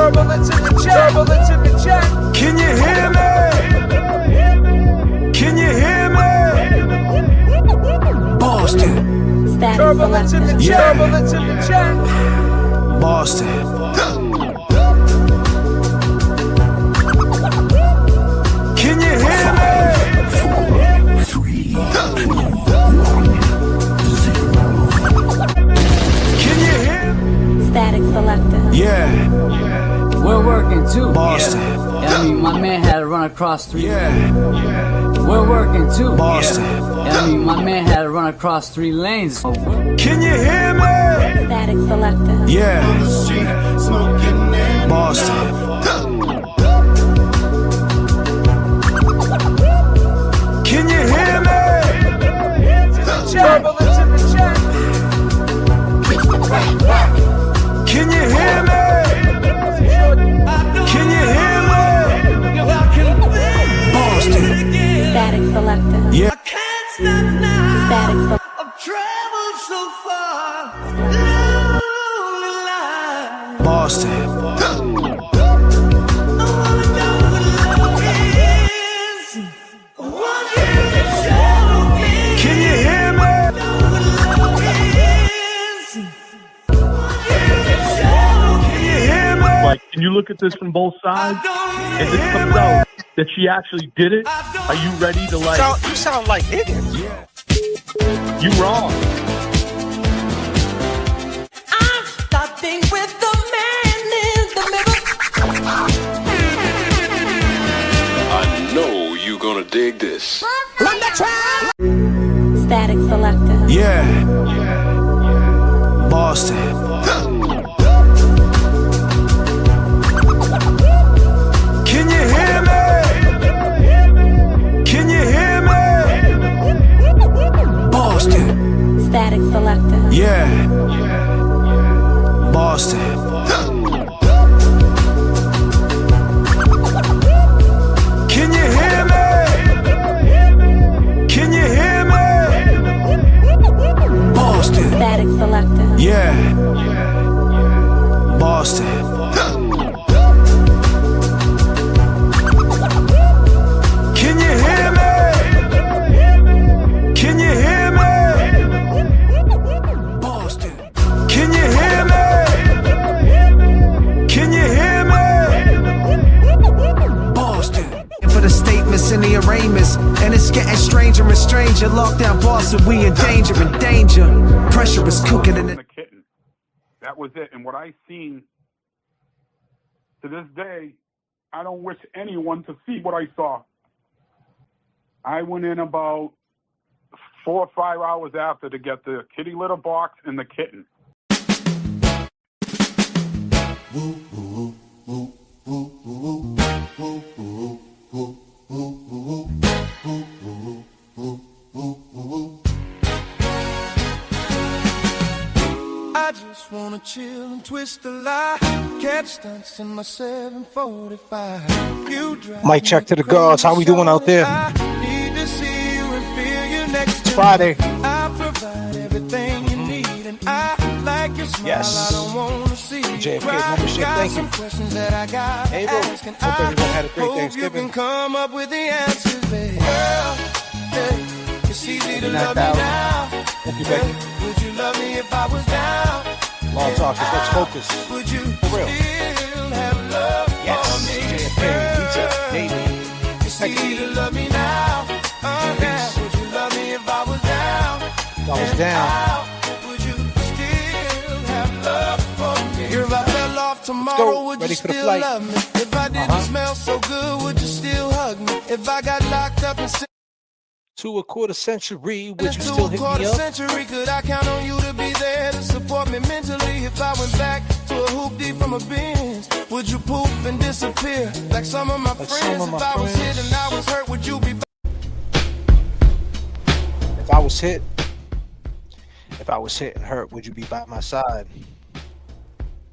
Turbulence in the chat. Turbulence in the chat. Can you hear me? Can you hear me? Boston. Turbulence in the chat. Yeah. Turbulence in the chat. Boston. Can you hear me? 3, 2, 1, 0. Can you hear me? Static selector. Yeah. We're working too. Boston. Yeah, I mean, my man had to run across 3 Yeah. We're working too. Boston. Yeah, I mean, my man had to run across 3 lanes. Can you hear me? Static selector. Yeah. Boston. Can you hear me? Turbulence in the chat. Can you hear me? Can you hear me? Boston. Static selector. Yeah. Static selector. Boston. Can you hear me? Can you hear me? Like, can you look at this from both sides? If it comes out that she actually did it, are you ready to like? You sound like Higgins. Yeah. You wrong. I'm starting with the man in the middle. I know you're gonna dig this. Static selector. Yeah. Boston. Can you hear me? Can you hear me? Boston. Static selector. Yeah. Boston. Can you hear me? Can you hear me? Boston. Static selector. Yeah. Boston. Can you hear me? Can you hear me? Boston. Can you hear me? Can you hear me? Boston. For the statements and the arraignments, and it's getting stranger and stranger. Lockdown Boston, we in danger, in danger. Pressure is cooking in The it. kitten. That was it. And what I seen to this day, I don't wish anyone to see what I saw. I went in about 4 or 5 hours after to get the kitty litter box and the kitten. I just wanna chill and twist the lie. Catch stunts in my 745. You drive Mic check to the girls. How we doing out there? Need to see you and feel you next It's Friday. I provide everything you need, and I like your smile. Yes. I don't wanna see you J.F.K. cry. membership, Got thank some you. questions that I got. Hey, bro. Ask, and Hope everyone had a great hope Thanksgiving. you can come up with the answers, baby. Girl, hey, it's easy to love me out. now. Hope you back. Would you love me if I was down? Long talkers. Let's focus. Would you For real. still have love Yes. for me? J.F.K. Pizza. Baby. It's easy to love me now. Now. Would you love me if I was down? I was down. Would you still have love for me? If I fell off tomorrow, go. would Ready you for the still flight. love me? If I didn't smell so good, would you still hug me? If I got locked up and To a quarter century, would you to still a hit quarter me up? century, could I count on you to be there to support me mentally? If I went back to a hoop deep from a Benz, would you poof and disappear like some of my friends? If I was hit and I was hurt, would you be back? If I was hit and hurt, would you be by my side?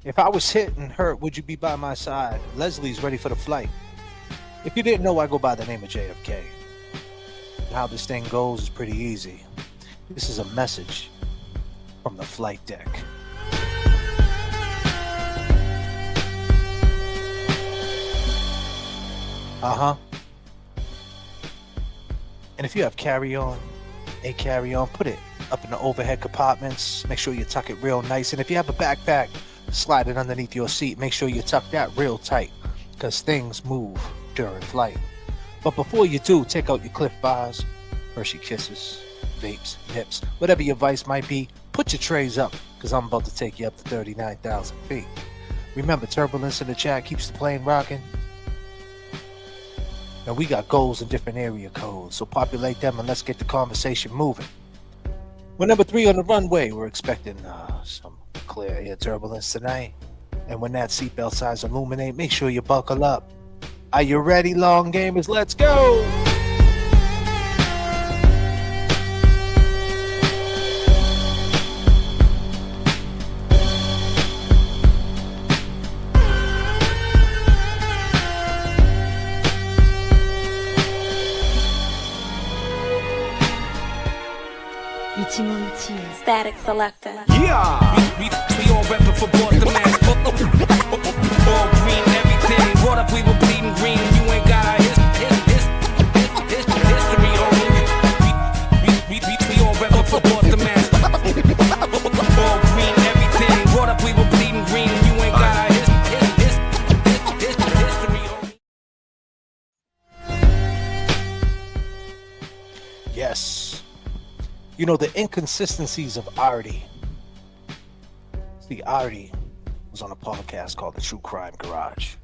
If I was hit and hurt, would you be by my side? Leslie's ready for the flight. If you didn't know, I go by the name of J.F.K. How this thing goes is pretty easy. This is a message from the flight deck. And if you have carry-on, put it up in the overhead compartments. Make sure you tuck it real nice. And if you have a backpack, slide it underneath your seat. Make sure you tuck that real tight, because things move during flight. But before you do, take out your Cliff Bars, Hershey Kisses, vapes, nips, whatever your vice might be. Put your trays up, because I'm about to take you up to 39,000 feet. Remember, turbulence in the chat keeps the plane rocking. And we got goals in different area codes, so populate them and let's get the conversation moving. We're number 3 on the runway. We're expecting some clear air turbulence tonight. And when that seatbelt signs illuminate, make sure you buckle up. Are you ready, long gamers? Let's go! Static Selector. Yeah! We all reppin' for Boston, Mass. All green, everything. Brought up, we were bleeding green. You ain't got our history on we all reppin' for Boston, Mass. All green, everything. Brought up, we were bleeding green. You ain't got our history on Yes. You know, the inconsistencies of Artie. See, Artie was on a podcast called The True Crime Garage.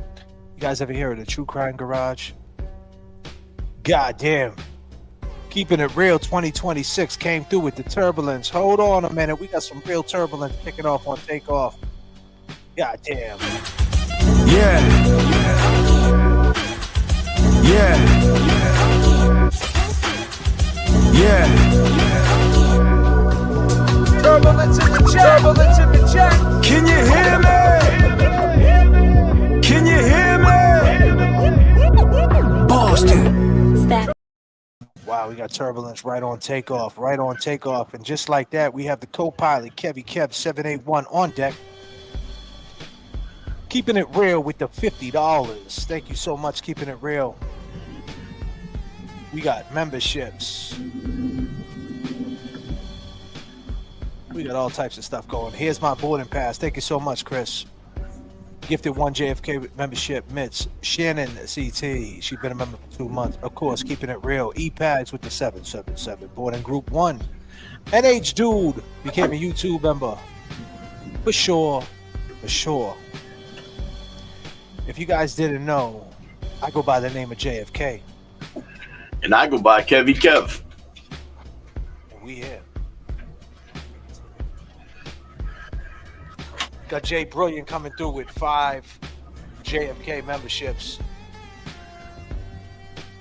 You guys ever hear of The True Crime Garage? God damn. Keeping it real 2026 came through with the turbulence. Hold on a minute. We got some real turbulence kicking off on takeoff. God damn. Yeah. Turbulence in the chat. Turbulence in the chat. Can you hear me? Can you hear me? Boston. Static. Wow, we got turbulence right on takeoff. And just like that, we have the co-pilot, Kev 781 on deck. Keeping it real with the $50. Thank you so much, keeping it real. We got memberships. We got all types of stuff going. Here's my boarding pass. Thank you so much, Chris. Gifted 1 JFK membership. Mitch, Shannon CT. She's been a member for 2 months. Of course, keeping it real. E-Pags with the 777. Boarding group 1. NH Dude became a YouTube member. For sure. If you guys didn't know, I go by the name of J.F.K. And I go by Kev. And we here. Got Jay Brilliant coming through with 5 JFK memberships.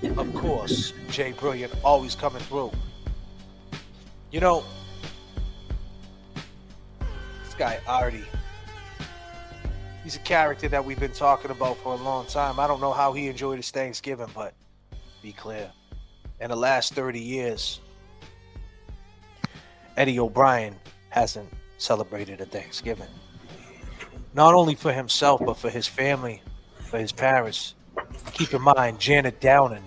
Of course, Jay Brilliant always coming through. You know, this guy Artie, he's a character that we've been talking about for a long time. I don't know how he enjoyed his Thanksgiving, but be clear. In the last 30 years, Eddie O'Brien hasn't celebrated a Thanksgiving. Not only for himself, but for his family, for his parents. Keep in mind, Janet Downing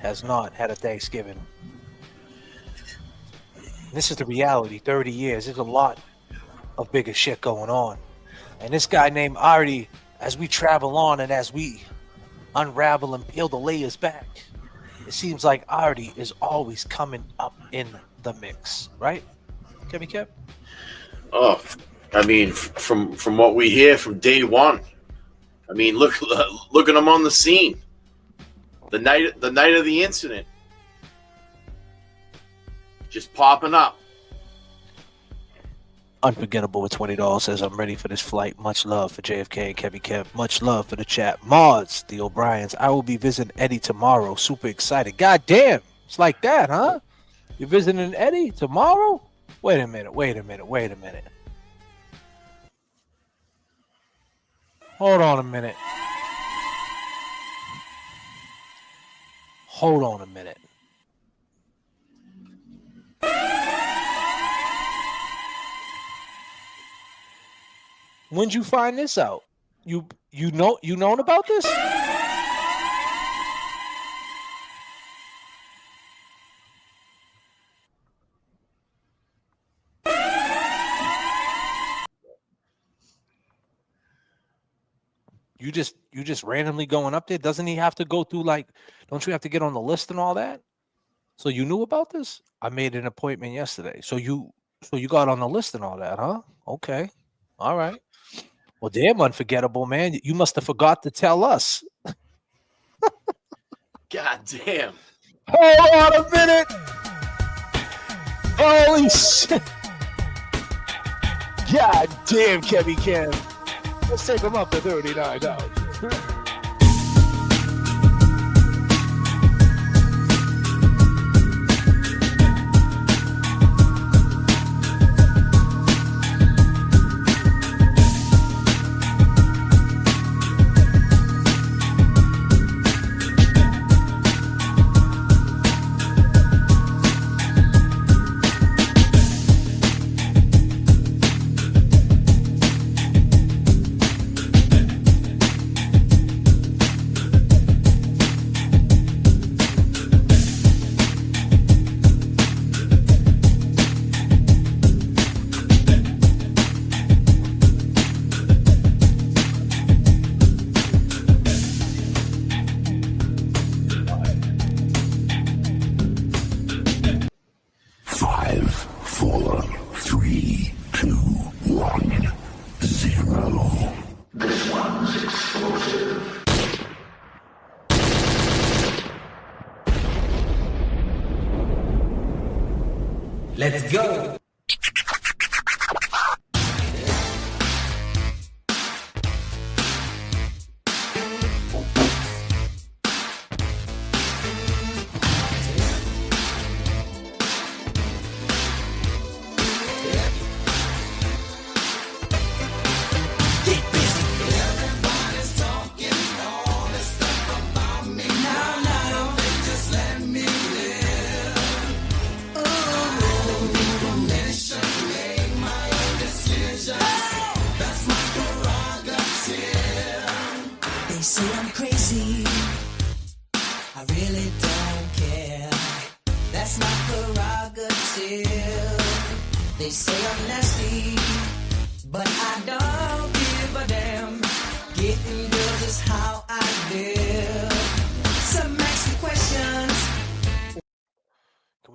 has not had a Thanksgiving. This is the reality, 30 years. There's a lot of bigger shit going on. And this guy named Artie, as we travel on and as we unravel and peel the layers back, it seems like Artie is always coming up in the mix, right? Kevin Kev? Oh, I mean, from what we hear from day one, I mean, look at him on the scene. The night of the incident, just popping up. Unforgettable with $20 says, I'm ready for this flight. Much love for JFK and Kevin Kev. Much love for the chat. Mods, the O'Briens. I will be visiting Eddie tomorrow. Super excited. God damn. It's like that, huh? You're visiting Eddie tomorrow? Wait a minute. Hold on a minute. When'd you find this out? You You known about this? You just randomly going up there? Doesn't he have to go through like? Don't you have to get on the list and all that? So you knew about this? I made an appointment yesterday. So you got on the list and all that, huh? Okay, all right. Well, damn unforgettable, man. You must have forgot to tell us. God damn. Hold on a minute. Holy shit. God damn, Kevy Cam. Let's take him up to $39. Let's go.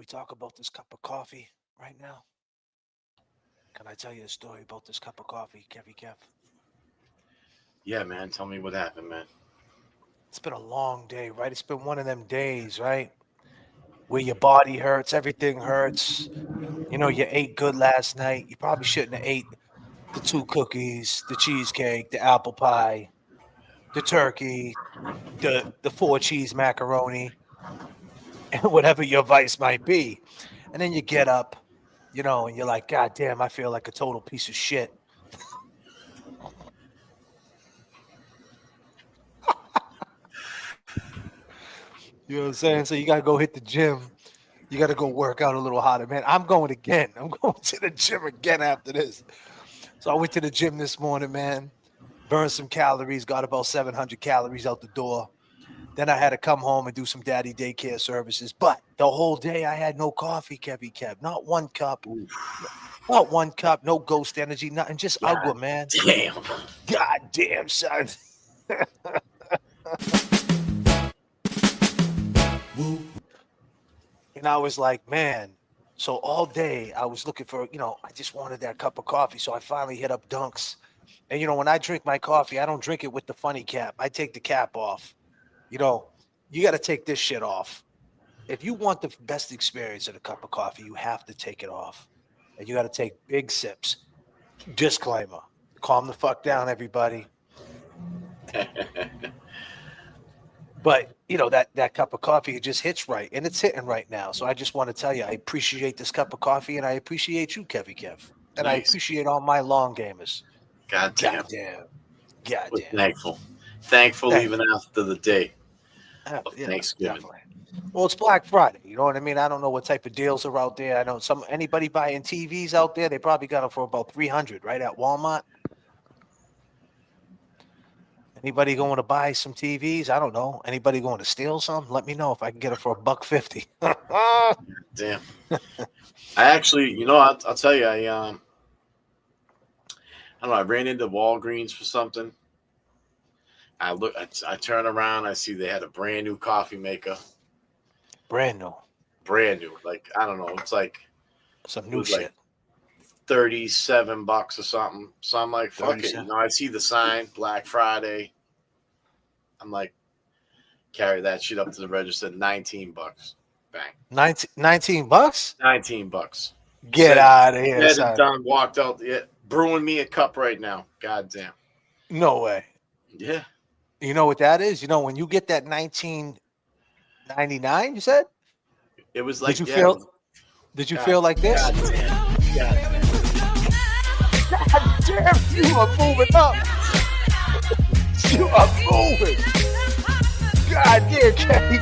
Talk about this cup of coffee right now? Can I tell you a story about this cup of coffee, Kevy Kev? Yeah, man. Tell me what happened, man. It's been a long day, right? It's been one of them days, right? Where your body hurts, everything hurts. You know, you ate good last night. You probably shouldn't have ate the 2 cookies, the cheesecake, the apple pie, the turkey, the 4 cheese macaroni, and whatever your vice might be. And then you get up, you know, and you're like, God damn, I feel like a total piece of shit. You know what I'm saying? So you got to go hit the gym. You got to go work out a little harder, man. I'm going again. I'm going to the gym again after this. So I went to the gym this morning, man. Burned some calories, got about 700 calories out the door. Then I had to come home and do some daddy daycare services. But the whole day I had no coffee, Kevy Kev. Not 1 cup. Not 1 cup. No ghost energy. Nothing. Just Ugwa, man. Damn. God damn, son. And I was like, man. So all day I was looking for, you know, I just wanted that cup of coffee. So I finally hit up Dunks. And, you know, when I drink my coffee, I don't drink it with the funny cap. I take the cap off. You know, you got to take this shit off. If you want the best experience at a cup of coffee, you have to take it off. And you got to take big sips. Disclaimer. Calm the fuck down, everybody. But, you know, that cup of coffee, it just hits right. And it's hitting right now. So I just want to tell you, I appreciate this cup of coffee, and I appreciate you, Kevy Kev. And nice. I appreciate all my long gamers. God damn. God damn. We're thankful. Thankful even after the day of Thanksgiving. Definitely. Well, it's Black Friday. You know what I mean? I don't know what type of deals are out there. I know anybody buying TVs out there, they probably got them for about $300, right, at Walmart. Anybody going to buy some TVs? I don't know. Anybody going to steal some? Let me know if I can get it for $1.50. Damn. I actually, I'll tell you, I don't know. I ran into Walgreens for something. I turn around. I see they had a brand new coffee maker. Brand new. Like, I don't know. It's like some new shit. Like $37 or something. So I'm like, fuck it. I see the sign, Black Friday. I'm like, carry that shit up to the register. $19. Bang. $19? $19. Get out of here, son. Done, walked out. Yeah, brewing me a cup right now. Goddamn. No way. Yeah. You know what that is? When you get that $19.99, you said? It was like, Did you feel like this? God damn, you are moving up. You are moving. God damn, Kenny.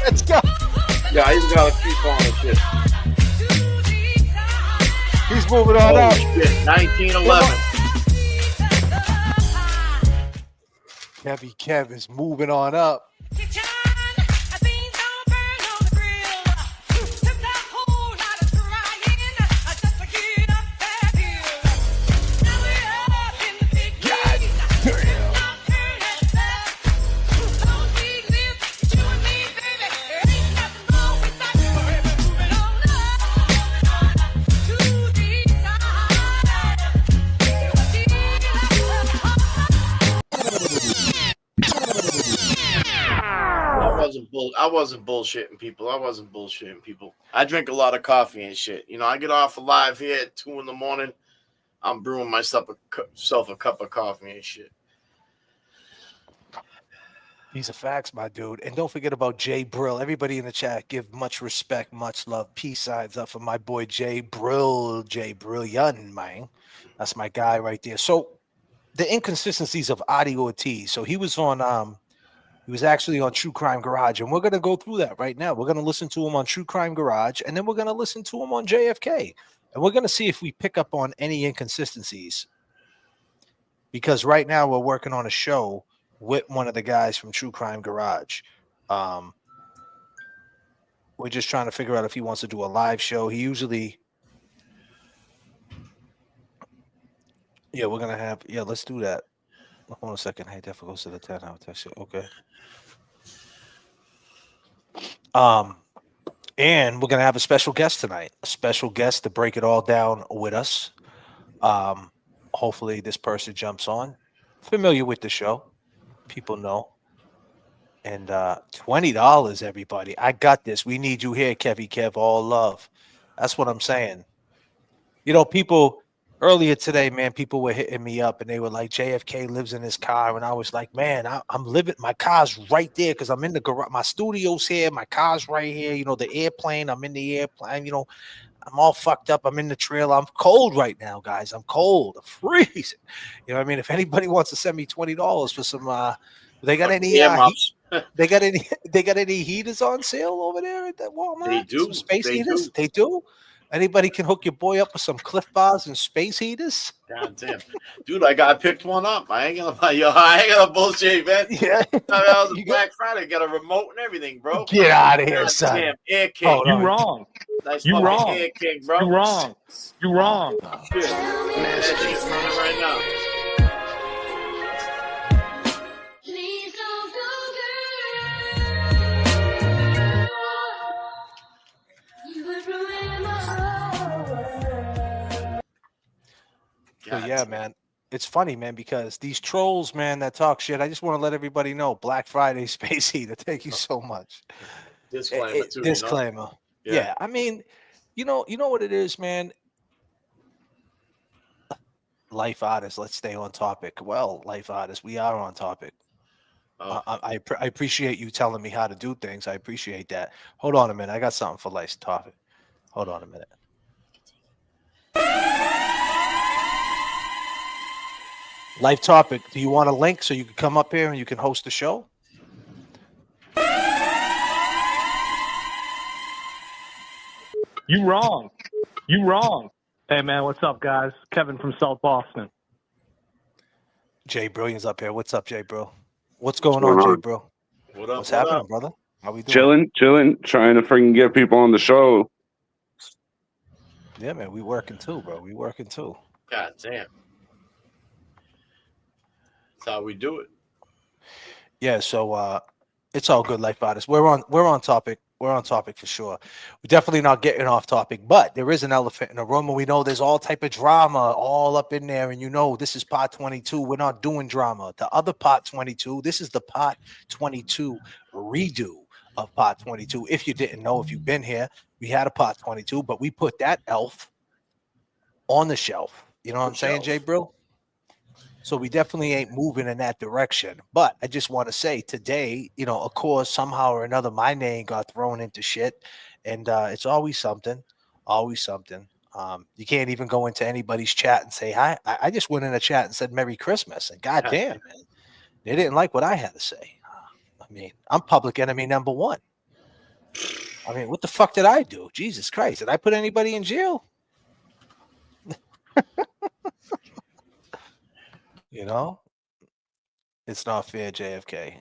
Let's go. Yeah, I even got a coupon and shit. He's moving on up. Shit. 1911. Kev is moving on up. I wasn't bullshitting people. I drink a lot of coffee and shit. I get off live here at 2 a.m. I'm brewing myself a cup of coffee and shit. These are facts, my dude. And don't forget about Jay Brill. Everybody in the chat, give much respect, much love. Peace signs up for my boy Jay Brill. Jay Brilliant, man. That's my guy right there. So the inconsistencies of Artie Ortiz. So he was on he was actually on True Crime Garage, and we're going to go through that right now. We're going to listen to him on True Crime Garage, and then we're going to listen to him on J.F.K. And we're going to see if we pick up on any inconsistencies. Because right now we're working on a show with one of the guys from True Crime Garage. We're just trying to figure out if he wants to do a live show. He usually... Yeah, we're going to have... Yeah, let's do that. Hold on a second. Hey, definitely goes to the 10-hour text. Okay. And we're gonna have a special guest tonight. A special guest to break it all down with us. Hopefully this person jumps on. Familiar with the show. People know. And $20, everybody. I got this. We need you here, Kevy Kev. All love. That's what I'm saying. People earlier today, man, people were hitting me up and they were like, JFK lives in his car. And I was like, man, I'm living, my car's right there because I'm in the garage. My studio's here. My car's right here. The airplane, I'm in the airplane. I'm all fucked up. I'm in the trailer. I'm cold right now, guys. I'm cold. I'm freezing. If anybody wants to send me $20 for some, they got any, they got any heaters on sale over there at that Walmart? They do. Some space heaters? They do? Anybody can hook your boy up with some Cliff Bars and space heaters? God damn. Dude, I picked one up. I ain't gonna bullshit, man. Yeah. That was a Black Friday. Got a remote and everything, bro. Get out of here, son. Damn, Air King. You wrong. Nice you wrong. Air King, bro. You wrong. You wrong. Shit. Man, that shit's running right now. But yeah, man, it's funny, man, because these trolls, man, that talk shit. I just want to let everybody know, Black Friday space heater. Thank you so much. Disclaimer too. Disclaimer. Yeah. I mean, you know what it is, man. Life artists. Let's stay on topic. Well, life artists, we are on topic. I appreciate you telling me how to do things. I appreciate that. Hold on a minute. I got something for life topic. Hold on a minute. Life topic. Do you want a link so you can come up here and you can host the show? You wrong. You wrong. Hey, man, what's up, guys? Kevin from South Boston. Jay Brilliant's up here. What's up, Jay Bro? What's going on, Jay Bro? What up? What's What happening, up? brother? How we doing? Chilling, trying to freaking get people on the show. Yeah, man, we working too, bro. We working too. God damn. That's how we do it. Yeah, so it's all good, life artists. We're on topic. We're on topic for sure. We're definitely not getting off topic, but there is an elephant in the room, and we know there's all type of drama all up in there. And you know, this is part 22. We're not doing drama. The other part 22. This is the part 22 redo of part 22. If you didn't know, if you've been here, we had a part 22, but we put that elf on the shelf. You know what I'm saying, Jay Brill? So we definitely ain't moving in that direction. But I just want to say today, you know, of course, somehow or another, my name got thrown into shit. And it's always something, always something. You can't even go into anybody's chat and say hi. I just went in a chat and said Merry Christmas. And goddamn, man, they didn't like what I had to say. I mean, I'm public enemy number one. I mean, what the fuck did I do? Jesus Christ. Did I put anybody in jail? You know? It's not fair, JFK.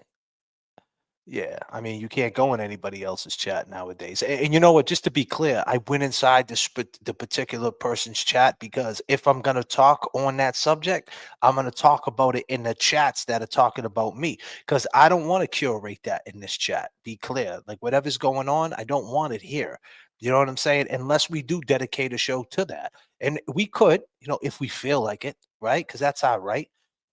Yeah, I mean, you can't go in anybody else's chat nowadays. And you know what? Just to be clear, I went inside the particular person's chat because if I'm going to talk on that subject, I'm going to talk about it in the chats that are talking about me because I don't want to curate that in this chat. Be clear. Like whatever's going on, I don't want it here. You know what I'm saying? Unless we do dedicate a show to that. And we could, you know, if we feel like it, right? Because that's our right.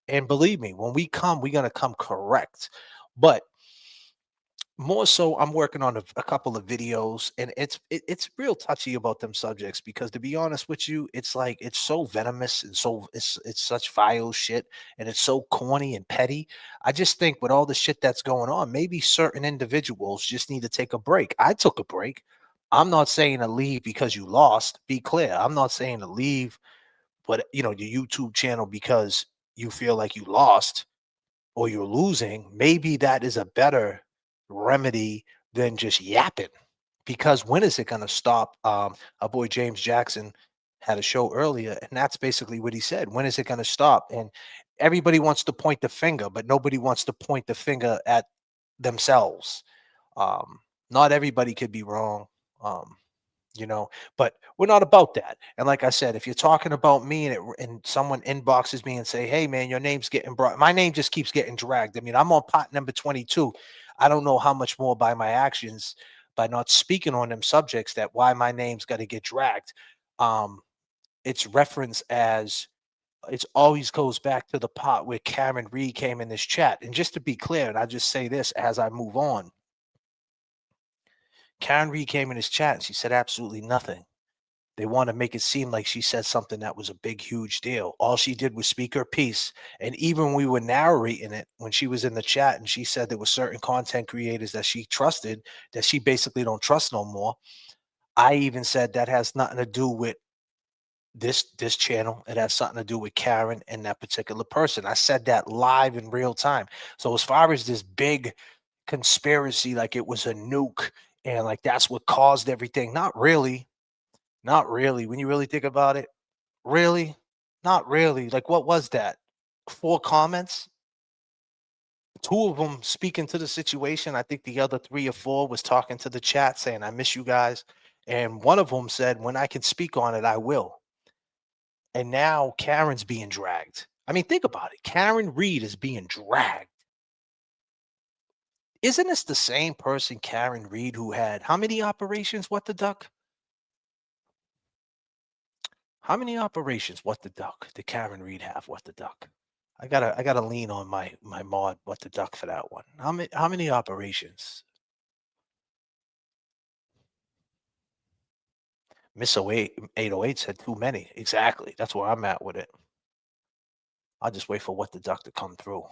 And believe me, when we come, we're going to come correct. But more so, I'm working on a couple of videos, and it's real touchy about them subjects because, to be honest with you, it's like it's so venomous and so it's such vile shit, and it's so corny and petty. I just think with all the shit that's going on, maybe certain individuals just need to take a break. I took a break. I'm not saying to leave because you lost. Be clear. I'm not saying to leave, but you know, your YouTube channel because you feel like you lost or you're losing. Maybe that is a better remedy than just yapping, because when is it going to stop? Our boy James Jackson had a show earlier, and that's basically what he said. When is it going to stop? And everybody wants to point the finger, but nobody wants to point the finger at themselves. Not everybody could be wrong. You know, but we're not about that. And like I said, if you're talking about me and someone inboxes me and say, hey man, your name's getting brought, my name just keeps getting dragged. I mean, I'm on pot number 22. I don't know how much more by my actions, by not speaking on them subjects, that why my name's got to get dragged. It's referenced as it's always goes back to the pot where Karen Reed came in this chat. And just to be clear, and I just say this as I move on, Karen Reed came in his chat and she said absolutely nothing. They want to make it seem like she said something that was a big, huge deal. All she did was speak her piece. And even when we were narrating it, when she was in the chat and she said there were certain content creators that she trusted, that she basically don't trust no more. I even said that has nothing to do with this channel. It has something to do with Karen and that particular person. I said that live in real time. So as far as this big conspiracy, like it was a nuke and like that's what caused everything, not really. Not really. When you really think about it, really? Not really. Like, what was that? 4 comments? 2 of them speaking to the situation. I think the other 3 or 4 was talking to the chat saying, I miss you guys. And one of them said, when I can speak on it, I will. And now Karen's being dragged. I mean, think about it. Karen Reed is being dragged. Isn't this the same person, Karen Reed, who had how many operations? What the duck? How many operations? What the duck? Did Karen Reed have? What the duck? I gotta lean on my mod. What the duck for that one? How many operations? Miss 808 said too many. Exactly. That's where I'm at with it. I'll just wait for what the duck to come through.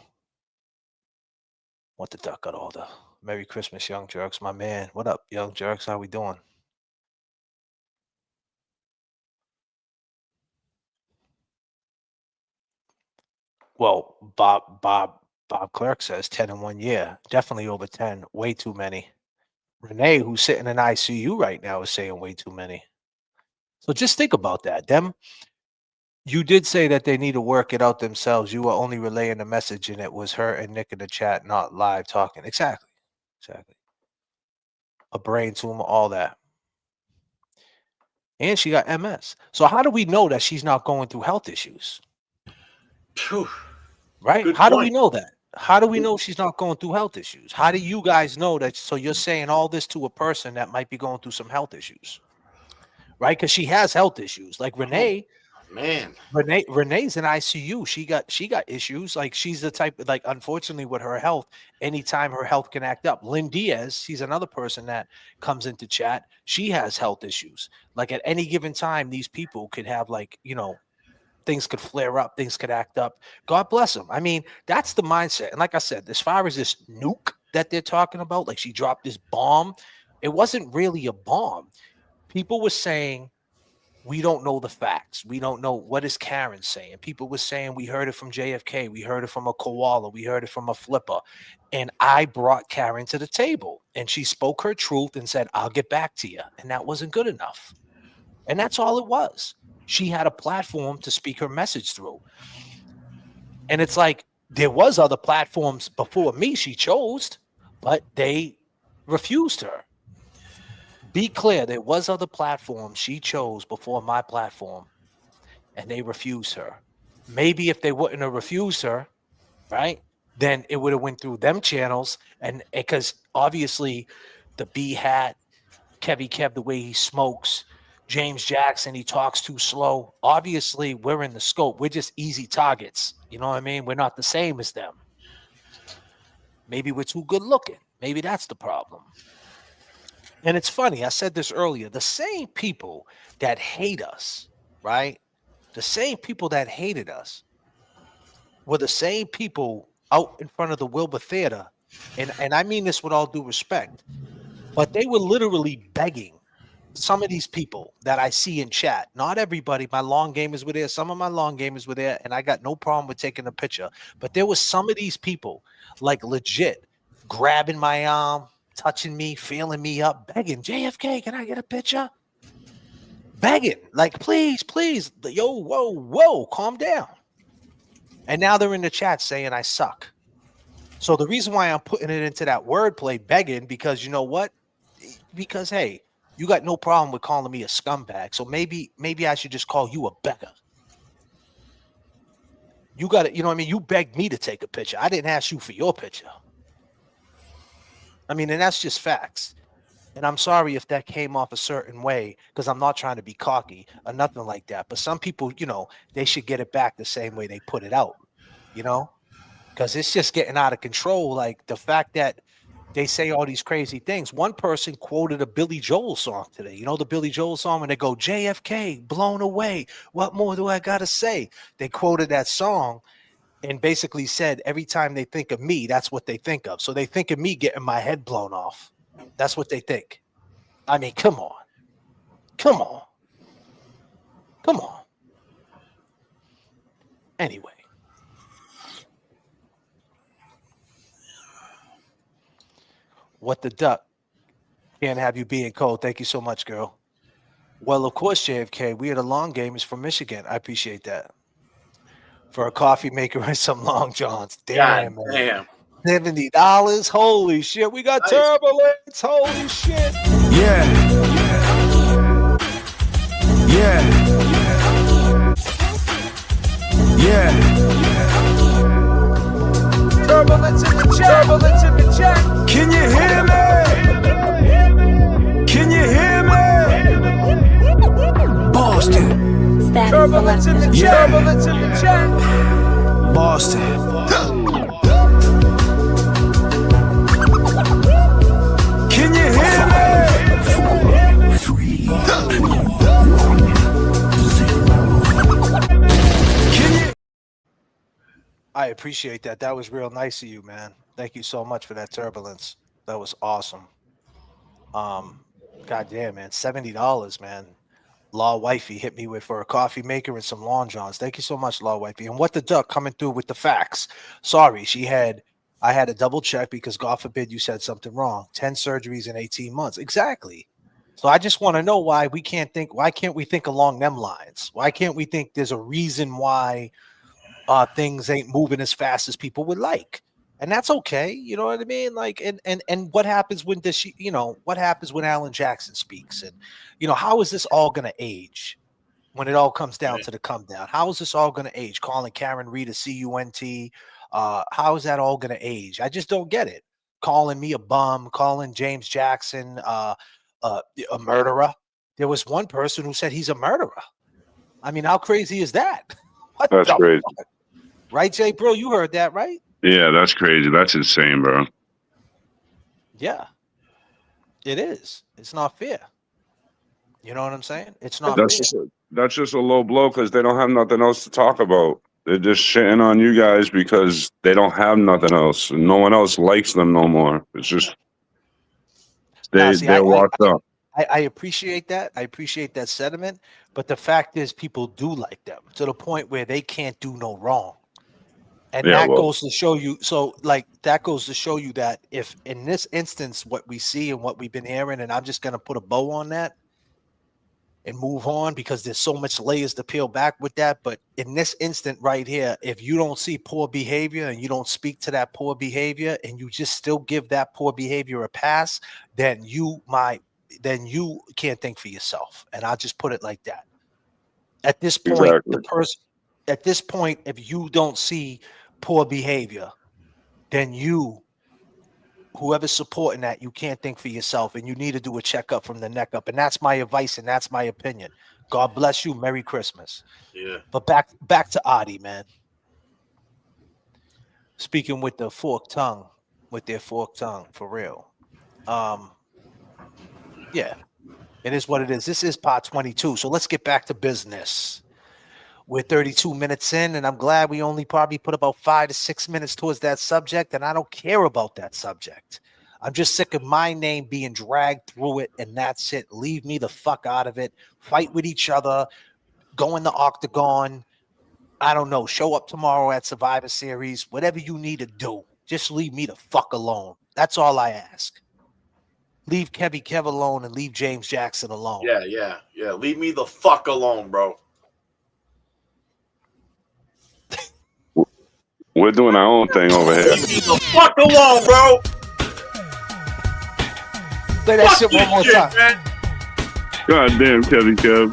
What the duck got all the Merry Christmas, Young Jerks, my man. What up, Young Jerks? How we doing? Well, Bob Clerk says 10 in 1 year. Definitely over 10. Way too many. Renee, who's sitting in ICU right now, is saying way too many. So just think about that. Them You did say that they need to work it out themselves. You were only relaying the message, and it was her and Nick in the chat, not live talking. Exactly. A brain tumor, all that. And she got MS. So how do we know that she's not going through health issues? Right? Good How do we point. know that? How do we know she's not going through health issues? How do you guys know that? So you're saying all this to a person that might be going through some health issues, right? Because she has health issues. Like Renee, Man, Renee's in ICU. She got issues. Like she's the type, like unfortunately with her health, anytime her health can act up. Lynn Diaz, she's another person that comes into chat. She has health issues. Like at any given time, these people could have like, things could flare up, things could act up. God bless them. I mean, that's the mindset. And like I said, as far as this nuke that they're talking about, like she dropped this bomb, it wasn't really a bomb. People were saying, we don't know the facts. We don't know what is Karen saying. People were saying we heard it from JFK. We heard it from a koala. We heard it from a flipper. And I brought Karen to the table and she spoke her truth and said, I'll get back to you. And that wasn't good enough. And that's all it was. She had a platform to speak her message through. And it's like there was other platforms before me she chose, but they refused her. Be clear, there was other platforms she chose before my platform, and they refused her. Maybe if they wouldn't have refused her, right, then it would have went through them channels. And because obviously the B Hat, Kevy Kev, the way he smokes, James Jackson, he talks too slow. Obviously, we're in the scope. We're just easy targets. You know what I mean? We're not the same as them. Maybe we're too good looking. Maybe that's the problem. And it's funny. I said this earlier. The same people that hate us, right? The same people that hated us were the same people out in front of the Wilbur Theater. And I mean this with all due respect, but they were literally begging some of these people that I see in chat. Not everybody. My long gamers were there. Some of my long gamers were there, and I got no problem with taking a picture. But there was some of these people, like legit, grabbing my arm, touching me, feeling me up, begging, JFK, can I get a picture? Begging, like, please, please, yo, whoa, calm down. And now they're in the chat saying I suck. So the reason why I'm putting it into that wordplay, begging, because you know what? Because, hey, you got no problem with calling me a scumbag. So maybe I should just call you a beggar. You got it. You know what I mean? You begged me to take a picture. I didn't ask you for your picture. I mean, and that's just facts. And I'm sorry if that came off a certain way, because I'm not trying to be cocky or nothing like that. But some people, they should get it back the same way they put it out, because it's just getting out of control. Like the fact that they say all these crazy things. One person quoted a Billy Joel song today. You know the Billy Joel song when they go, JFK, blown away. What more do I got to say? They quoted that song and basically said every time they think of me, that's what they think of. So they think of me getting my head blown off. That's what they think. I mean, come on. Come on. Come on. Anyway. What the duck? Can't have you being cold. Thank you so much, girl. Well, of course, JFK. We are the long gamers from Michigan. I appreciate that. For a coffee maker and some long johns. Damn, God man. damn. $70. Holy shit. We got turbulence. Holy shit. Yeah. Turbulence in the chat. Turbulence in the chat. Can you hear me? Can you hear me? Boston. Turbulence in the chat. Turbulence in the chat. Boston. Can you hear me? I appreciate that. That was real nice of you, man. Thank you so much for that turbulence. That was awesome. God damn, man. $70, man. Law Wifey hit me with for a coffee maker and some long johns. Thank you so much, Law Wifey. And what the duck coming through with the facts. Sorry, I had to double check because God forbid you said something wrong. 10 surgeries in 18 months. Exactly. So I just want to know why we can't think. Why can't we think along them lines? Why can't we think there's a reason why things ain't moving as fast as people would like? And that's okay. You know what I mean? Like, and what happens when this? You know, what happens when Alan Jackson speaks? And how is this all going to age? When it all comes down to the come down, how is this all going to age? Calling Karen Reed a CUNT, how is that all going to age? I just don't get it. Calling me a bum, calling James Jackson a murderer. There was one person who said he's a murderer. I mean, how crazy is that? What That's the crazy. fuck? Right, Jay, bro? You heard that, right? Yeah, that's crazy. That's insane, bro. Yeah, it is. It's not fair. You know what I'm saying? It's not fair. That's just a low blow because they don't have nothing else to talk about. They're just shitting on you guys because they don't have nothing else. And no one else likes them no more. It's just they're washed up. I appreciate that. I appreciate that sentiment. But the fact is, people do like them to the point where they can't do no wrong. And goes to show you. So, like, that goes to show you that if in this instance, what we see and what we've been hearing, and I'm just going to put a bow on that and move on because there's so much layers to peel back with that. But in this instant right here, if you don't see poor behavior and you don't speak to that poor behavior and you just still give that poor behavior a pass, then you can't think for yourself. And I'll just put it like that. At this point, if you don't see poor behavior, then whoever's supporting that, you can't think for yourself, and you need to do a checkup from the neck up. And that's my advice, and that's my opinion. God bless you. Merry Christmas. Yeah. But back to Artie, man. Speaking with their forked tongue, for real. Yeah, it is what it is. This is part 22. So let's get back to business. We're 32 minutes in, and I'm glad we only probably put about 5 to 6 minutes towards that subject, and I don't care about that subject. I'm just sick of my name being dragged through it, and that's it. Leave me the fuck out of it. Fight with each other. Go in the octagon. I don't know. Show up tomorrow at Survivor Series. Whatever you need to do. Just leave me the fuck alone. That's all I ask. Leave Kev alone and leave James Jackson alone. Yeah. Leave me the fuck alone, bro. We're doing our own thing over here. Leave me the fuck alone, bro. Say that shit one more time. Man. God damn, Kev.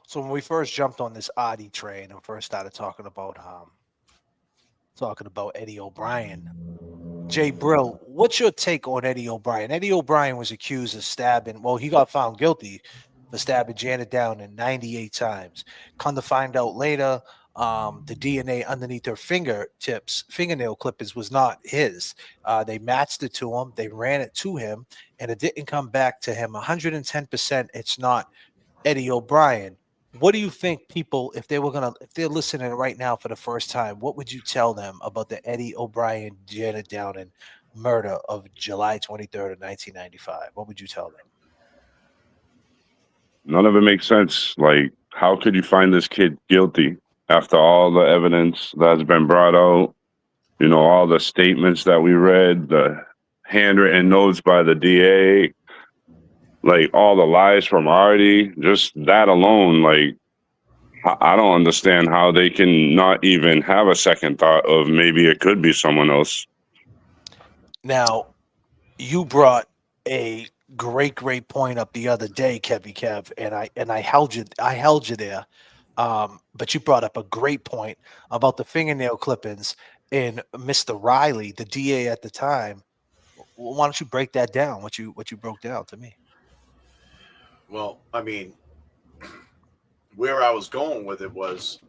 So when we first jumped on this Artie train and first started talking about Eddie O'Brien, Jay Brill, what's your take on Eddie O'Brien? Eddie O'Brien was accused of stabbing. Well, he got found guilty for stabbing Janet Downing 98 times. Come to find out later, the DNA underneath her fingernail clippings was not his. They matched it to him. They ran it to him, and it didn't come back to him. 110%. It's not Eddie O'Brien. What do you think people, if they're listening right now for the first time, what would you tell them about the Eddie O'Brien, Janet Downing murder of July 23rd of 1995? What would you tell them? None of it makes sense. Like, how could you find this kid guilty after all the evidence that's been brought out? You know, all the statements that we read, the handwritten notes by the DA, like all the lies from Artie, just that alone, like, I don't understand how they can not even have a second thought of maybe it could be someone else. Now, you brought a great point up the other day, Kev, and I held you there. But you brought up a great point about the fingernail clippings, and Mr. Riley, the DA at the time, Well, why don't you break that down? What you broke down to me? Well, I mean, where I was going with it was,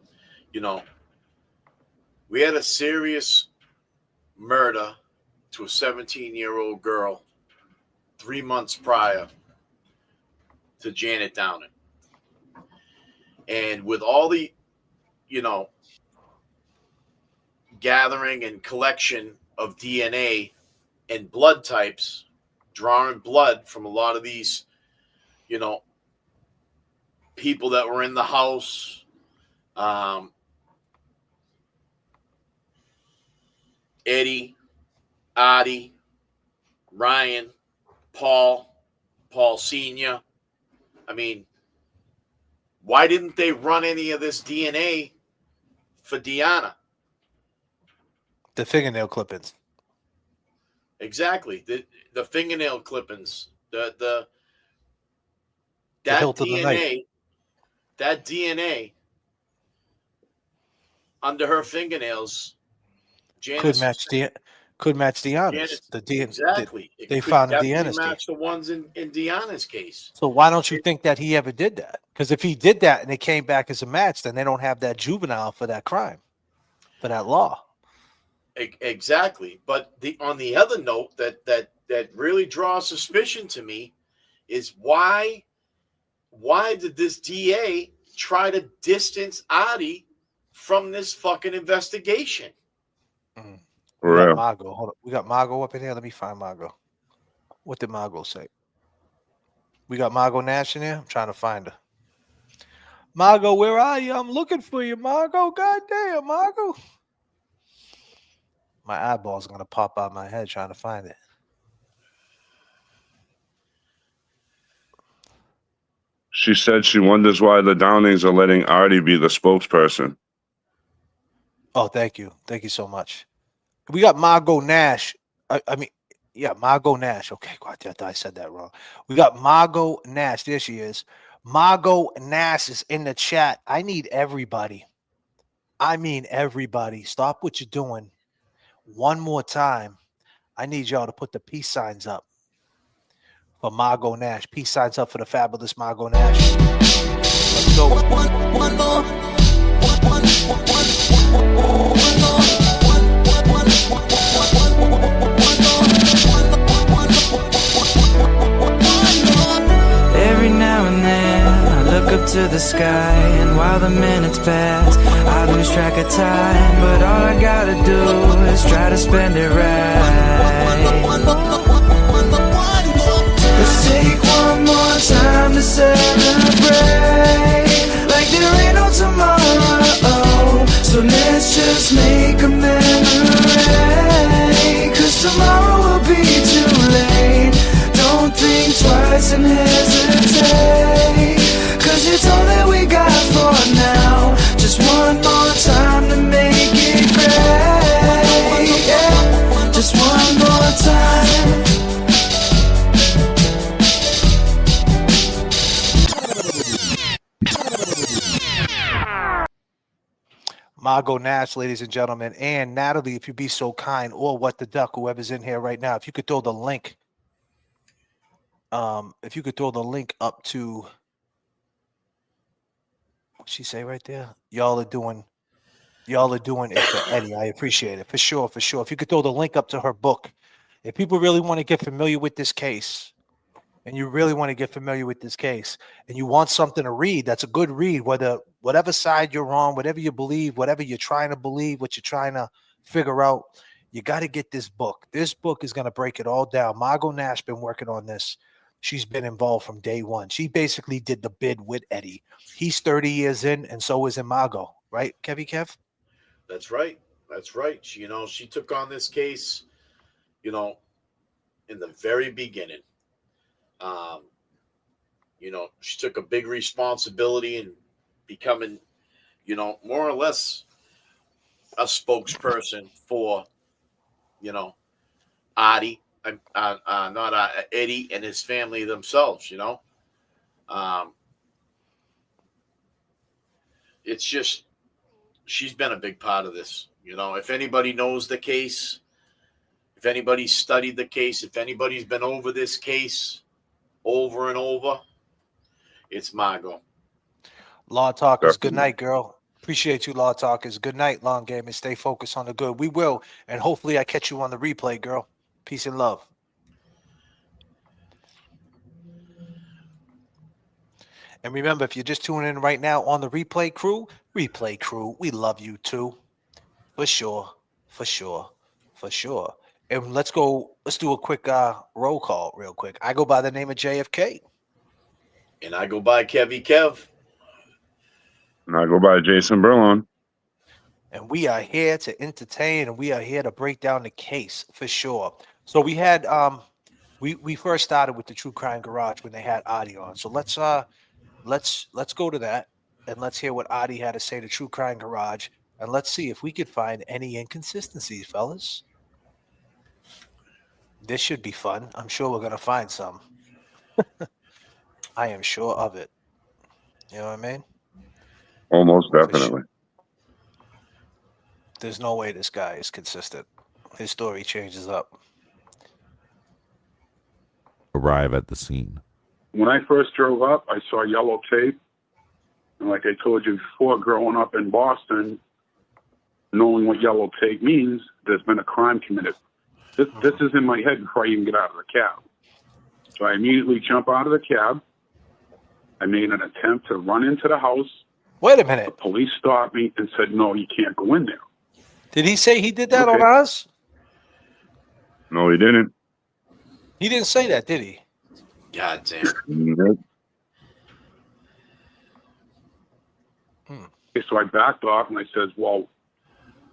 we had a serious murder to a 17-year-old girl 3 months prior to Janet Downing. And with all the, gathering and collection of DNA and blood types, drawing blood from a lot of these, people that were in the house, Eddie, Artie, Ryan, Paul Sr. I mean, why didn't they run any of this DNA for Deanna? The fingernail clippings. Exactly. The fingernail clippings. The hilt of the knife. That DNA under her fingernails, Could match Deanna's. Exactly. They could found in definitely Deanna's match case. the ones in Deanna's case. So why don't you think that he ever did that? Because if he did that and it came back as a match, then they don't have that juvenile for that crime, for that law. Exactly. But on the other note that really draws suspicion to me is why did this DA try to distance Artie from this fucking investigation? We got Margot. Hold on. We got Margot up in here. Let me find Margot. What did Margot say? We got Margot Nash in here. I'm trying to find her. Margot, where are you? I'm looking for you, Margot. Goddamn, Margot. My eyeball's gonna pop out my head trying to find it. She said she wonders why the Downings are letting Artie be the spokesperson. Oh, thank you. Thank you so much. We got Margot Nash. Margot Nash. Okay, I said that wrong. We got Margot Nash. There she is. Margot Nash is in the chat. I need everybody. I mean everybody. Stop what you're doing. One more time. I need y'all to put the peace signs up for Margot Nash. Peace signs up for the fabulous Margot Nash. Let's go. One more. Every now and then I look up to the sky, and while the minutes pass I lose track of time, but all I gotta do is try to spend it right. Let's take one more time to celebrate like there ain't no tomorrow. So let's just make a memory, 'cause tomorrow will be too late. Don't think twice and hesitate, 'cause it's all that we got for now. Just one more time to make it great. Yeah, just one more time. Margot Nash, ladies and gentlemen, and Natalie, if you'd be so kind, or What the Duck, whoever's in here right now, if you could throw the link. If you could throw the link up to, what'd she say right there? Y'all are doing it for Eddie. I appreciate it. For sure. If you could throw the link up to her book. If people really want to get familiar with this case, and you really want to get familiar with this case, and you want something to read, that's a good read, whatever side you're on, whatever you believe, whatever you're trying to believe, what you're trying to figure out, you got to get this book. This book is going to break it all down. Margot Nash been working on this. She's been involved from day one. She basically did the bid with Eddie. He's 30 years in, and so is Margot. Right, Kev? That's right. She took on this case, in the very beginning. She took a big responsibility in becoming, more or less a spokesperson for, Artie, not Eddie and his family themselves, It's just, she's been a big part of this. If anybody knows the case, If anybody's studied the case, if anybody's been over this case over and over, it's Margot. Law Talkers, good night, girl. Appreciate you, Law Talkers. Good night, Long Game, and stay focused on the good. We will, and hopefully I catch you on the replay, girl. Peace and love. And remember, if you're just tuning in right now on the replay crew, we love you too. For sure. And let's do a quick roll call real quick. I go by the name of J.F.K. And I go by Kevy Kev. And I go by Jason Berlon. And we are here to entertain, and we are here to break down the case for sure. So we had we first started with the True Crime Garage when they had Artie on. So let's go to that, and let's hear what Artie had to say to True Crime Garage, and let's see if we could find any inconsistencies, fellas. This should be fun. I'm sure we're gonna find some. I am sure of it. You know what I mean? Almost definitely. Sure. There's no way this guy is consistent. His story changes up. Arrive at the scene. When I first drove up, I saw yellow tape. And like I told you before, growing up in Boston, knowing what yellow tape means, there's been a crime committed. This is in my head before I even get out of the cab. So I immediately jump out of the cab. I made an attempt to run into the house. Wait a minute. The police stopped me and said, no, you can't go in there. Did he say he did that on us? No, he didn't. He didn't say that, did he? God damn. Okay, so I backed off and I says, well,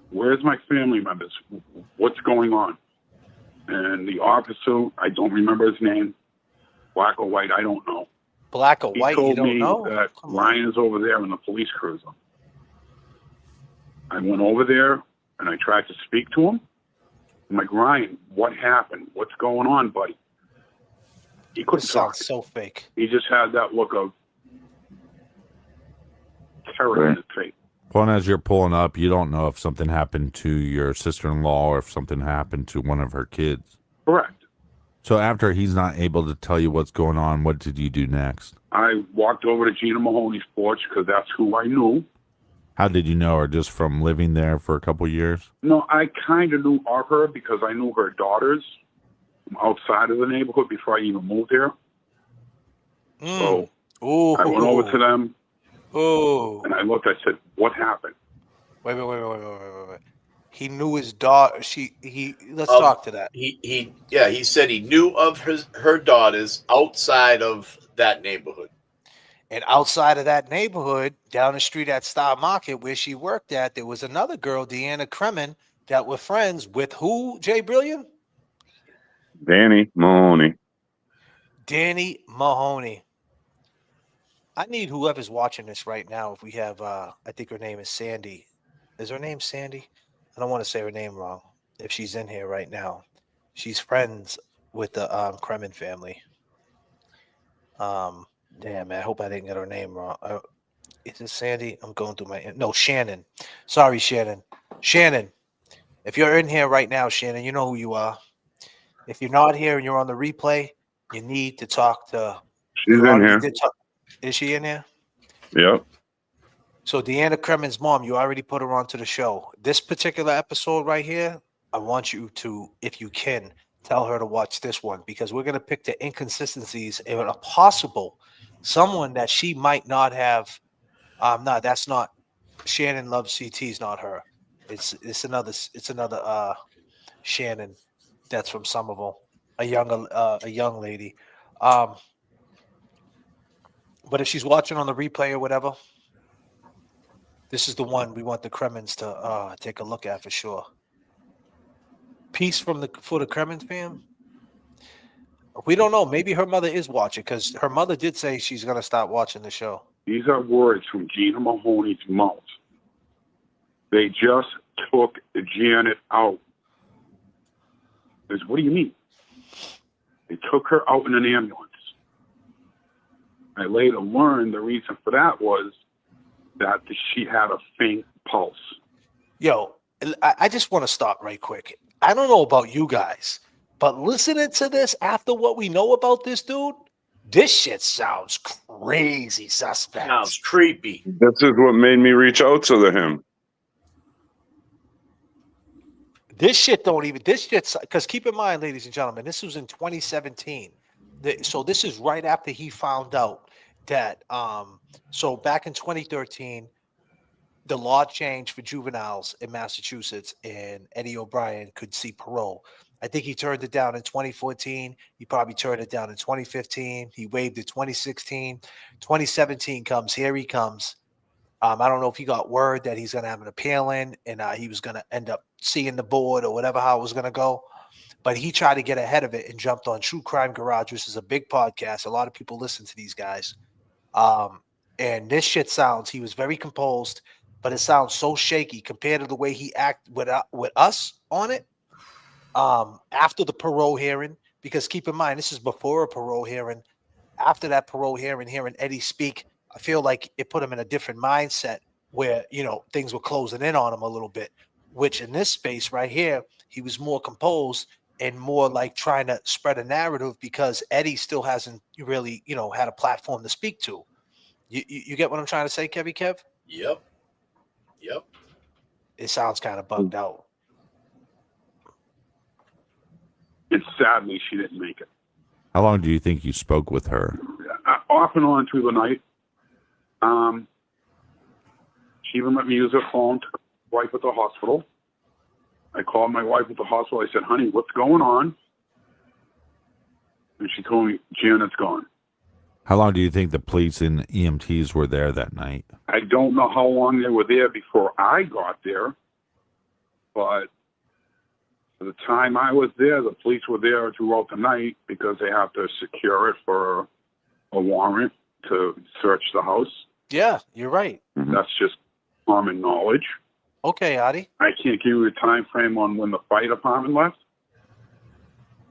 where's my family members? What's going on? And the officer, I don't remember his name, black or white, I don't know. Black or white, you don't He know? told me that Ryan is over there in the police cruiser. I went over there and I tried to speak to him. I'm like, Ryan, what happened? What's going on, buddy? He couldn't talk. Sounds so fake. He just had that look of terror in his face. Well, as you're pulling up, you don't know if something happened to your sister-in-law or if something happened to one of her kids. Correct. So after he's not able to tell you what's going on, what did you do next? I walked over to Gina Mahoney's porch because that's who I knew. How did you know her? Just from living there for a couple years? No, I kind of knew of her because I knew her daughters from outside of the neighborhood before I even moved here. So I went over to them. And I looked, I said, what happened? Wait. He knew his daughter. Let's talk to that. He said he knew of her daughters outside of that neighborhood. And outside of that neighborhood, down the street at Star Market where she worked at, there was another girl, Deanna Kremen, that were friends with who, Jay Brilliant? Danny Mahoney. Danny Mahoney. I need whoever's watching this right now, if we have, I think her name is Sandy. Is her name Sandy? I don't want to say her name wrong. If she's in here right now. She's friends with the Kremen family. Damn, man, I hope I didn't get her name wrong. Is it Sandy? I'm going through my... No, Shannon. Sorry, Shannon. Shannon, if you're in here right now, Shannon, you know who you are. If you're not here and you're on the replay, you need to talk to... She's in here. Is she in here? Yep. So Deanna Kremen's mom, you already put her onto the show. This particular episode right here, I want you to, if you can, tell her to watch this one because we're going to pick the inconsistencies in a possible someone that she might not have. No, that's not Shannon Loves CT's not her. It's another Shannon that's from Somerville, a young lady. But if she's watching on the replay or whatever, this is the one we want the Kremens to take a look at for sure. Peace for the Kremens fam. We don't know. Maybe her mother is watching because her mother did say she's going to stop watching the show. These are words from Gina Mahoney's mouth. They just took Janet out. What do you mean? They took her out in an ambulance. I later learned the reason for that was that she had a faint pulse. Yo, I just want to stop right quick. I don't know about you guys, but listening to this after what we know about this dude, this shit sounds crazy suspect. Sounds creepy. This is what made me reach out to him. This shit don't even, this shit's, because keep in mind, ladies and gentlemen, this was in 2017. So this is right after he found out that, so back in 2013, the law changed for juveniles in Massachusetts, and Eddie O'Brien could see parole. I think he turned it down in 2014. He probably turned it down in 2015. He waived it 2016. 2017 comes. Here he comes. I don't know if he got word that he's going to have an appeal in, and he was going to end up seeing the board or whatever, how it was going to go. But he tried to get ahead of it and jumped on True Crime Garage, which is a big podcast. A lot of people listen to these guys. And this shit sounds, he was very composed, but it sounds so shaky compared to the way he acted with us on it after the parole hearing. Because keep in mind, this is before a parole hearing. After that parole hearing, hearing Eddie speak, I feel like it put him in a different mindset where, you know, things were closing in on him a little bit, which in this space right here, he was more composed and more like trying to spread a narrative because Eddie still hasn't really, you know, had a platform to speak to. You get what I'm trying to say, Kev? Yep. It sounds kind of bugged out. And sadly, she didn't make it. How long do you think you spoke with her? Off and on through the night. She even let me use her phone to call my wife at the hospital. I called my wife at the hospital. I said, honey, what's going on? And she told me, Janet's gone. How long do you think the police and EMTs were there that night? I don't know how long they were there before I got there, but for the time I was there, the police were there throughout the night because they have to secure it for a warrant to search the house. Yeah, you're right. That's just common knowledge. Okay, Artie. I can't give you a time frame on when the fire department left.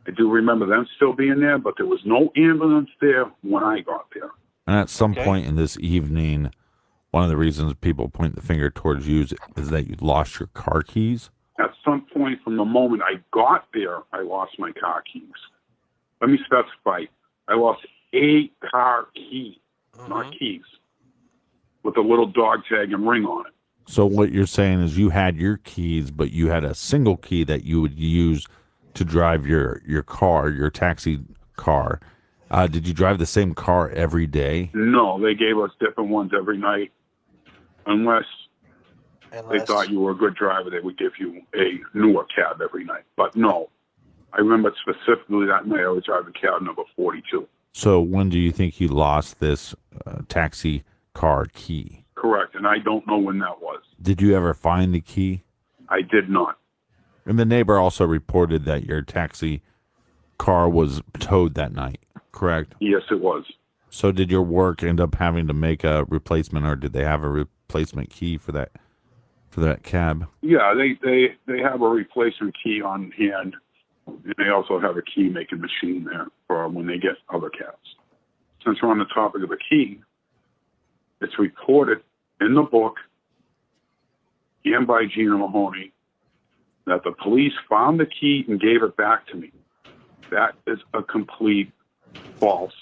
I do remember them still being there, but there was no ambulance there when I got there. And at some point in this evening, one of the reasons people point the finger towards you is that you lost your car keys. At some point from the moment I got there, I lost my car keys. Let me specify. I lost a car key, not keys, with a little dog tag and ring on it. So what you're saying is you had your keys, but you had a single key that you would use to drive your car, your taxi car. Did you drive the same car every day? No, they gave us different ones every night. Unless they thought you were a good driver, they would give you a newer cab every night. But no, I remember specifically that night I was driving cab number 42. So when do you think you lost this taxi car key? Correct, and I don't know when that was. Did you ever find the key? I did not. And the neighbor also reported that your taxi car was towed that night, correct? Yes, it was. So did your work end up having to make a replacement, or did they have a replacement key for that cab? Yeah, they have a replacement key on hand, and they also have a key making machine there for when they get other cabs. Since we're on the topic of the key, it's reported in the book and by Gina Mahoney that the police found the key and gave it back to me. That is a complete false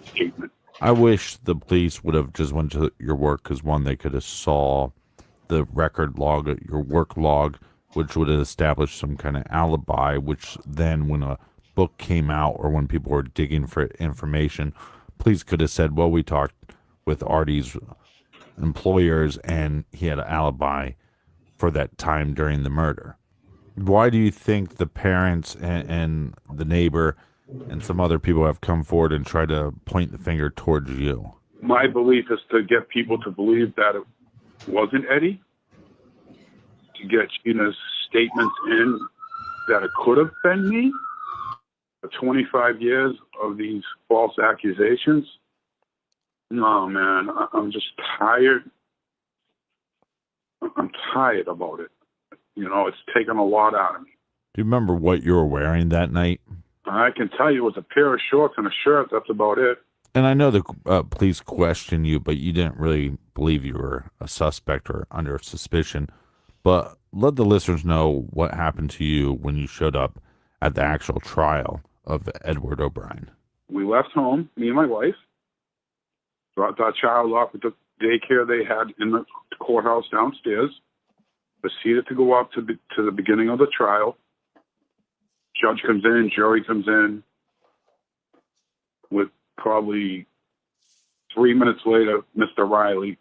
statement. I wish the police would have just went to your work because, one, they could have saw the record log, your work log, which would have established some kind of alibi, which then when a book came out or when people were digging for information, police could have said, well, we talked with Artie's employers and he had an alibi for that time during the murder. Why do you think the parents and the neighbor and some other people have come forward and tried to point the finger towards you? My belief is to get people to believe that it wasn't Eddie, to get Gina's statements in that it could have been me. For 25 years of these false accusations, no, man, I'm just tired. I'm tired about it. You know, it's taken a lot out of me. Do you remember what you were wearing that night? I can tell you it was a pair of shorts and a shirt. That's about it. And I know the police questioned you, but you didn't really believe you were a suspect or under suspicion. but let the listeners know what happened to you when you showed up at the actual trial of Edward O'Brien. We left home, me and my wife, dropped our child off at the daycare they had in the courthouse downstairs, proceeded to go up to the beginning of the trial. Judge comes in, jury comes in. With probably 3 minutes later, Mr. Riley,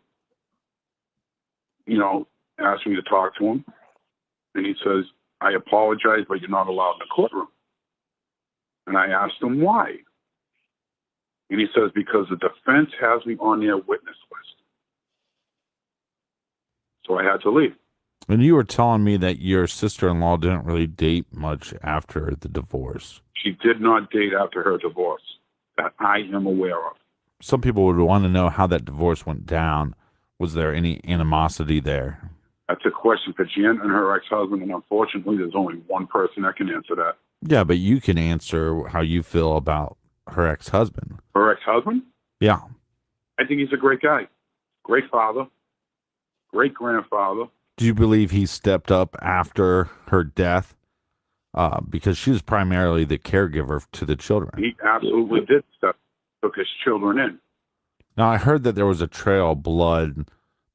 asked me to talk to him. And he says, I apologize, but you're not allowed in the courtroom. And I asked him why. And he says, because the defense has me on their witness list. So I had to leave. And you were telling me that your sister-in-law didn't really date much after the divorce. She did not date after her divorce, that I am aware of. Some people would want to know how that divorce went down. Was there any animosity there? That's a question for Jen and her ex-husband, and unfortunately, there's only one person that can answer that. Yeah, but you can answer how you feel about her ex-husband. Her ex-husband? Yeah. I think he's a great guy. Great father. Great grandfather. Do you believe he stepped up after her death? Because she was primarily the caregiver to the children. He absolutely did took his children in. Now, I heard that there was a trail of blood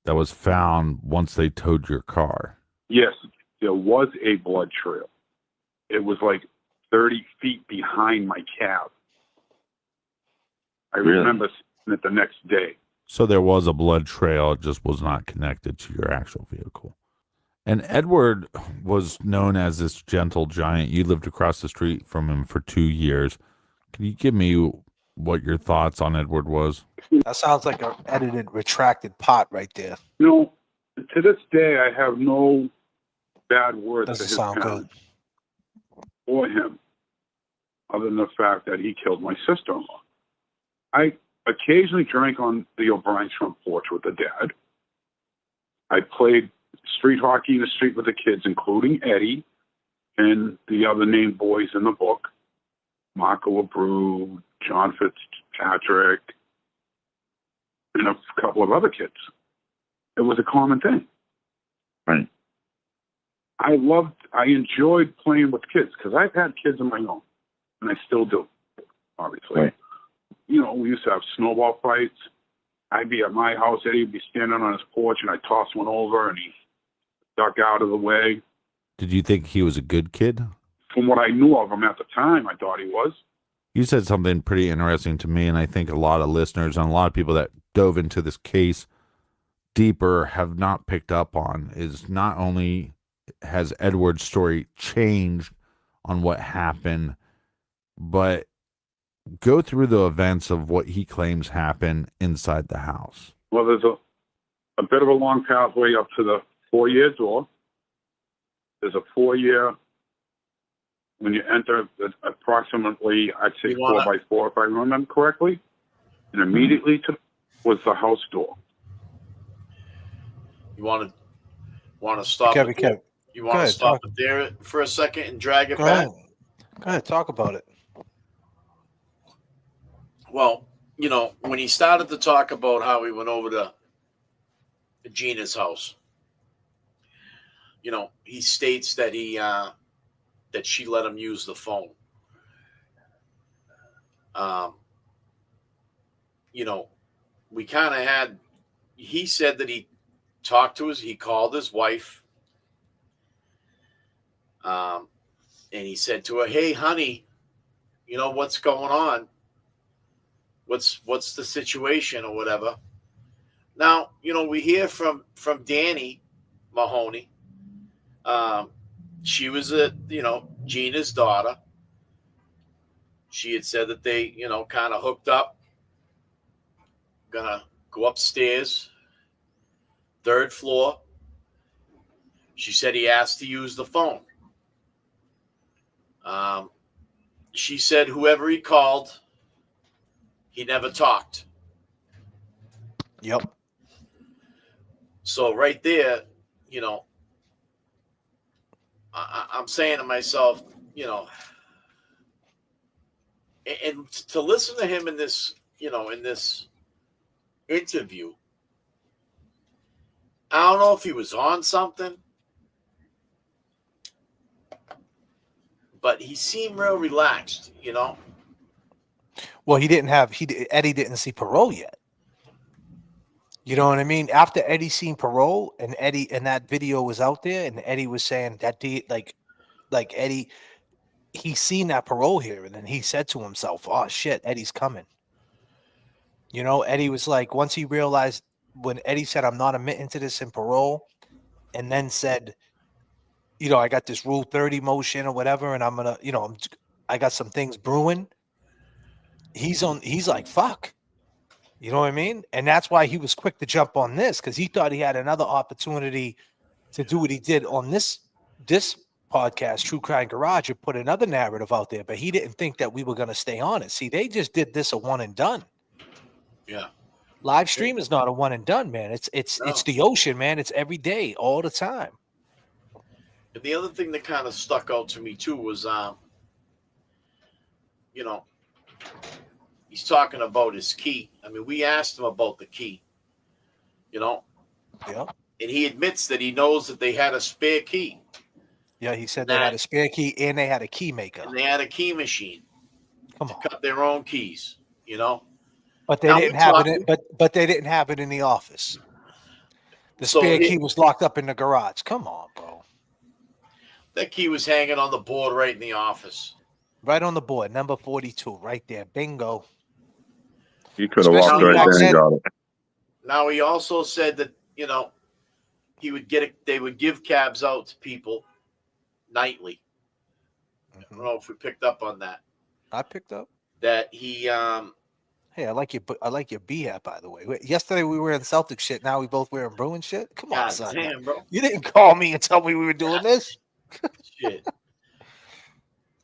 that was found once they towed your car. Yes, there was a blood trail. It was like 30 feet behind my cab. I remember seeing it the next day. So there was a blood trail, it just was not connected to your actual vehicle. And Edward was known as this gentle giant. You lived across the street from him for 2 years. Can you give me what your thoughts on Edward was? That sounds like an edited, retracted pot right there. To this day, I have no bad words Doesn't for his sound parents or him, other than the fact that he killed my sister-in-law. I occasionally drank on the O'Brien's front porch with the dad. I played street hockey in the street with the kids, including Eddie and the other named boys in the book, Marco Abreu, John Fitzpatrick, and a couple of other kids. It was a common thing. Right. I enjoyed playing with kids because I've had kids of my own, and I still do, obviously. Right. We used to have snowball fights. I'd be at my house, Eddie would be standing on his porch, and I'd toss one over, and he duck out of the way. Did you think he was a good kid? From what I knew of him at the time, I thought he was. You said something pretty interesting to me, and I think a lot of listeners and a lot of people that dove into this case deeper have not picked up on is not only has Edward's story changed on what happened, but go through the events of what he claims happened inside the house. Well, there's a bit of a long pathway up to the foyer door. There's a foyer when you enter, approximately, I'd say 4x4, if I remember correctly. And immediately was the house door. You want to stop? Kevin. You want to stop it there for a second and drag it back? Go ahead, talk about it. Well, when he started to talk about how he went over to Gina's house, he states that that she let him use the phone. We kind of he said that he called his wife, and he said to her, "Hey, honey, what's going on? What's the situation or whatever?" Now, we hear from Danny Mahoney. She was Gina's daughter. She had said that they, kind of hooked up. Gonna go upstairs, 3rd floor. She said he asked to use the phone. She said whoever he called, he never talked. Yep. So right there, I'm saying to myself, and to listen to him in this, in this interview, I don't know if he was on something. but he seemed real relaxed, you know. Well, Eddie didn't see parole yet. You know what I mean? After Eddie seen parole and that video was out there, and Eddie was saying that like Eddie, he seen that parole hearing, and he said to himself, "Oh shit, Eddie's coming." You know, Eddie was like, once he realized when Eddie said, "I'm not admitting to this in parole," and then said, "You know, I got this Rule 30 motion or whatever, and I'm gonna, you know, I got some things brewing." He's like, "Fuck." You know what I mean? And that's why he was quick to jump on this, because he thought he had another opportunity to do what he did on this podcast, True Crime Garage, and put another narrative out there. But he didn't think that we were going to stay on it. See, they just did this a one and done. Yeah. Live stream is not a one and done, man. It's the ocean, man. It's every day, all the time. And the other thing that kind of stuck out to me too was, you know, he's talking about his key. I mean, we asked him about the key, you know. Yeah. And he admits that he knows that they had a spare key. Yeah, he said they had a spare key and they had a key maker. And they had a key machine. Come to on. cut their own keys, you know. But they didn't have it. But they didn't have it in the office. The spare key was locked up in the garage. Come on, bro. That key was hanging on the board right in the office. Right on the board, number 42, right there. Bingo. He could have walked right there and got it. Now he also said that, you know, they would give cabs out to people nightly. I don't know if we picked up on that. I picked up that he. Hey, I like your B hat, by the way. Yesterday we were in Celtic shit. Now we both wearing Bruin shit. Come on, son. Damn, bro. You didn't call me and tell me we were doing this. Shit.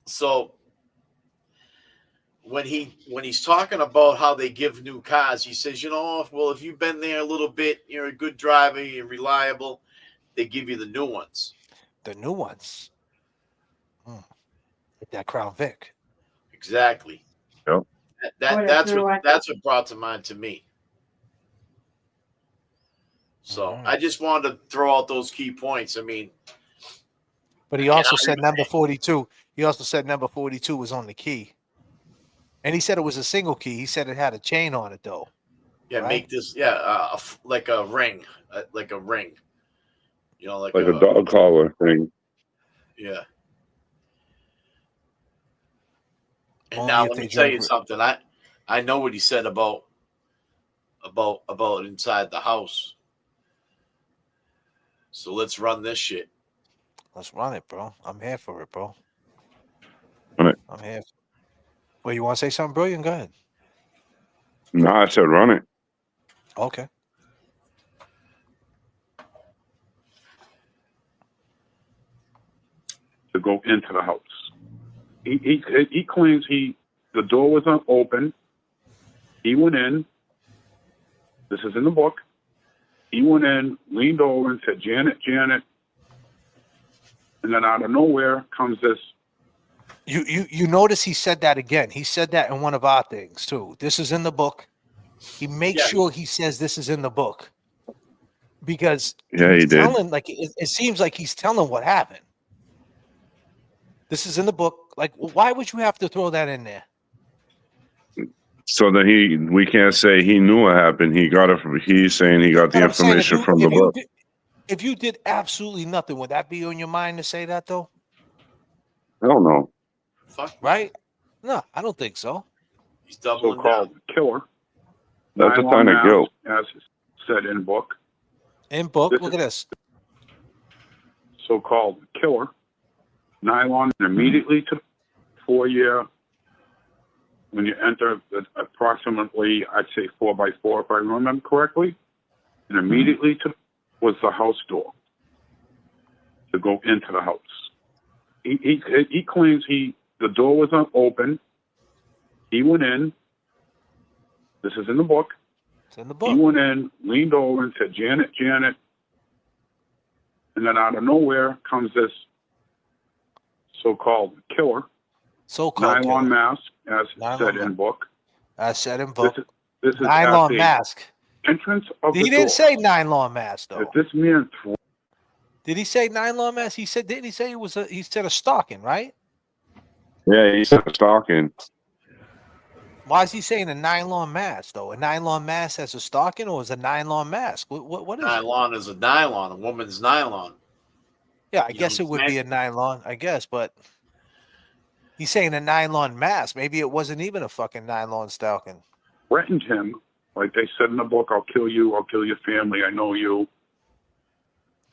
So when he's talking about how they give new cars, he says, you know, well, if you've been there a little bit, you're a good driver, you're reliable, they give you the new ones. The new ones. Like that Crown Vic. Exactly. Yep. That's what brought to mind to me. So I just wanted to throw out those key points. I mean, but he also said number 42. He also said number 42 was on the key, and he said it was a single key. He said it had a chain on it, though. Yeah, right? Make this like a ring, like a ring. You know, like a dog collar thing. Yeah. And now let me tell you something. I know what he said about inside the house. So let's run this shit. Let's run it, bro. I'm here for it, bro. Run it. I'm here. Well, you want to say something brilliant? Go ahead. No, I said run it. Okay. To go into the house. He claims the door was open. He went in. This is in the book. He went in, leaned over, and said, "Janet, Janet." And then out of nowhere comes this. You notice he said that again. He said that in one of our things too. This is in the book. He makes sure he says this is in the book because he did. Like it seems like he's telling what happened. This is in the book. Like, why would you have to throw that in there? So that we can't say he knew what happened. He got it from. He's saying he got the information from the book. If you did absolutely nothing, would that be on your mind to say that though? Hell no. Fuck. Right? No, I don't think so. He's doubling so-called killer. That's a sign of guilt, as said in book. In book, look at this. So-called killer. Nylon immediately to 4-year. When you enter approximately, I'd say 4x4, if I remember correctly, and immediately was the house door to go into the house. He claims the door was open. He went in. This is in the book. It's in the book. He went in, leaned over, and said, "Janet, Janet." And then out of nowhere comes this so-called killer. So-called nylon killer. Mask, as said in book. As said in book. This is nylon mask. Entrance of the door. He didn't say nylon mask though. If this man. Did he say nylon mask? He said. Didn't he say he said a stocking, right? Yeah, he said stalking. Why is he saying a nylon mask though? A nylon mask as a stalking, or is a nylon mask? What is it? Nylon is a nylon, a woman's nylon. Yeah, I guess it would be a nylon, I guess, but he's saying a nylon mask. Maybe it wasn't even a fucking nylon stalking. Threatened him, like they said in the book, I'll kill you, I'll kill your family, I know you.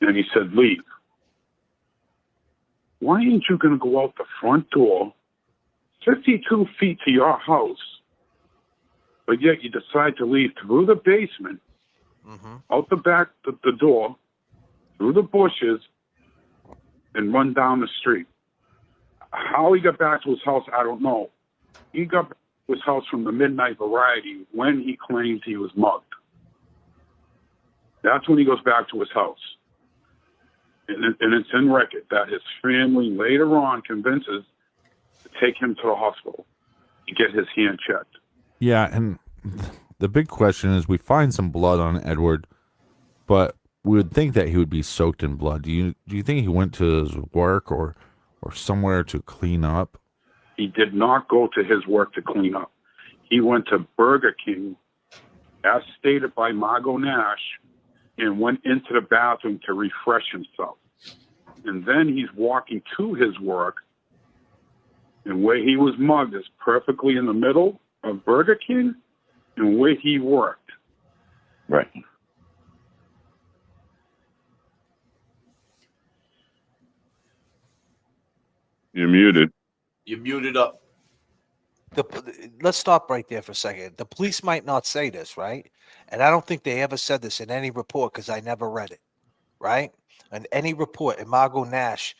And he said, leave. Why ain't you going to go out the front door, 52 feet to your house, but yet you decide to leave through the basement, out the back, the door, through the bushes, and run down the street? How he got back to his house, I don't know. He got back to his house from the Midnight Variety when he claimed he was mugged. That's when he goes back to his house. And it's in record that his family later on convinces to take him to the hospital to get his hand checked. Yeah, and the big question is, we find some blood on Edward, but we would think that he would be soaked in blood. Do you think he went to his work or somewhere to clean up? He did not go to his work to clean up. He went to Burger King, as stated by Margot Nash, and went into the bathroom to refresh himself. And then he's walking to his work, and where he was mugged is perfectly in the middle of Burger King and where he worked. Right. You're muted. You're muted up. Let's stop right there for a second. The police might not say this, right? And I don't think they ever said this in any report because I never read it, right? And any report, and Margot Nash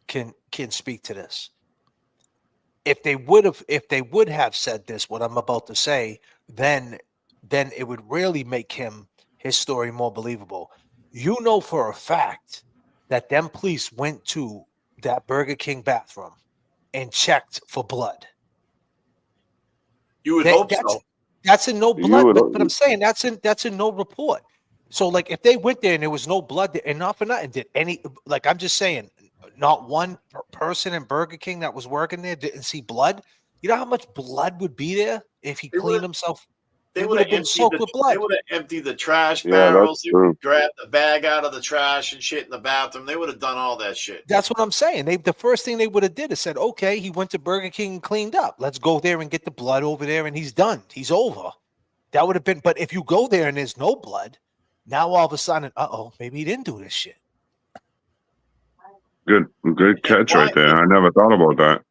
can speak to this. If they would have said this, what I'm about to say, then it would really make his story more believable. You know for a fact that them police went to that Burger King bathroom and checked for blood. You would hope so. That's in no blood, but I'm saying that's in no report. So like if they went there and there was no blood, and not for nothing, did any, like I'm just saying, not one person in Burger King that was working there didn't see blood. You know how much blood would be there if he cleaned himself? They would have been soaked with blood. They would have emptied the trash barrels. They would have grabbed the bag out of the trash and shit in the bathroom. They would have done all that shit. That's what I'm saying. The first thing they would have did is said, okay, he went to Burger King and cleaned up. Let's go there and get the blood over there, and he's done. He's over. That would have been. But if you go there and there's no blood, now all of a sudden, maybe he didn't do this shit. Good catch right there. I never thought about that.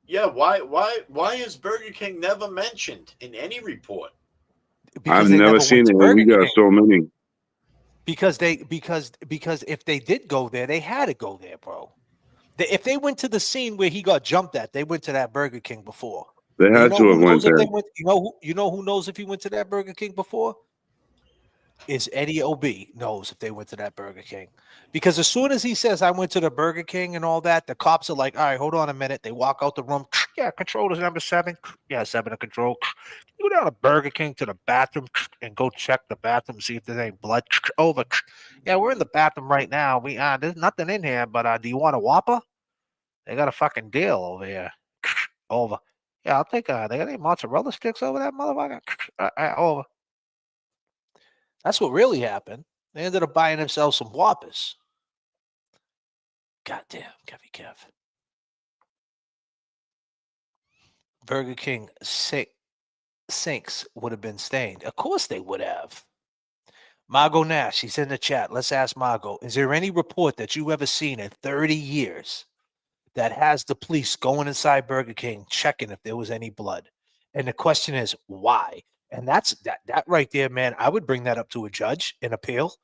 Yeah, why is Burger King never mentioned in any report? I've never seen it. We got so many. Because if they did go there, they had to go there, bro. If they went to the scene where he got jumped at, they went to that Burger King before. They had to have went there. You know who knows if he went to that Burger King before? Is Eddie O.B. knows if they went to that Burger King. Because as soon as he says, I went to the Burger King and all that, the cops are like, all right, hold on a minute. They walk out the room. Yeah, control is number 7. Yeah, 7 to control. You go down to Burger King to the bathroom and go check the bathroom, see if there's any blood. Over. Yeah, we're in the bathroom right now. There's nothing in here, but do you want a Whopper? They got a fucking deal over here. Over. Yeah, I'll take they got any mozzarella sticks over that motherfucker? Over. That's what really happened. They ended up buying themselves some Whoppers. Goddamn, Kev. Burger King sinks would have been stained. Of course they would have. Margot Nash, she's in the chat. Let's ask Margot. Is there any report that you've ever seen in 30 years that has the police going inside Burger King checking if there was any blood? And the question is, why? And that's that right there, man. I would bring that up to a judge and appeal.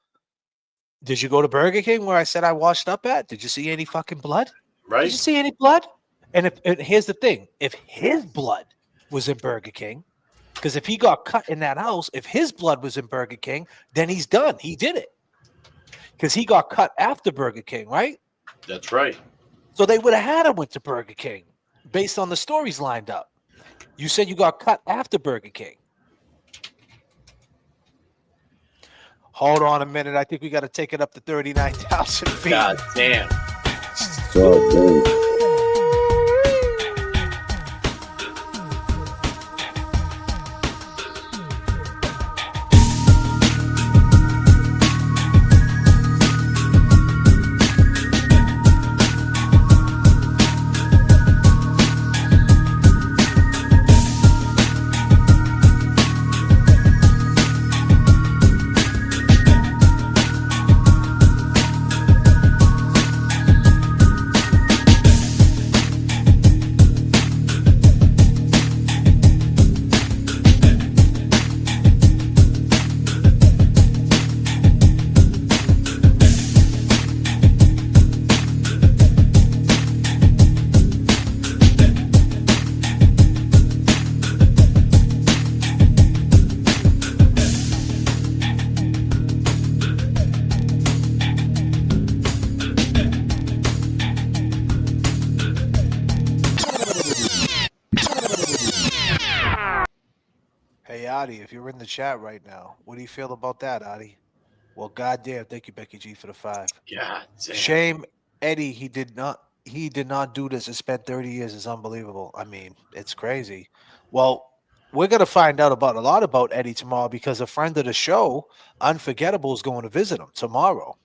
Did you go to Burger King where I said I washed up at? Did you see any fucking blood? Right. Did you see any blood? And here's the thing. If his blood was in Burger King, because if he got cut in that house, if his blood was in Burger King, then he's done. He did it. Because he got cut after Burger King, right? That's right. So they would have had him went to Burger King based on the stories lined up. You said you got cut after Burger King. Hold on a minute. I think we got to take it up to 39,000 feet. God damn. Artie, if you're in the chat right now, what do you feel about that, Artie? Well, goddamn, thank you, Becky G, for the 5. God damn. Shame, Eddie. He did not do this and spent 30 years. Is unbelievable. I mean, it's crazy. Well, we're gonna find out a lot about Eddie tomorrow because a friend of the show, Unforgettable, is going to visit him tomorrow.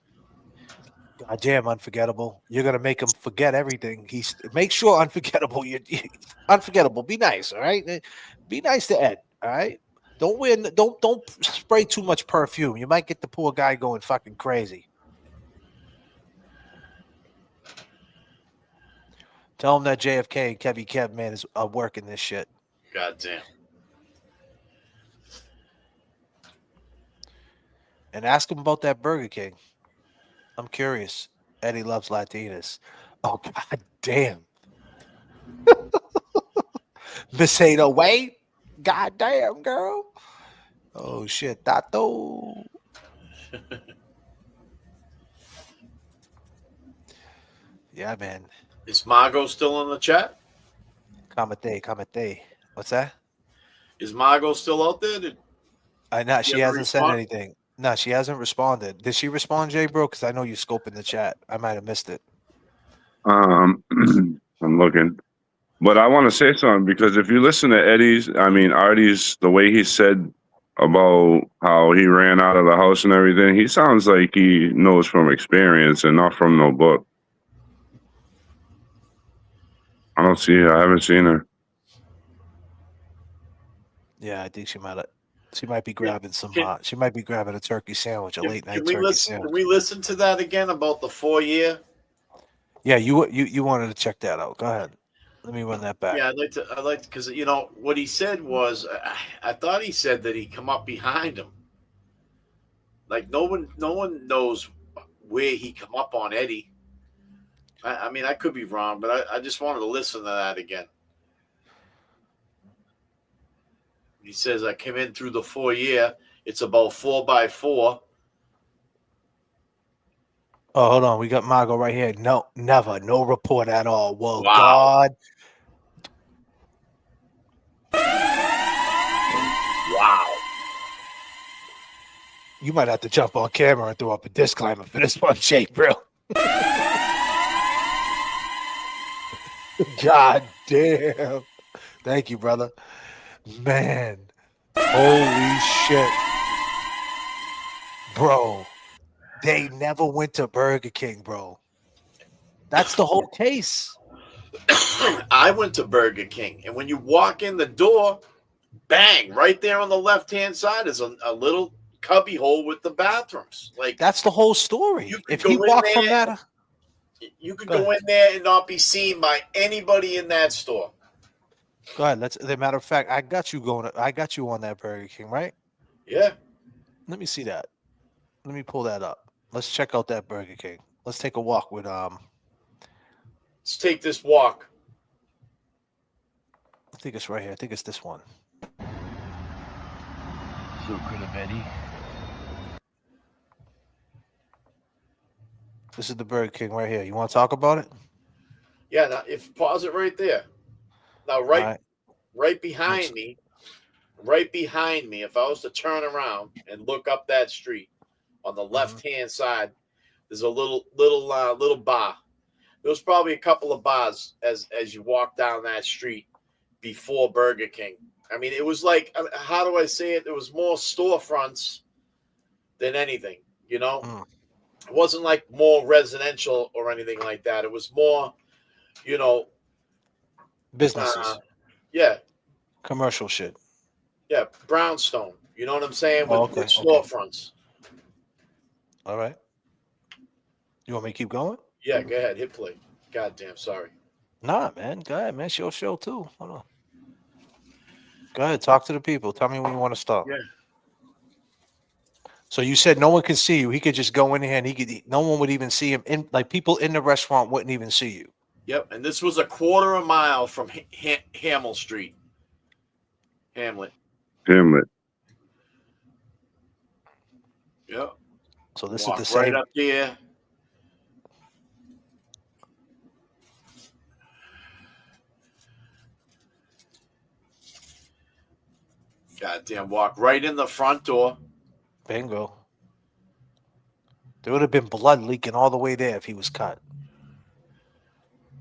Goddamn, Unforgettable! You're gonna make him forget everything. Make sure Unforgettable. Unforgettable. Be nice, all right? Be nice to Ed, all right? Don't spray too much perfume. You might get the poor guy going fucking crazy. Tell him that JFK and Kevy Kev, man, are working this shit. God damn. And ask him about that Burger King. I'm curious. Eddie loves Latinas. Oh, god damn. Miss 808. God damn, girl. Oh, shit. Tato. Yeah, man. Is Margot still in the chat? Kamate. What's that? Is Margot still out there? She hasn't said anything. No, she hasn't responded. Did she respond, Jay, bro? Because I know you scope in the chat. I might have missed it. I'm looking. But I want to say something because if you listen to Artie's, the way he said about how he ran out of the house and everything, he sounds like he knows from experience and not from no book. I don't see her. I haven't seen her. Yeah, I think she might be grabbing she might be grabbing a turkey sandwich, a late night turkey sandwich. Can we listen to that again about the 4-year? Yeah, you wanted to check that out. Go ahead. Let me run that back. Yeah, I'd like to, because what he said was, I thought he said that he come up behind him. Like no one knows where he come up on Eddie. I mean, I could be wrong, but I just wanted to listen to that again. He says, I came in through the 4-year. It's about 4x4. Oh, hold on. We got Margot right here. No, never. No report at all. Well, Wow. God. Wow. You might have to jump on camera and throw up a disclaimer for this one, Jake, bro. God damn. Thank you, brother. Man. Holy shit. Bro. They never went to Burger King, bro. That's the whole case. I went to Burger King, and when you walk in the door, bang, right there on the left-hand side is a little cubby hole with the bathrooms. Like that's the whole story. If he walked from that, you could go in there and not be seen by anybody in that store. Go ahead. As a matter of fact, I got you on that Burger King, right? Yeah. Let me see that. Let me pull that up. Let's check out that Burger King. Let's take a walk with Let's take this walk. I think it's right here. I think it's this one. So good of Eddie. This is the Burger King right here. You want to talk about it? Yeah. Now, pause it right there. Now, right behind me. If I was to turn around and look up that street on the left-hand side, there's a little bar. There was probably a couple of bars as you walk down that street before Burger King. I mean, it was like, how do I say it? There was more storefronts than anything, It wasn't like more residential or anything like that. It was more, businesses. Yeah. Commercial shit. Yeah, brownstone. You know what I'm saying? With storefronts. All right. You want me to keep going? Yeah, go ahead. Hit play. Goddamn, sorry. Nah, man. Go ahead, man. Show too. Hold on. Go ahead. Talk to the people. Tell me when you want to start. Yeah. So you said no one can see you. He could just go in here and no one would even see him. People in the restaurant wouldn't even see you. Yep. And this was a quarter of a mile from Hamlet Street. Hamlet. Yep. So this Walk is the same. Right up there. Goddamn, walk right in the front door. Bingo. There would have been blood leaking all the way there if he was cut.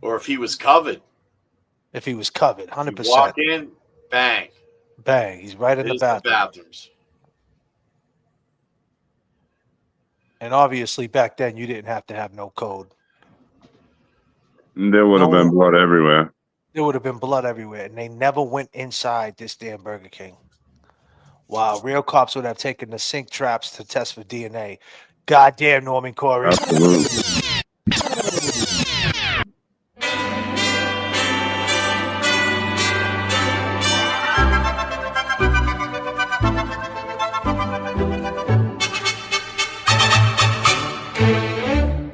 Or if he was covered. If he was covered, 100%. You walk in, bang. Bang. He's right in the There's bathroom. bathrooms. And obviously, back then, you didn't have to have no code. There would have been blood everywhere. There would have been blood everywhere, and they never went inside this damn Burger King. Wow, real cops would have taken the sink traps to test for DNA. Goddamn, Norman Corey. Absolutely.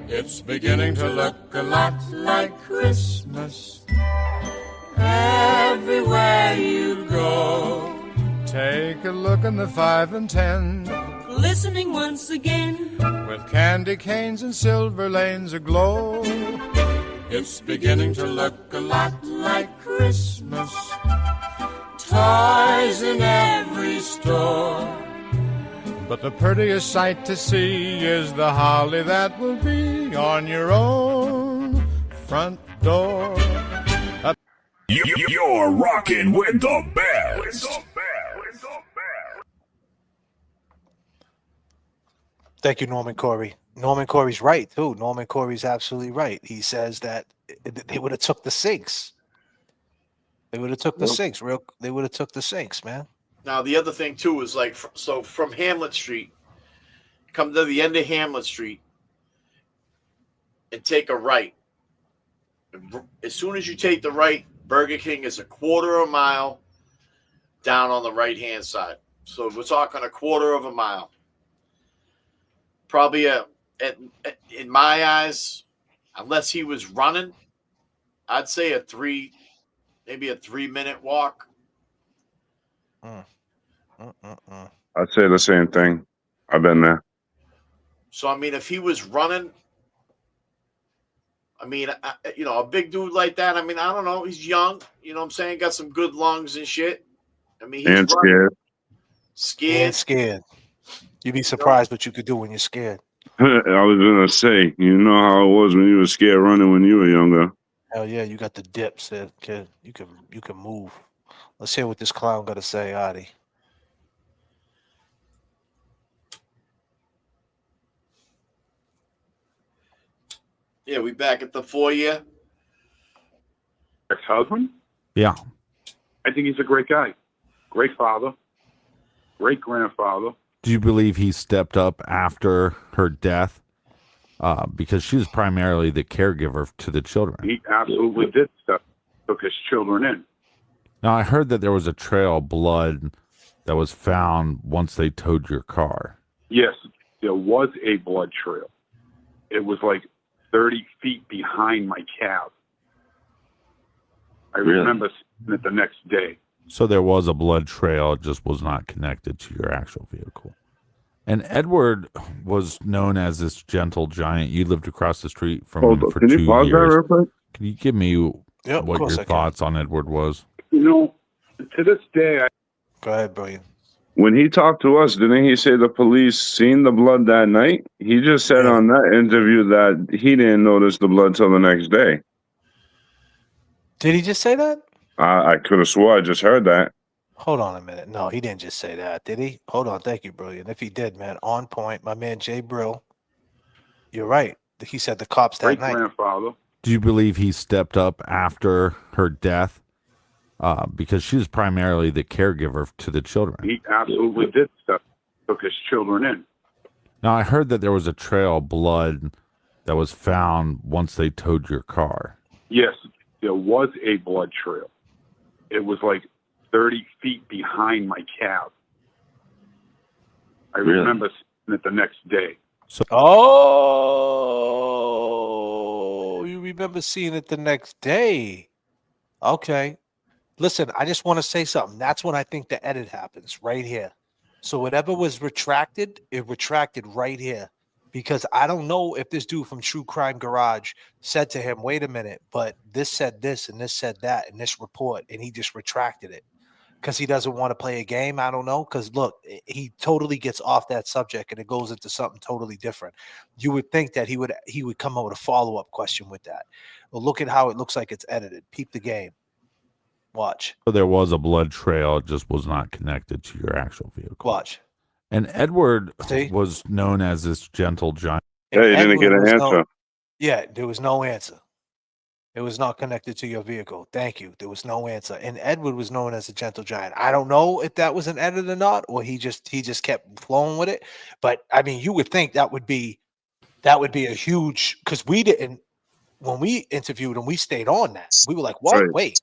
It's beginning to look a lot like Christmas everywhere you go. Take a look in the 5 and 10, Listening once again. with candy canes and silver lanes aglow. It's beginning to look a lot like Christmas. Toys in every store. But the prettiest sight to see is the holly that will be on your own front door. You're rocking with the best. Thank you, Norman Corey. Norman Corey's right, too. Norman Corey's absolutely right. He says that they would have took the sinks. They would have took the sinks. They would have took the sinks, man. Now, the other thing, too, is like, so from Hamlet Street, come to the end of Hamlet Street and take a right. As soon as you take the right, Burger King is a quarter of a mile down on the right-hand side. So we're talking a quarter of a mile. Probably, in my eyes, unless he was running, I'd say maybe a 3-minute walk. I'd say the same thing. I've been there. So, I mean, if he was running, I mean, a big dude like that, I mean, I don't know. He's young. You know what I'm saying? Got some good lungs and shit. I mean, he's and scared. Scared. You'd be surprised what you could do when you're scared. I was going to say, you know how it was when you were scared running when you were younger. Hell yeah, you got the dips there, kid. You can move. Let's hear what this clown got to say, Artie. Yeah, we back at the foyer. Ex-husband? Yeah. I think he's a great guy. Great father. Great grandfather. Do you believe he stepped up after her death? Because she was primarily the caregiver to the children. He absolutely did stuff. Took his children in. Now, I heard that there was a trail of blood that was found once they towed your car. Yes, there was a blood trail. It was like 30 feet behind my cab. I remember seeing it the next day. So there was a blood trail, it just was not connected to your actual vehicle. And Edward was known as this gentle giant. You lived across the street from him for 2 years. Can you give me what your thoughts on Edward was? You know, to this day, Go ahead, Brilliant. When he talked to us, didn't he say the police seen the blood that night? He just said on that interview that he didn't notice the blood till the next day. Did he just say that? I could have swore I just heard that. Hold on a minute. No, he didn't just say that, did he? Hold on. Thank you, Brilliant. If he did, man, on point. My man, Jay Brill. You're right. He said the cops that night. Grandfather. Do you believe he stepped up after her death? Because she was primarily the caregiver to the children. He absolutely did stuff. Took his children in. Now, I heard that there was a trail of blood that was found once they towed your car. Yes, there was a blood trail. It was like 30 feet behind my cab. I remember seeing it the next day. Oh, you remember seeing it the next day. Okay. Listen, I just want to say something. That's when I think the edit happens, right here. So whatever was retracted, it retracted right here. Because I don't know if this dude from True Crime Garage said to him, wait a minute, but this said this and this said that in this report, and he just retracted it. because he doesn't want to play a game. I don't know. Because look, he totally gets off that subject and it goes into something totally different. You would think that he would come up with a follow-up question with that. Well, look at how it looks like it's edited. Peep the game. Watch. So there was a blood trail, it just was not connected to your actual vehicle. Watch. And Edward See? was known as this gentle giant. Yeah, you didn't Edward get an was answer. Yeah, there was no answer. It was not connected to your vehicle. Thank you. There was no answer. And Edward was known as a gentle giant. I don't know if that was an edit or not, or he just kept flowing with it. But I mean, you would think that would be a huge, because we didn't, when we interviewed him, we stayed on that. We were like, what? Right. Wait.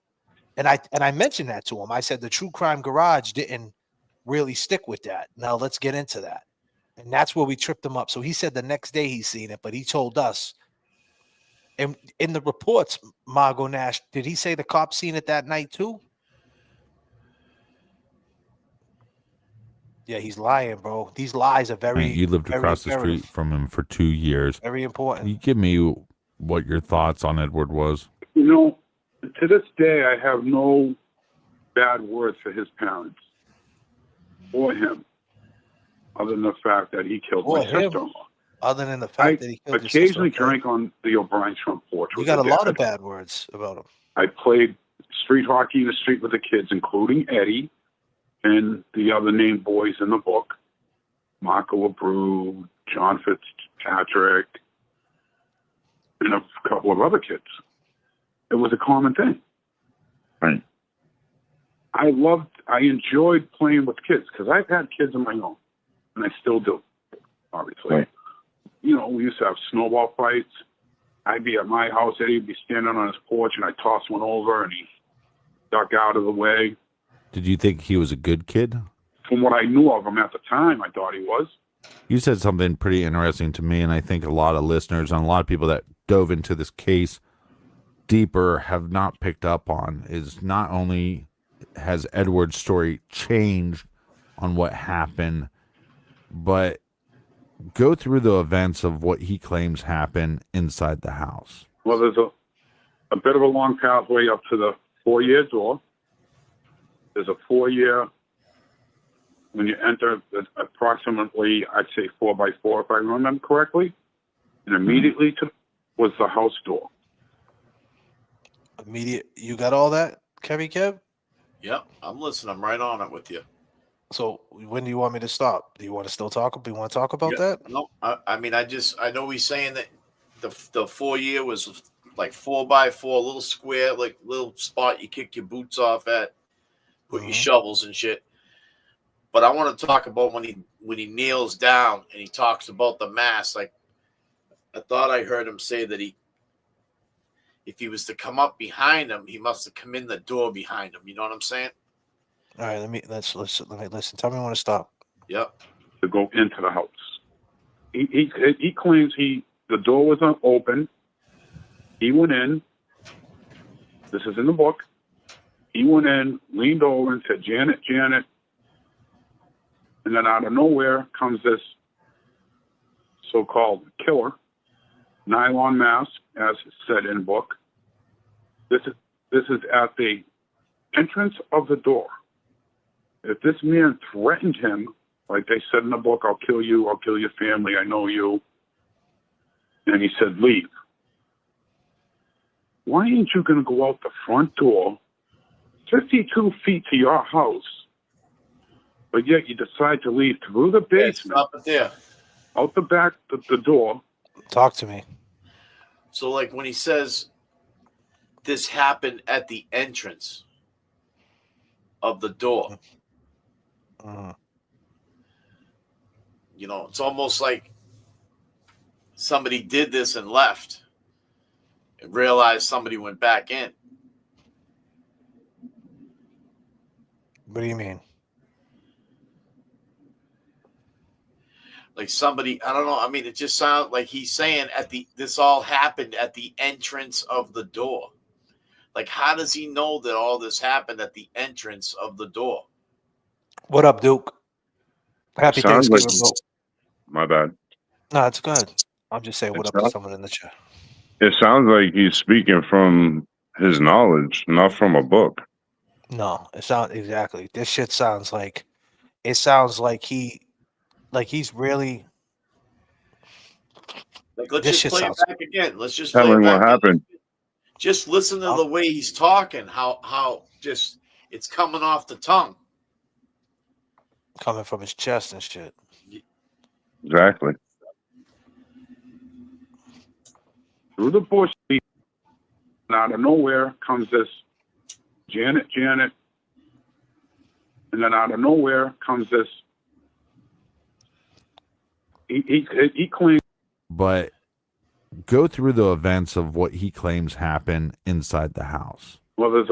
And I mentioned that to him. I said the True Crime Garage didn't really stick with that. Now let's get into that. And that's where we tripped him up. So he said the next day he's seen it, but he told us. And in the reports, Margot Nash, did he say the cops seen it that night too? Yeah, he's lying, bro. These lies are very. You lived across the street from him for 2 years. Very important. Can you give me what your thoughts on Edward was? You know, to this day, I have no bad words for his parents or him, other than the fact that he killed my sister-in-law. Other than the fact that he killed your occasionally sister, drank on the O'Brien's front porch. you with got a his lot dad. of bad words about him. I played street hockey in the street with the kids, including Eddie and the other named boys in the book, Marco Abreu, John Fitzpatrick, and a couple of other kids. It was a common thing. Right. I enjoyed playing with kids because I've had kids of my own, and I still do, obviously. Right. You know, we used to have snowball fights. I'd be at my house, Eddie would be standing on his porch, and I'd toss one over, and he duck out of the way. Did you think he was a good kid? From what I knew of him at the time, I thought he was. You said something pretty interesting to me, and I think a lot of listeners and a lot of people that dove into this case deeper have not picked up on is not only has Edward's story changed on what happened, but go through the events of what he claims happened inside the house. Well, there's a bit of a long pathway up to the foyer door. There's a foyer when you enter, approximately, I'd say 4x4, if I remember correctly. And immediately was the house door. You got all that, Kevy Kev? Yep, I'm listening. I'm right on it with you. So when do you want me to stop? Do you want to still talk? Do you want to talk about that? No, I mean, I know he's saying that the foyer was like 4x4, little square, like little spot you kick your boots off at, put your shovels and shit. But I want to talk about when he kneels down and he talks about the mask. Like, I thought I heard him say that if he was to come up behind him, he must have come in the door behind him. You know what I'm saying? All right, let me listen. Tell me when to stop. Yep. To go into the house. He claims the door was open. He went in. This is in the book. He went in, leaned over and said, Janet, Janet. And then out of nowhere comes this so-called killer, nylon mask, as said in the book. This is at the entrance of the door. If this man threatened him, like they said in the book, I'll kill you, I'll kill your family, I know you, and he said, leave. Why ain't you going to go out the front door, 52 feet to your house, but yet you decide to leave through the basement, stop it there, out the back, the door. Talk to me. So, like, when he says this happened at the entrance of the door, you know, it's almost like somebody did this and left and realized somebody went back in. What do you mean? Like somebody, I don't know. I mean, it just sounds like he's saying this all happened at the entrance of the door. Like, how does he know that all this happened at the entrance of the door? What up, Duke? Happy Sounds Thanksgiving, like, my bad. No, it's good. I'm just saying what up to someone in the chat. It sounds like he's speaking from his knowledge, not from a book. No, it's not exactly. This shit sounds like it sounds like he's really Like, let's this just shit play it sounds back again. Let's just play it Telling what back. happened. Just listen to the way he's talking. How just it's coming off the tongue. coming from his chest and shit. Exactly. Through the bush, and out of nowhere comes this Janet, and then out of nowhere comes this. He claims. But go through the events of what he claims happened inside the house. Well, there's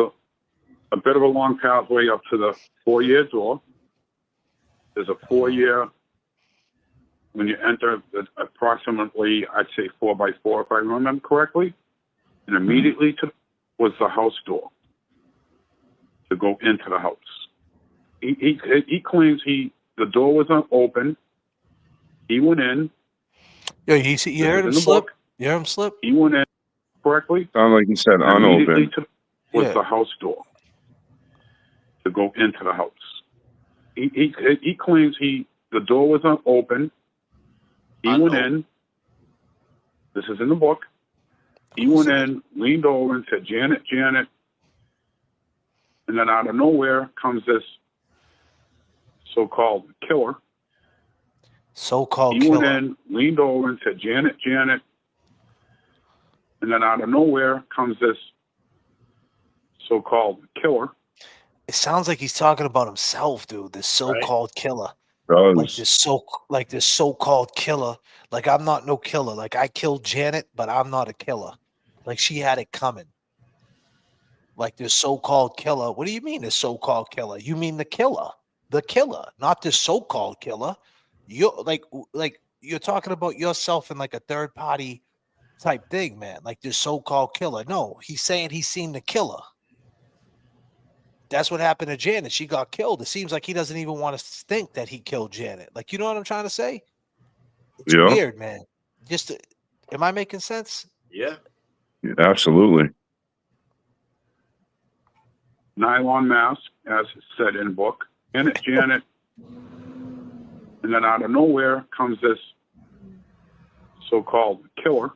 a bit of a long pathway up to the 4-year door. There's a 4-year when you enter approximately, I'd say 4x4 if I remember correctly, and immediately was the house door to go into the house. He claims the door was open. He went in. Yo, you heard him slip? You heard him slip? He went in correctly. Sound like he said Immediately unopened. was the house door to go into the house. He claims the door was open. He went in. This is in the book. He went in, leaned over, and said, "Janet, Janet." And then out of nowhere comes this so-called killer. So-called He killer. went in, leaned over, and said, "Janet, Janet." And then out of nowhere comes this so-called killer. It sounds like he's talking about himself, dude. This so-called killer. Does. Like this so-called killer. Like, I'm not no killer. Like, I killed Janet, but I'm not a killer. Like, she had it coming. Like, this so-called killer. What do you mean, this so-called killer? You mean the killer, not this so-called killer. You're like you're talking about yourself in like a third party type thing, man. Like this so-called killer. No, he's saying he's seen the killer. That's what happened to Janet. She got killed. It seems like he doesn't even want to think that he killed Janet. Like, you know what I'm trying to say? It's weird, man. Am I making sense? Yeah. Absolutely. Nylon mask, as said in book. Janet, Janet. And then out of nowhere comes this so-called killer.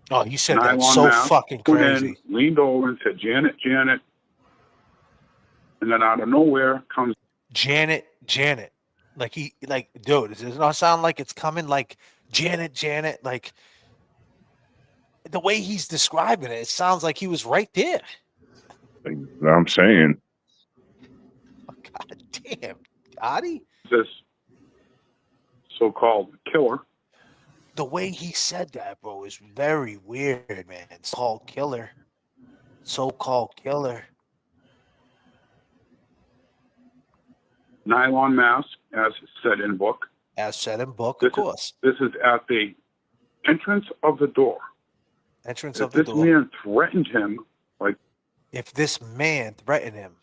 Oh, you said that so fucking crazy. In, leaned over and said, "Janet, Janet." And then out of nowhere comes Janet. Like dude, it does not sound like it's coming like Janet. Like the way he's describing it sounds like he was right there. I'm saying. God damn, Artie. This so-called killer. The way he said that, bro, is very weird, man. So-called killer. Nylon mask, as said in book. Of course. This is at the entrance of the door. If this man threatened him, if this man threatened him.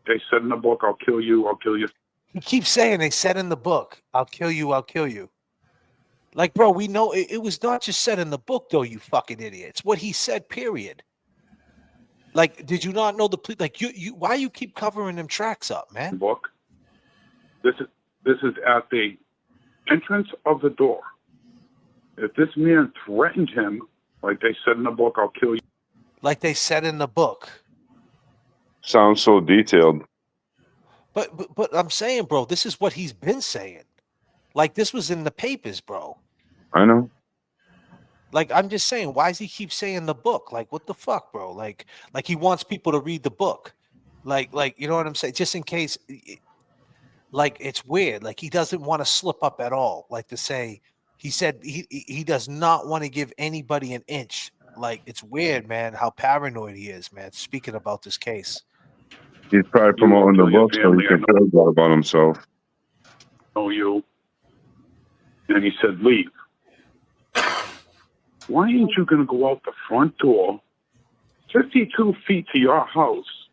They said in the book, "I'll kill you, I'll kill you." He keeps saying they said in the book, "I'll kill you, I'll kill you." Like, bro, we know it was not just said in the book, though, you fucking idiot. It's what he said, period. Like, did you not know like you why you keep covering them tracks up, man? Book. This is at the entrance of the door. If this man threatened him, like they said in the book, "I'll kill you." Like they said in the book. Sounds so detailed. But I'm saying, bro, this is what he's been saying. Like, this was in the papers, bro. I know. Like, I'm just saying, why does he keep saying the book? Like, what the fuck, bro? Like he wants people to read the book. Like, you know what I'm saying? Just in case, like, it's weird. Like, he doesn't want to slip up at all. Like, to say, he said he does not want to give anybody an inch. Like, it's weird, man, how paranoid he is, man, speaking about this case. He's probably promoting the book so he can feel good about himself. "Oh, you." And he said, "Leave. Why ain't you going to go out the front door, 52 feet to your house,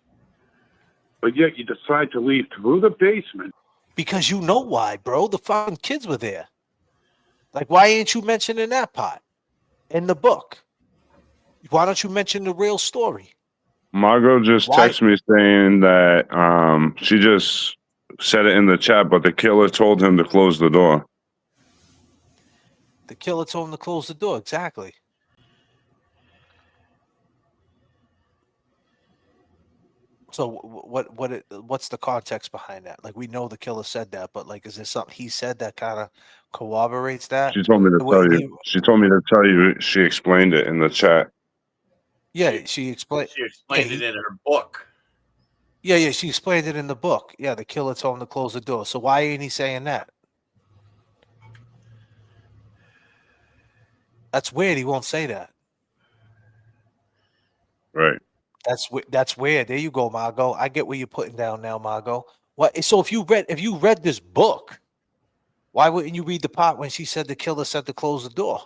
but yet you decide to leave through the basement Because you know why, bro. The fucking kids were there. Like, why ain't you mentioning that part in the book? Why don't you mention the real story? Margot just texted me saying that she just said it in the chat, but the killer told him to close the door. The killer told him to close the door. Exactly. So what's the context behind that? Like, we know the killer said that, but like, is there something he said that kind of corroborates that? She told me to tell you. She told me to tell you. She explained it in the chat. Yeah, she explained. She explained it in her book. Yeah, she explained it in the book. Yeah, the killer told him to close the door. So why ain't he saying that? That's weird. He won't say that. Right. That's weird. There you go, Margot. I get what you're putting down now, Margot. What? So if you read this book, why wouldn't you read the part when she said the killer said to close the door?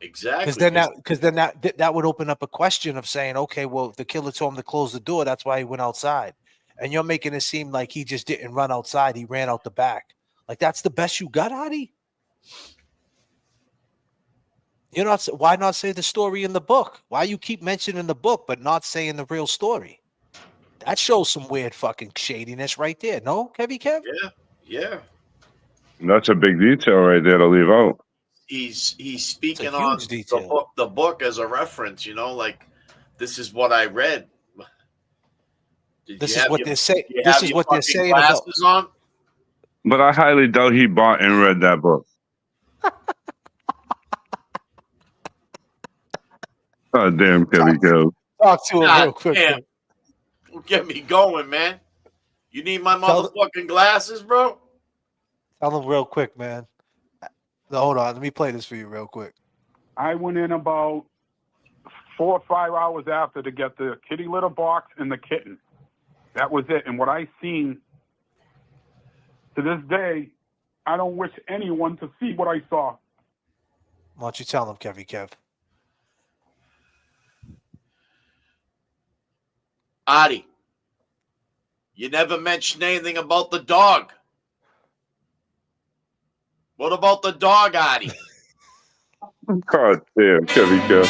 Exactly. Because then that would open up a question of saying, okay, well, if the killer told him to close the door, that's why he went outside. And you're making it seem like he just didn't run outside. He ran out the back. Like, that's the best you got, Artie? Why not say the story in the book? Why you keep mentioning the book but not saying the real story? That shows some weird fucking shadiness right there. No, Kev? Yeah. That's a big detail right there to leave out. He's speaking It's a on huge detail. the book as a reference, like, this is what I read. This is what they're saying. This is what they're saying about. On? But I highly doubt he bought and read that book. Oh, damn, Kevin Kev. Talk to him real quick. Damn. Get me going, man. You need my motherfucking glasses, bro? Tell him real quick, man. No, hold on. Let me play this for you real quick. I went in about 4 or 5 hours after to get the kitty litter box and the kitten. That was it. And what I seen, to this day, I don't wish anyone to see what I saw. Why don't you tell him, Kev? Artie, you never mentioned anything about the dog. What about the dog, Artie? God damn, Kevin Kev.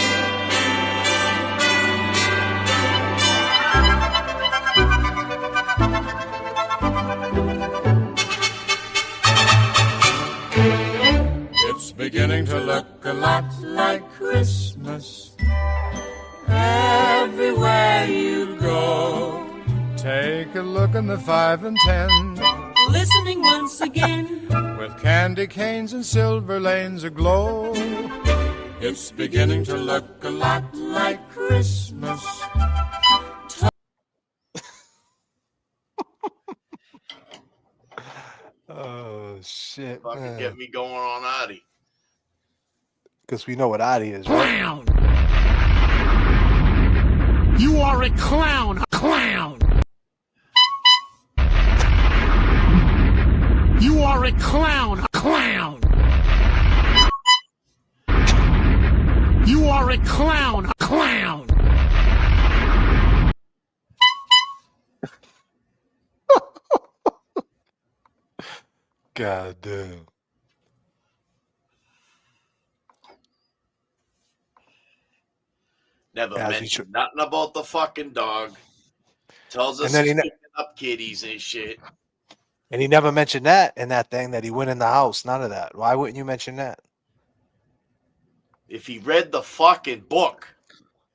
It's beginning to look a lot like Christmas everywhere you go. Take a look in the 5 and 10, Listening once again. with candy canes and silver lanes aglow. It's beginning to look a lot like Christmas. Oh, shit. Fucking get me going on Artie. Because we know what Artie is, right? Clown. You are a clown. Clown. You are a clown. Clown. You are a clown. Clown. God damn. Never mentioned nothing about the fucking dog. Tells us And then he's he picking up kitties and shit. And he never mentioned that in that thing that he went in the house. None of that. Why wouldn't you mention that? If he read the fucking book,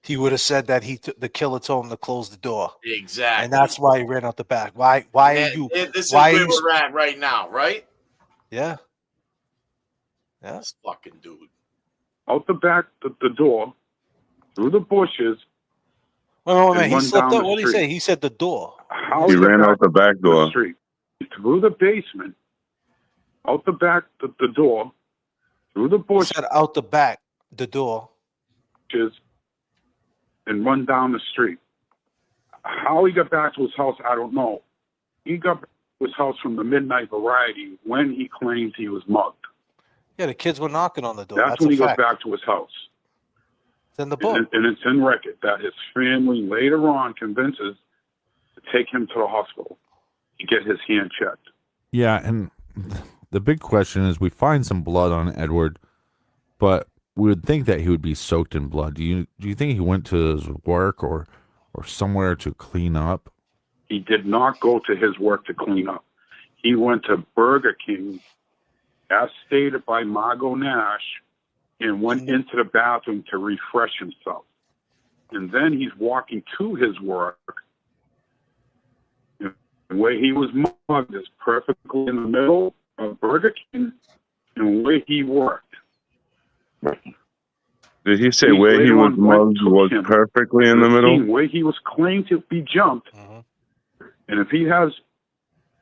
he would have said that the killer told him to close the door. Exactly. And that's why he ran out the back. Why are you? This is why where are you? we're at right now, right? Yeah. Yeah. This fucking dude. Out the back, the door, through the bushes. Wait. He slipped up. What did he say? He said the door. He ran out the back door. Street, through the basement, out the back, the door, through the bushes. He said out the back, the door. And run down the street. How he got back to his house, I don't know. He got back to his house from the midnight variety when he claims he was mugged. Yeah, the kids were knocking on the door. That's when he got back to his house. It's in the book. And it's in record that his family later on convinces to take him to the hospital to get his hand checked. Yeah, and the big question is we find some blood on Edward, but we would think that he would be soaked in blood. Do you think he went to his work or somewhere to clean up? He did not go to his work to clean up. He went to Burger King, as stated by Margot Nash, and went into the bathroom to refresh himself. And then he's walking to his work. And where he was mugged is perfectly in the middle of Burger King and where he worked. Did he say where he was mugged was perfectly in the middle? Where he was claimed to be jumped. And if he has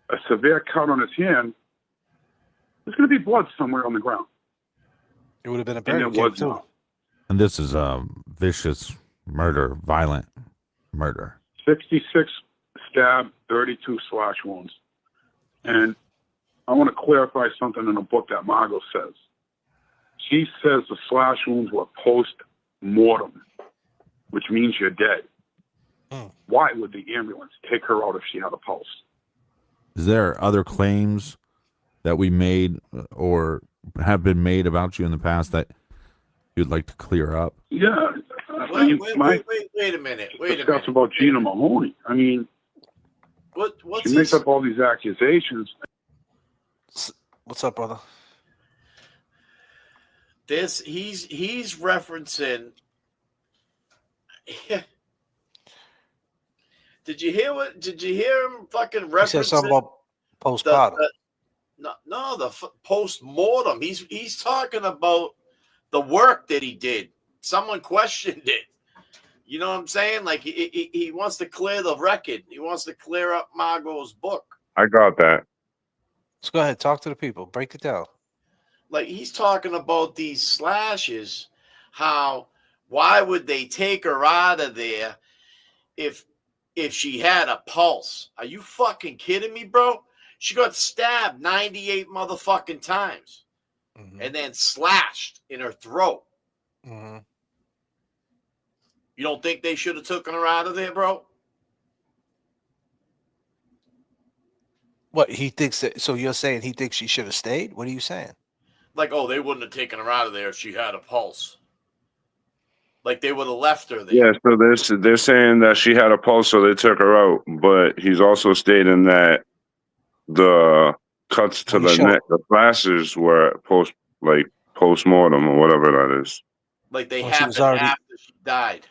a severe cut on his hand, there's going to be blood somewhere on the ground. It would have been a And Burger it King, was too. not. And this is vicious murder, violent murder. 66 stab, 32 slash wounds. And I want to clarify something in a book that Margot says. She says the slash wounds were post-mortem, which means you're dead. Why would the ambulance take her out if she had a pulse? Is there other claims that we made or have been made about you in the past that you'd like to clear up? Yeah. Wait a minute. Discuss about Gina Mahoney. I mean, What's she makes up all these accusations. What's up, brother? He's referencing. Did you hear him fucking referencing? He said something about postpartum. The post-mortem. He's talking about the work that he did. Someone questioned it. You know what I'm saying? Like he wants to clear the record. He wants to clear up Margot's book. I got that. Let's go ahead. Talk to the people. Break it down. Like he's talking about these slashes. Why would they take her out of there if she had a pulse? Are you fucking kidding me, bro? She got stabbed 98 motherfucking times and then slashed in her throat. You don't think they should have taken her out of there, bro? What, he thinks that? So you're saying he thinks she should have stayed? What are you saying? Like, oh, they wouldn't have taken her out of there if she had a pulse. Like they would have left her there. Yeah, so they're saying that she had a pulse, so they took her out. But he's also stating that the cuts to the neck, the flashes were post-mortem or whatever that is. Like they happened after she died.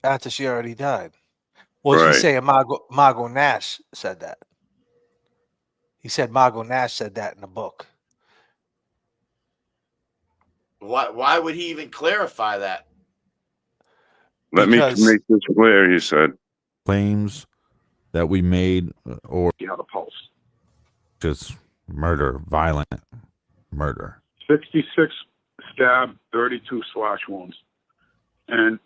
After she already died. Well, Right. he's saying Margot Nash said that. He said Margot Nash said that in the book. Why would he even clarify that? Let me make this clear, he said. Claims that we made or She had a pulse. just murder, violent murder. 66 stab, 32 slash wounds. And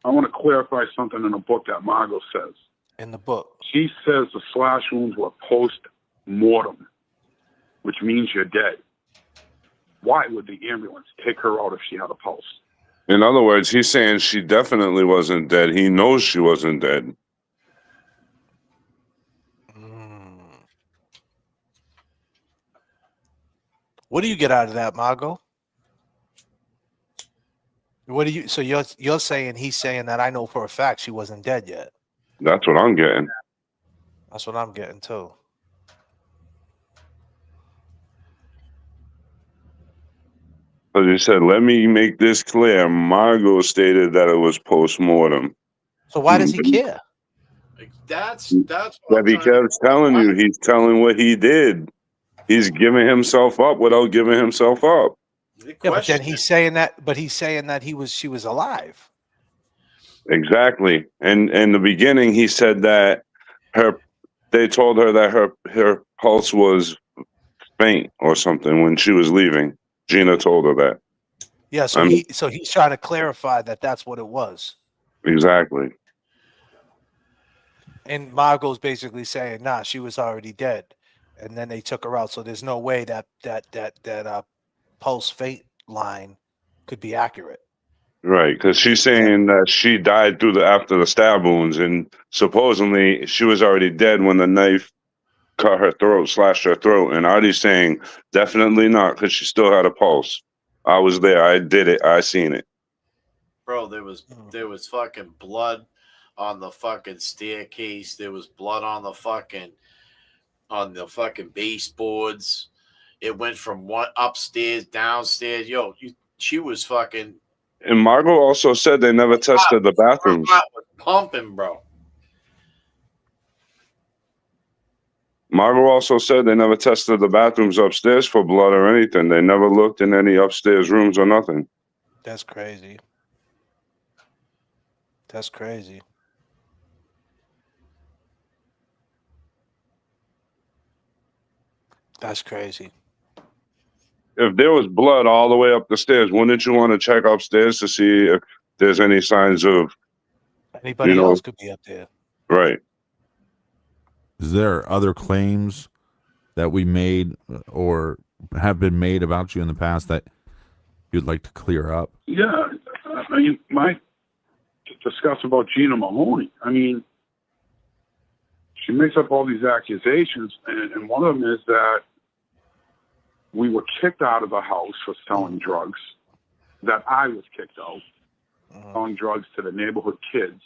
I want to clarify something in a book that Margot says. In the book. She says the slash wounds were post-mortem, which means you're dead. Why would the ambulance take her out if she had a pulse? In other words, he's saying she definitely wasn't dead. He knows she wasn't dead. What do you get out of that, Margot? What do you? So you're saying he's saying that I know for a fact she wasn't dead yet. That's what I'm getting. That's what I'm getting too. So he said, let me make this clear. Margot stated that it was post-mortem. So why does he care? That's what he kept telling you. He's telling what he did. He's giving himself up without giving himself up. Yeah, but then he's saying that. But he's saying that she was alive. Exactly. And in the beginning, he said that they told her that her pulse was faint or something when she was leaving. Gina told her that. Yeah, so he's trying to clarify that that's what it was. Exactly. And Margot's basically saying, nah, she was already dead. And then they took her out. So there's no way that pulse faint line could be accurate. Right, because she's saying that she died after the stab wounds, and supposedly she was already dead when the knife cut her throat, slashed her throat. And Artie's saying, definitely not, because she still had a pulse. I was there. I did it. I seen it. Bro, there was fucking blood on the fucking staircase. There was blood on the fucking baseboards. It went from one upstairs, downstairs. Yo, she was fucking. And Margot also said they never tested the bathrooms. Her heart was pumping, bro. Margot also said they never tested the bathrooms upstairs for blood or anything. They never looked in any upstairs rooms or nothing. That's crazy. That's crazy. That's crazy. If there was blood all the way up the stairs, wouldn't you want to check upstairs to see if there's any signs of anybody else could be up there? Right. Is there other claims that we made or have been made about you in the past that you'd like to clear up? Yeah, I mean, to discuss about Gina Mahoney. I mean, she makes up all these accusations, and one of them is that we were kicked out of the house for selling drugs, that I was kicked out, selling drugs to the neighborhood kids,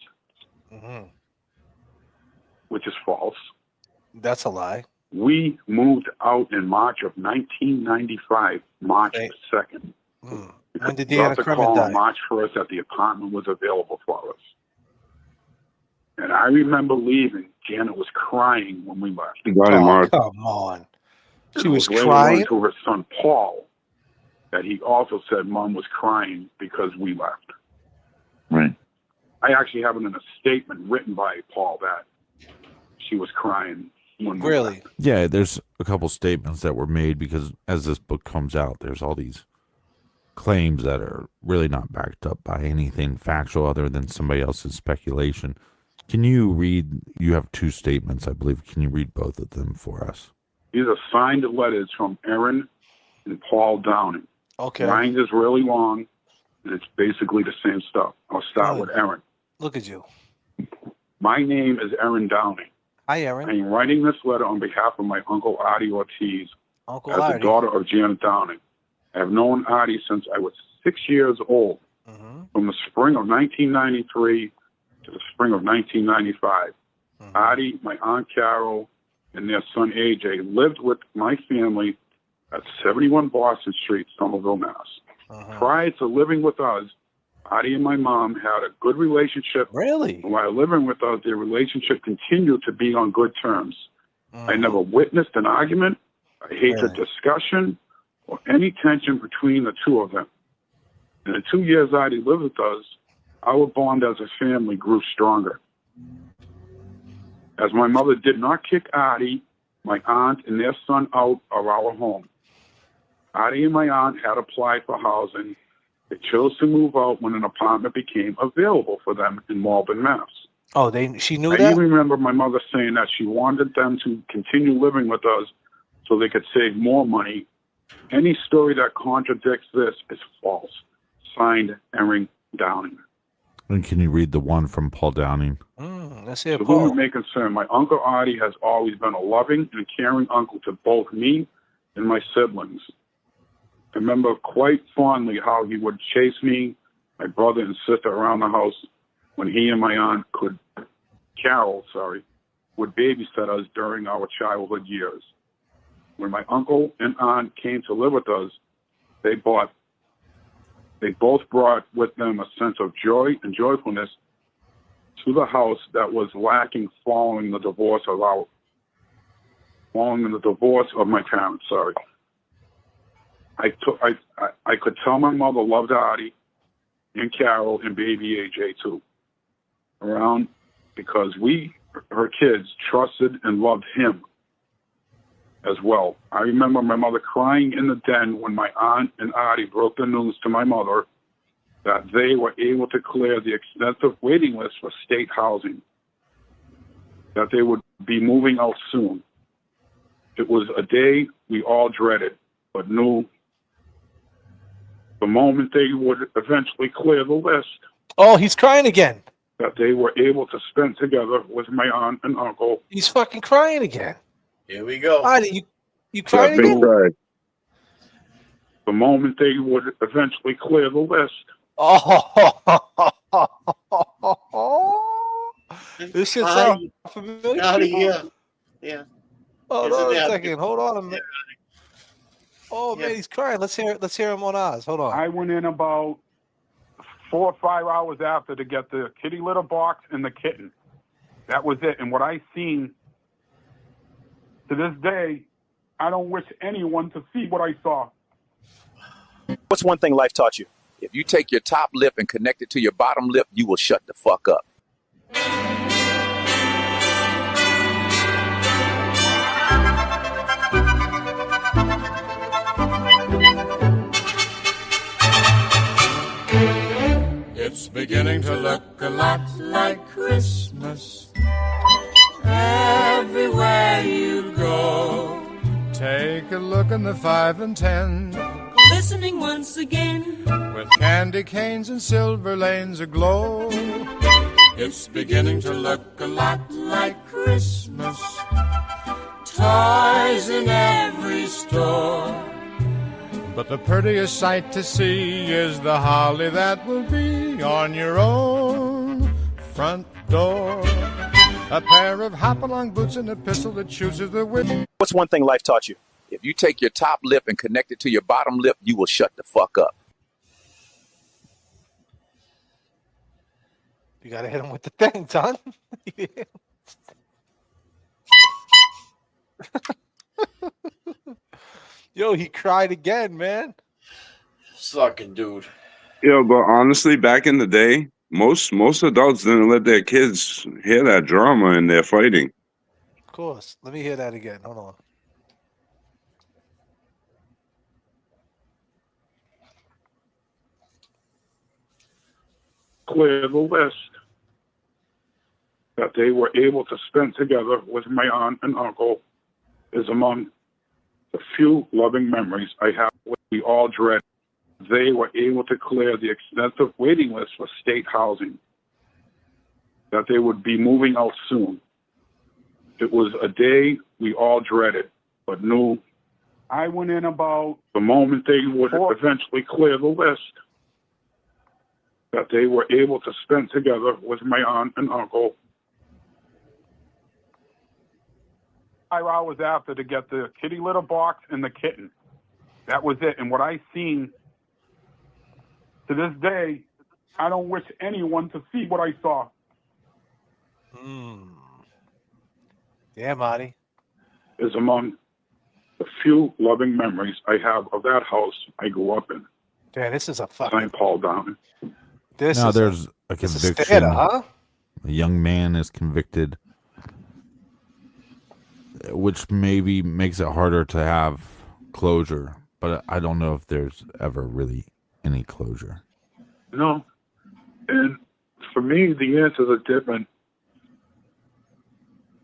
which is false. That's a lie. We moved out in March of 1995, March 2nd. When did Deanna Crumman die? On March 1st that the apartment was available for us. And I remember leaving. Janet was crying when we left. Come on. She was crying? To her son, Paul, that he also said Mom was crying because we left. Right. I actually have it in a statement written by Paul that she was crying when we left. Yeah, there's a couple statements that were made because as this book comes out, there's all these claims that are really not backed up by anything factual other than somebody else's speculation. Can you read, you have two statements, I believe. Can you read both of them for us? These are signed letters from Aaron and Paul Downing. Okay. Mine's is really long, and it's basically the same stuff. I'll start with Aaron. Look at you. My name is Aaron Downing. Hi, Aaron. I am writing this letter on behalf of my uncle Artie Ortiz, Uncle as Artie. the daughter of Janet Downing. I have known Artie since I was 6 years old, from the spring of 1993 to the spring of 1995. Artie, my Aunt Carol, and their son AJ lived with my family at 71 Boston Street, Somerville, Mass. Prior to living with us, Artie and my mom had a good relationship. Really? While living with us, their relationship continued to be on good terms. I never witnessed an argument, a hatred discussion, or any tension between the two of them. In the 2 years Artie lived with us, our bond as a family grew stronger. As my mother did not kick Artie, my aunt, and their son out of our home. Artie and my aunt had applied for housing. They chose to move out when an apartment became available for them in Malvern, Mass. Oh, she knew I that? even remember my mother saying that she wanted them to continue living with us so they could save more money. Any story that contradicts this is false. Signed, Aaron Downing. And can you read the one from Paul Downing? Let's hear To Paul. whom it may concern, my Uncle Artie has always been a loving and caring uncle to both me and my siblings. I remember quite fondly how he would chase me, my brother and sister around the house when he and my aunt Carol, would babysit us during our childhood years. When my uncle and aunt came to live with us, they both brought with them a sense of joy and joyfulness to the house that was lacking following the divorce of my parents. I could tell my mother loved Artie and Carol and baby AJ too. Around because her kids, trusted and loved him as well. I remember my mother crying in the den when my aunt and Artie broke the news to my mother that they were able to clear the extensive waiting list for state housing, that they would be moving out soon. It was a day we all dreaded, but knew the moment they would eventually clear the list. Oh, he's crying again. That they were able to spend together with my aunt and uncle. He's fucking crying again. Here we go. Artie, you crying Big again? cry. The moment they would eventually clear the list. Oh, this shit sounds familiar. Yeah. Hold Isn't on a that- second. Hold on a minute. Oh man, he's crying. Let's hear it. Let's hear him on Oz. Hold on. I went in about 4 or 5 hours after to get the kitty litter box and the kitten. That was it. And what I seen, to this day, I don't wish anyone to see what I saw. What's one thing life taught you? If you take your top lip and connect it to your bottom lip, you will shut the fuck up. It's beginning to look a lot like Christmas everywhere you go. Take a look in the 5 and 10, Listening once again. with candy canes and silver lanes aglow. It's beginning to look a lot like Christmas. Toys in every store. But the prettiest sight to see is the holly that will be on your own front door. A pair of hop-along boots and a pistol that chooses the wind. What's one thing life taught you? If you take your top lip and connect it to your bottom lip, you will shut the fuck up. You gotta hit him with the thing, son. Yo, he cried again, man. Sucking dude. Yo, but honestly, back in the day, most adults didn't let their kids hear that drama in their fighting. Of course. Let me hear that again. Hold on. Clear the list that they were able to spend together with my aunt and uncle is among the few loving memories I have. We all dread. They were able to clear the extensive waiting list for state housing, that they would be moving out soon. It was a day we all dreaded, but knew. I went in about the moment they would eventually clear the list, that they were able to spend together with my aunt and uncle. 5 hours after to get the kitty litter box and the kitten. That was it. And what I seen, to this day, I don't wish anyone to see what I saw. Yeah, Marty. Is among the few loving memories I have of that house I grew up in. Yeah, this is a fucking. St. Paul Down. Now there's a this is conviction. theater, huh? A young man is convicted, which maybe makes it harder to have closure. But I don't know if there's ever really any closure. No. And for me, the answers are different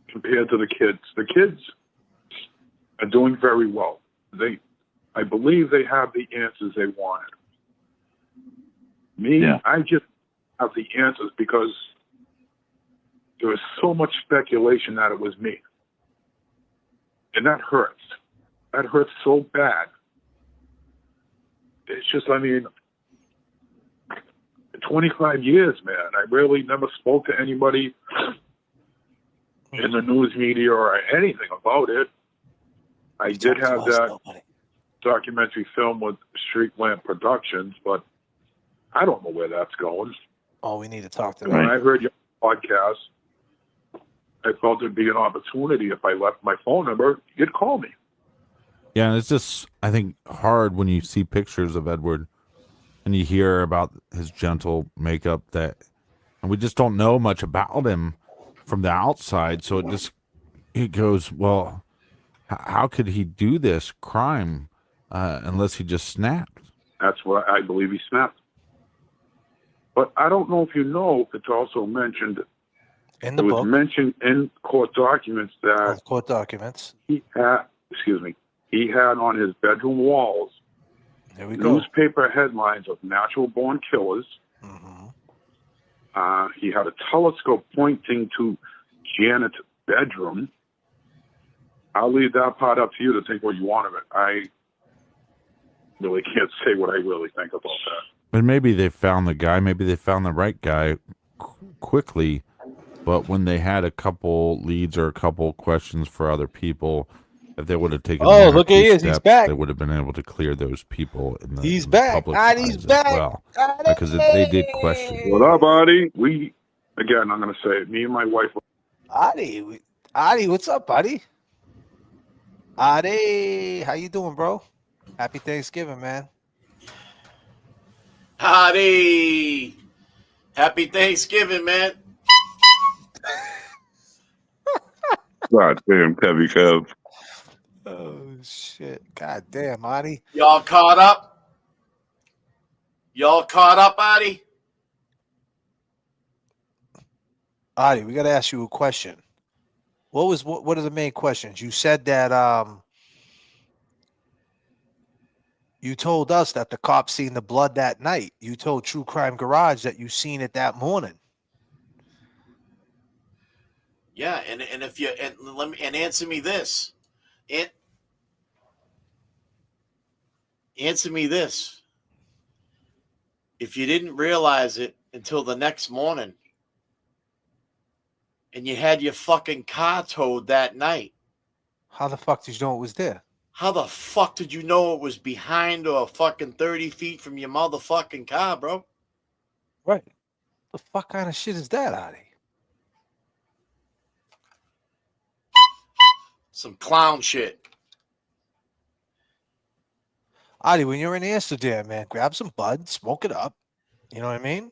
compared to the kids. The kids are doing very well. I believe they have the answers they wanted. Me, I just have the answers because there was so much speculation that it was me. And that hurts. That hurts so bad. It's just, I mean, 25 years, man. I really never spoke to anybody in the news media or anything about it. I did have that documentary film with Street Lamp Productions, but I don't know where that's going. Oh, we need to talk to them. When I heard your podcast, I felt it'd be an opportunity if I left my phone number, you'd call me. Yeah, and it's just, I think, hard when you see pictures of Edward and you hear about his gentle makeup and we just don't know much about him from the outside. So it goes, well, how could he do this crime unless he just snapped? That's what I believe he snapped. But I don't know if you know, it's also mentioned in the book. It book. was mentioned in court documents that he had on his bedroom walls newspaper headlines of natural born killers. He had a telescope pointing to Janet's bedroom. I'll leave that part up to you to think what you want of it. I really can't say what I really think about that. But maybe they found the guy. Maybe they found the right guy quickly. But when they had a couple leads or a couple questions for other people, if they would have taken Oh, one or look two at he is. steps, He's back. they would have been able to clear those people in the, He's in the back. public's Artie's eyes back. as well. Because they did question. What up, Artie? Again, I'm going to say it. Me and my wife. Artie, what's up, buddy? Artie, how you doing, bro? Happy Thanksgiving, man. Howdy. Happy Thanksgiving, man. God damn, Kevy Kev. Oh, shit. God damn, Artie. Y'all caught up? Y'all caught up, Artie? Artie, we got to ask you a question. What are the main questions? You said that you told us that the cops seen the blood that night. You told True Crime Garage that you seen it that morning. Yeah, and if you and answer me this. Answer me this. If you didn't realize it until the next morning and you had your fucking car towed that night, how the fuck did you know it was there? How the fuck did you know it was behind or fucking 30 feet from your motherfucking car, bro? Right. The fuck kind of shit is that, Artie? Some clown shit. Artie, when you're in Amsterdam, man, grab some bud, smoke it up. You know what I mean?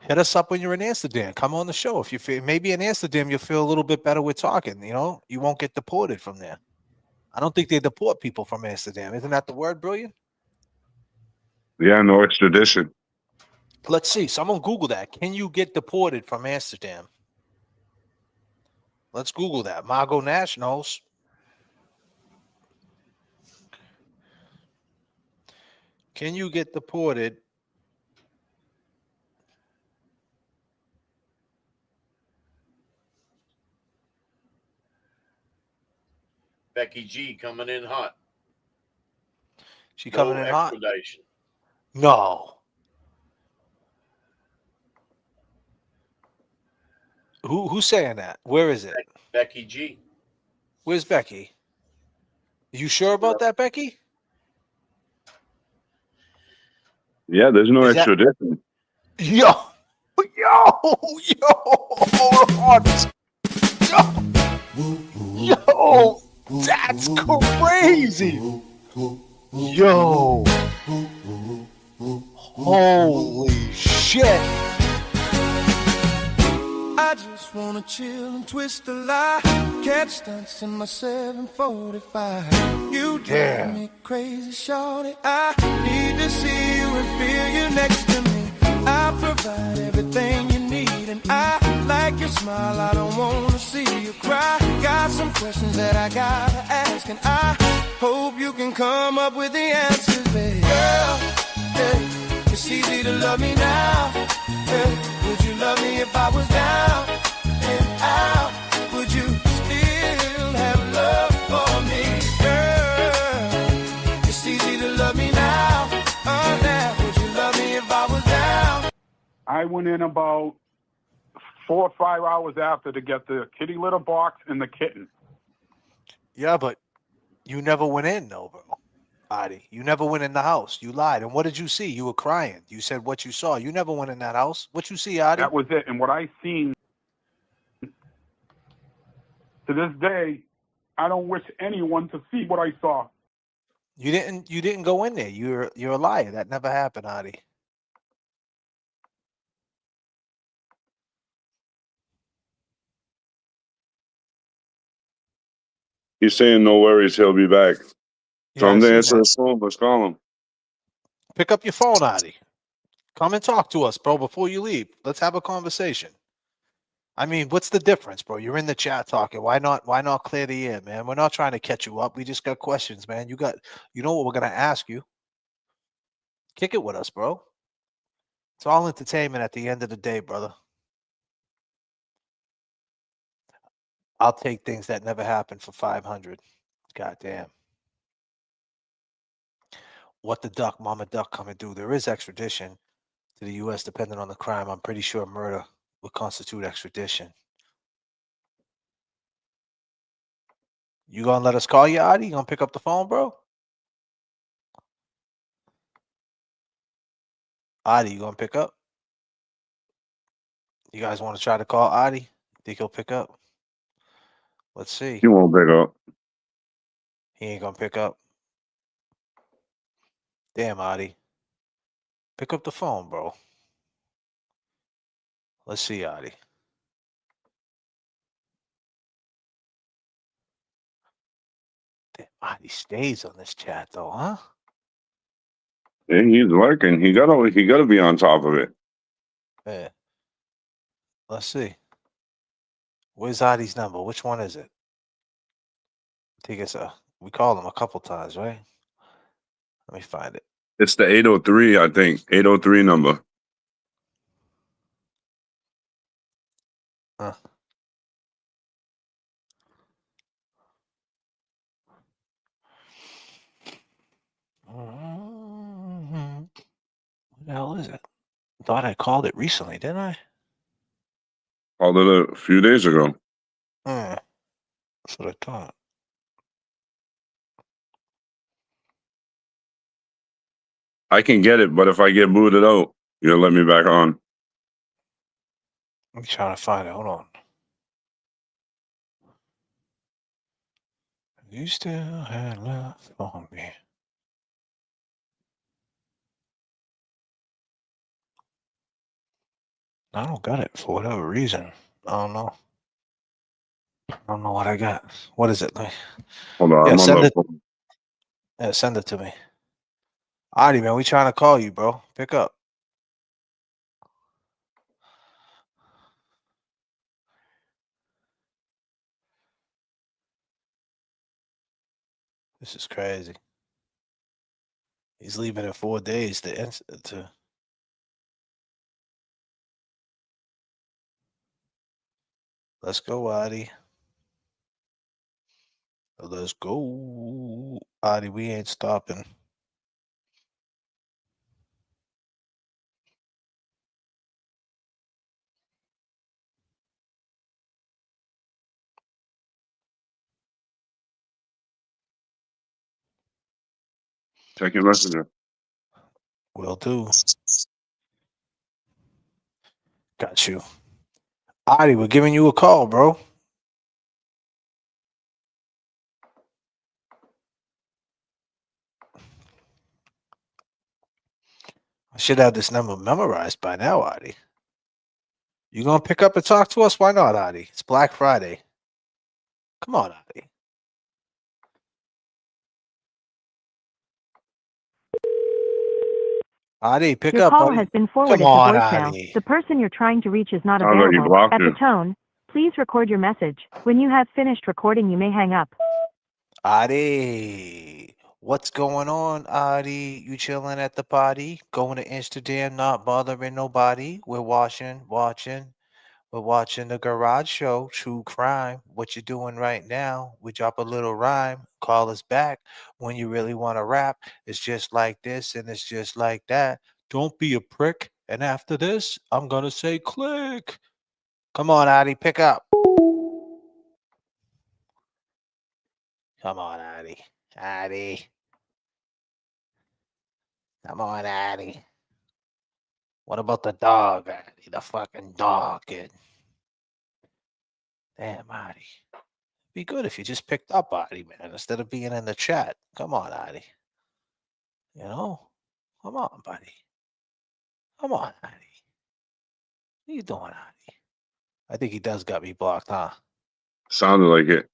Hit us up when you're in Amsterdam. Come on the show. If you feel maybe in Amsterdam, you'll feel a little bit better with talking. You know, you won't get deported from there. I don't think they deport people from Amsterdam. Isn't that the word, Brilliant? Yeah, no extradition. Let's see. Someone Google that. Can you get deported from Amsterdam? Let's Google that. Margot Nash knows. Can you get deported? Becky G coming in hot. She coming in hot? Extradition. No. Who's saying that? Where is it? Becky G. Where's Becky? You sure about that, Becky? Yeah, there's no Is that- extradition. Yo, hold on. Yo, that's crazy. Yo, holy shit. I just wanna chill and twist the lie. Catch stunts in my 745. You drive me crazy, shorty. I need to see you and feel you next to me. I provide everything you need, and I like your smile. I don't wanna see you cry. Got some questions that I gotta ask, and I hope you can come up with the answers, baby. Girl, hey, it's easy to love me now. Hey, would you love me if I was down and out? Would you still have love for me, girl? It's easy to love me now. Oh, now, would you love me if I was down? I went in about 4 or 5 hours after to get the kitty litter box and the kitten. Yeah, but you never went in, though, bro. Artie, you never went in the house. You lied. And what did you see? You were crying. You said what you saw. You never went in that house. What you see, Artie? That was it. And what I seen, to this day, I don't wish anyone to see what I saw. You didn't go in there. You're a liar. That never happened, Artie. He's saying no worries, he'll be back. Yeah, Tell him I to see answer that. the phone. Let's call him. Pick up your phone, Artie. Come and talk to us, bro, before you leave. Let's have a conversation. I mean, what's the difference, bro? You're in the chat talking. Why not clear the air, man? We're not trying to catch you up. We just got questions, man. You know what we're gonna ask you. Kick it with us, bro. It's all entertainment at the end of the day, brother. I'll take things that never happened for 500. Goddamn. What the duck, Mama Duck, come and do? There is extradition to the U.S. depending on the crime. I'm pretty sure murder would constitute extradition. You gonna let us call you, Adi? You gonna pick up the phone, bro? Adi, you gonna pick up? You guys want to try to call Adi? Think he'll pick up? Let's see. He won't pick up. He ain't gonna pick up. Damn, Adi. Pick up the phone, bro. Let's see, Adi. Damn, Adi stays on this chat though, huh? Yeah, he's lurking. He gotta be on top of it. Yeah. Let's see. Where's Adi's number? Which one is it? I think it's we called him a couple times, right? Let me find it. It's the 803, I think. 803 number. Huh. What the hell is it? Thought I called it recently, didn't I? Called it a few days ago. That's what I thought. I can get it, but if I get booted out, you'll let me back on. I'm trying to find it. Hold on. You still had love for me. I don't got it for whatever reason. I don't know. I don't know what I got. What is it? Hold on, Yeah, I'm on send the it. phone. Yeah, send it to me. Adi, man, we trying to call you, bro. Pick up. This is crazy. He's leaving in 4 days to. Let's go, Adi. Let's go, Adi. We ain't stopping. Check your messenger. Will do. Got you. Adi, we're giving you a call, bro. I should have this number memorized by now, Adi. You gonna pick up and talk to us? Why not, Adi? It's Black Friday. Come on, Adi. Adi, pick Your up, call buddy. has been forwarded to Come on, voicemail. Adi. The person you're trying to reach is not Sounds like he available. blocked At the you. tone, please record your message. When you have finished recording, you may hang up. Adi, what's going on, Adi? You chilling at the party? Going to Amsterdam, not bothering nobody? We're watching the Garage Show, True Crime. What you doing right now? We drop a little rhyme. Call us back when you really want to rap. It's just like this and it's just like that. Don't be a prick. And after this, I'm gonna say click. Come on, Adi, pick up. Come on, Adi. Adi. Come on, Adi. What about the dog, Adi? The fucking dog, kid. Damn, Adi. Be good if you just picked up, Adi, man, instead of being in the chat. Come on, Adi. You know? Come on, buddy. Come on, Adi. What are you doing, Adi? I think he does got me blocked, huh? Sounded like it.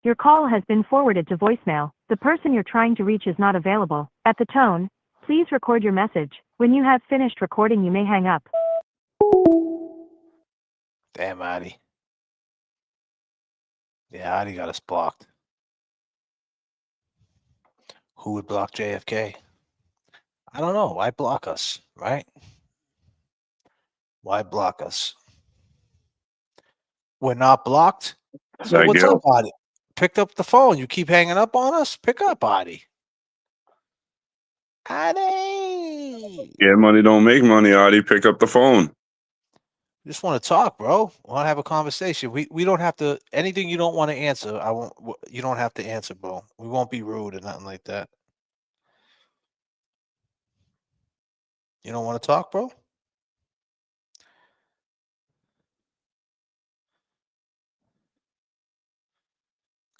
Your call has been forwarded to voicemail. The person you're trying to reach is not available. At the tone, please record your message. When you have finished recording, you may hang up. Damn, Adi. Yeah, Adi got us blocked. Who would block J.F.K? I don't know. Why block us, right? Why block us? We're not blocked. So That what's guilt. up, Artie? Picked up the phone. You keep hanging up on us? Pick up, Artie. Artie. Get money, don't make money, Artie. Pick up the phone. Just want to talk, bro. Want to have a conversation. We don't have to anything you don't want to answer. I won't. You don't have to answer, bro. We won't be rude or nothing like that. You don't want to talk, bro?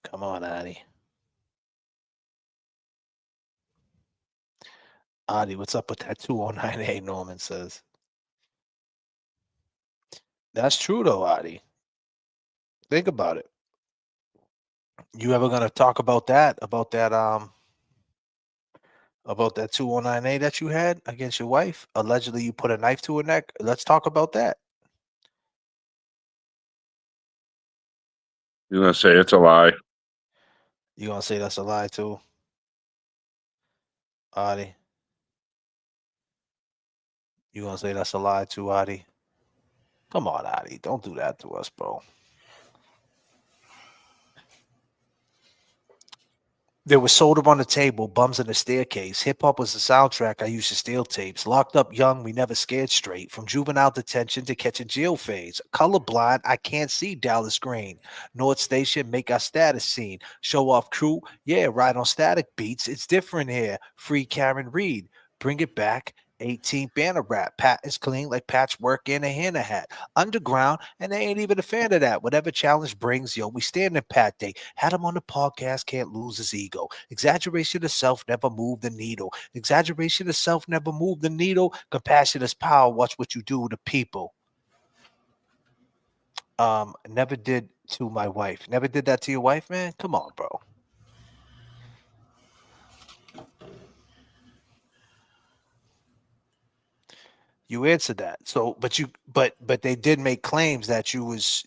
Come on, Artie. Artie, what's up with that 209A? Norman says. That's true, though, Artie. Think about it. You ever gonna talk about that? About that 209A that you had against your wife? Allegedly, you put a knife to her neck. Let's talk about that. You're gonna say it's a lie. You gonna say that's a lie too, Artie? You gonna say that's a lie too, Artie? Come on, Artie. Don't do that to us, bro. There was soda on the table, bums in the staircase. Hip hop was the soundtrack I used to steal tapes. Locked up young, we never scared straight. From juvenile detention to catching jail phase. Colorblind, I can't see Dallas Green. North Station, make our status scene. Show off crew, yeah, ride on static beats. It's different here. Free Karen Reed. Bring it back. 18th banner rap. Pat is clean like patchwork in a Hannah hat. Underground, and they ain't even a fan of that. Whatever challenge brings, yo, we stand in Pat Day. Had him on the podcast, can't lose his ego. Exaggeration of self never moved the needle. Exaggeration of self never moved the needle. Compassion is power. Watch what you do to people. Never did to my wife. Never did that to your wife, man? Come on, bro. You answered that. So, but they did make claims that you was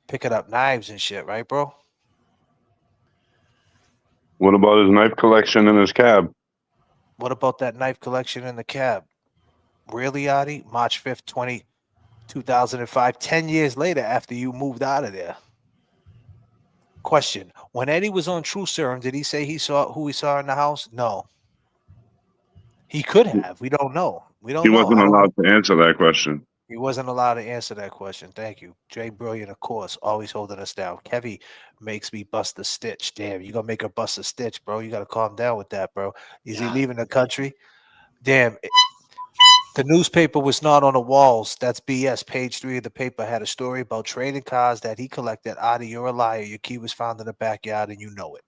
picking up knives and shit, right, bro? What about his knife collection in his cab? What about that knife collection in the cab? Really, Artie? March 5th, 2005, 10 years later after you moved out of there. Question. When Eddie was on True Serum, did he say he saw who he saw in the house? No. He could have. We don't know. We don't He know. wasn't allowed to answer that question. He wasn't allowed to answer that question. Thank you. Jay Brilliant, of course, always holding us down. Kevy makes me bust a stitch. Damn, you gonna make her bust a stitch, bro. You gotta calm down with that, bro. Is he leaving the country? Damn. The newspaper was not on the walls. That's BS. Page 3 of the paper had a story about trading cars that he collected. Artie, you're a liar. Your key was found in the backyard and you know it.